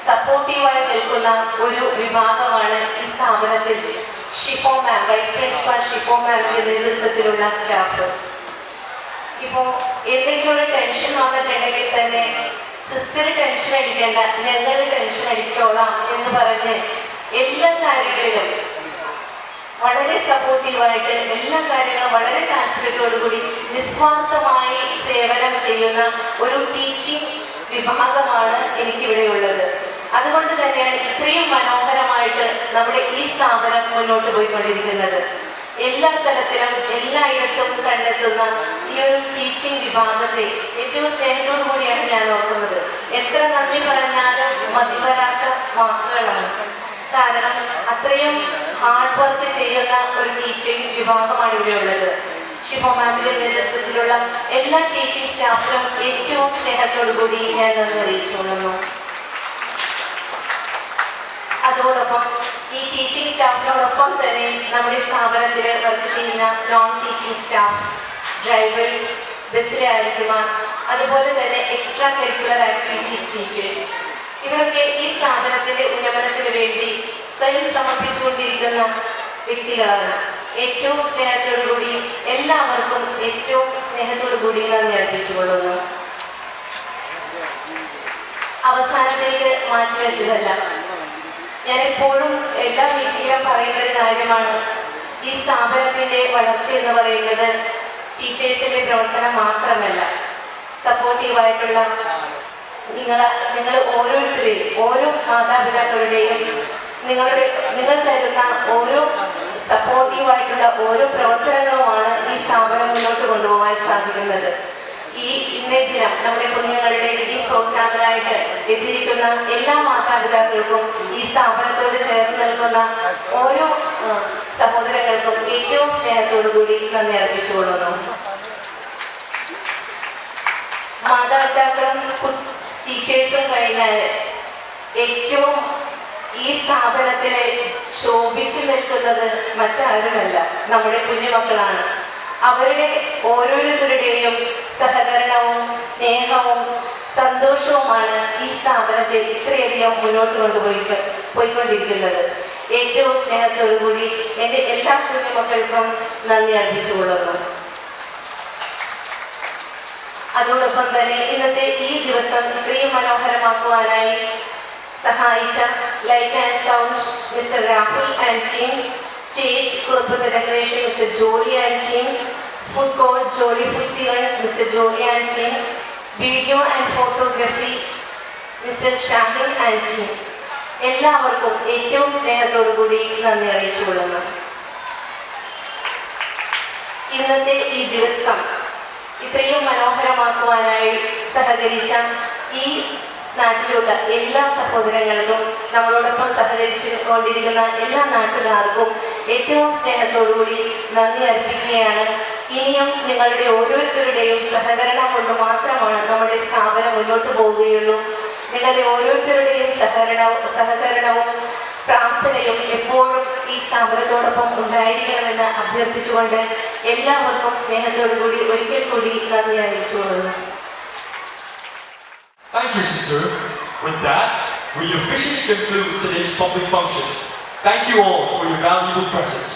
സപ്പോർട്ടീവായി നിൽക്കുന്ന ഒരു വിഭാഗമാണ് ഈ സ്ഥാപനത്തിൽ ഷിഫോ മാം, വൈസ് പ്രിൻസിപ്പാൾ ഷിഫോ മാമിന്റെ നേതൃത്വത്തിലുള്ള സ്റ്റാഫ്. ഇപ്പോൾ എന്തെങ്കിലും ഒരു ടെൻഷൻ വന്നിട്ടുണ്ടെങ്കിൽ തന്നെ സിസ്റ്റർ ടെൻഷൻ അടിക്കേണ്ട, ഞങ്ങൾ ടെൻഷൻ അടിച്ചോളാം എന്ന് പറഞ്ഞ് എല്ലാ കാര്യങ്ങളിലും വളരെ സപ്പോർട്ടീവായിട്ട് എല്ലാ കാര്യങ്ങളും വളരെ താല്പര്യത്തോടുകൂടി നിസ്വാർത്ഥമായി സേവനം ചെയ്യുന്ന ഒരു ടീച്ചിങ് വിഭാഗമാണ് എനിക്കിവിടെ ഉള്ളത്. അതുകൊണ്ട് തന്നെയാണ് ഇത്രയും മനോഹരമായിട്ട് നമ്മുടെ ഈ സ്ഥാപനം മുന്നോട്ട് പോയിക്കൊണ്ടിരിക്കുന്നത്. എല്ലാ തലത്തിലും എല്ലായിടത്തും കണ്ടെത്തുന്ന ഈ ഒരു ടീച്ചിങ് വിഭാഗത്തെ ഏറ്റവും സ്നേഹത്തോടു കൂടിയാണ് ഞാൻ ഓർക്കുന്നത്. എത്ര നന്ദി പറഞ്ഞാലും മതി വരാത്ത വാക്കുകളാണ്. കാരണം അത്രയും ഹാർഡ് വർക്ക് ചെയ്യുന്ന ഒരു ടീച്ചിങ് വിഭാഗമാണ് ഇവിടെ ഉള്ളത്. ഷിഫ മാമിന്റെ നേതൃത്വത്തിലുള്ള എല്ലാ ടീച്ചിങ് സ്റ്റാഫിനും ഏറ്റവും സ്നേഹത്തോടു കൂടി ഞാൻ നന്ദി അറിയിച്ചുകൊള്ളുന്നു. അതോടൊപ്പം ഈ ടീച്ചിങ് സ്റ്റാഫിനോടൊപ്പം തന്നെ നമ്മുടെ സ്ഥാപനത്തിൽ വർക്ക് ചെയ്യുന്ന നോൺ ടീച്ചിങ് സ്റ്റാഫ്, ഡ്രൈവേഴ്സ്, ബസ്സിലെ ആന്റിമാർ, അതുപോലെ തന്നെ എക്സ്ട്രാ കരിക്കുലർ ആക്ടിവിറ്റീസ് ടീച്ചേഴ്സ്, ഇവരൊക്കെ ഈ സ്ഥാപനത്തിന്റെ ഉന്നമനത്തിന് വേണ്ടി സ്വയം സമർപ്പിച്ചുകൊണ്ടിരിക്കുന്ന വ്യക്തികളാണ്. ഏറ്റവും സ്നേഹത്തോടുകൂടി എല്ലാവർക്കും ഏറ്റവും സ്നേഹത്തോടുകൂടി നന്ദി അർപ്പിച്ചുകൊള്ളുന്നു. അവസാനത്തേക്ക് മാറ്റിവെച്ചതല്ല, ഞാൻ എപ്പോഴും എല്ലാ മീറ്റിങ്ങിലും പറയുന്ന ഒരു കാര്യമാണ്, ഈ സ്ഥാപനത്തിന്റെ വളർച്ച എന്ന് പറയുന്നത് ടീച്ചേഴ്സിന്റെ പ്രവർത്തനം മാത്രമല്ല, സപ്പോർട്ടീവായിട്ടുള്ള നിങ്ങൾ ഓരോരുത്തരെയും, ഓരോ മാതാപിതാക്കളുടെയും നിങ്ങൾ തരുന്ന ഓരോ സപ്പോർട്ടീവായിട്ടുള്ള ഓരോ പ്രവർത്തനങ്ങളുമാണ് ഈ സ്ഥാപനം മുന്നോട്ട് കൊണ്ടുപോകാൻ സാധിക്കുന്നത്. ഈ ഇന്നേ ദിനം നമ്മുടെ കുഞ്ഞുങ്ങളുടെ ഈ പ്രോഗ്രാമിനായിട്ട് എത്തിയിരിക്കുന്ന എല്ലാ മാതാപിതാക്കൾക്കും ഈ സ്ഥാപനത്തോട് ചേർന്ന് നിൽക്കുന്ന ഓരോ സഹോദരങ്ങൾക്കും ഏറ്റവും സ്നേഹത്തോടു കൂടി നന്ദി അർപ്പിച്ചുകൊള്ളുന്നു. മാതാപിതാക്കളും ടീച്ചേഴ്സും കഴിഞ്ഞാൽ ഏറ്റവും ഈ സ്ഥാപനത്തിലെ ശോഭിച്ചു നിൽക്കുന്നത് മറ്റാരുമല്ല, നമ്മുടെ കുഞ്ഞുമക്കളാണ്. അവരുടെ ഓരോരുത്തരുടെയും സഹകരണവും സ്നേഹവും സന്തോഷവുമാണ് ഈ സ്ഥാപനത്തെ ഇത്രയധികം മുന്നോട്ട് പോയിക്കൊണ്ടിരിക്കുന്നത്. ഏറ്റവും സ്നേഹത്തോടു കൂടി എൻ്റെ എല്ലാ കുഞ്ഞുമക്കൾക്കും നന്ദി അർപ്പിച്ചുകൊള്ളുന്നു. അതോടൊപ്പം തന്നെ ഇന്നത്തെ ഈ ദിവസം ഇത്രയും മനോഹരമാക്കുവാനായി സഹായിച്ച light and sound mister Rahul and team, stage കുറിപ്പ് decoration mister Jolly and team, food court Jolly food സീവൻസ് mister Jolly and team, video and photography mister Shahin and team, എല്ലാവർക്കും ഏറ്റവും സ്നേഹത്തോടു കൂടി നന്ദി അറിയിച്ചുകൊള്ളുന്നു. ഇന്നത്തെ ഈ ദിവസം ഇത്രയും മനോഹരമാക്കുവാനായി സഹകരിച്ച ഈ നാട്ടിലുള്ള എല്ലാ സഹോദരങ്ങൾക്കും, നമ്മളോടൊപ്പം സഹകരിച്ചുകൊണ്ടിരിക്കുന്ന എല്ലാ നാട്ടുകാർക്കും ഏറ്റവും സ്നേഹത്തോടുകൂടി നന്ദി അർപ്പിക്കുകയാണ്. ഇനിയും നിങ്ങളുടെ ഓരോരുത്തരുടെയും സഹകരണം കൊണ്ട് മാത്രമാണ് നമ്മുടെ സ്ഥാപനം മുന്നോട്ട് പോവുകയുള്ളൂ. നിങ്ങളുടെ ഓരോരുത്തരുടെയും സഹകരണവും പ്രാർത്ഥനയും എപ്പോഴും ഈ സ്ഥാപനത്തോടൊപ്പം ഉണ്ടായിരിക്കണമെന്ന് അഭ്യർത്ഥിച്ചുകൊണ്ട് എല്ലാവർക്കും സ്നേഹത്തോടുകൂടി ഒരിക്കൽ കൂടി നന്ദി അറിയിച്ചുകൊള്ളുന്നു. Thank you, sister. With that, we officially conclude today's public function. Thank you all for your valuable presence.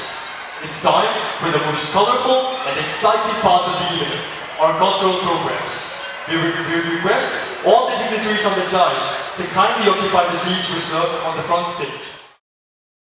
It's time for the most colorful and exciting part of the evening, our cultural programs. We request all the dignitaries on the dais to kindly occupy the seats reserved on the front stage.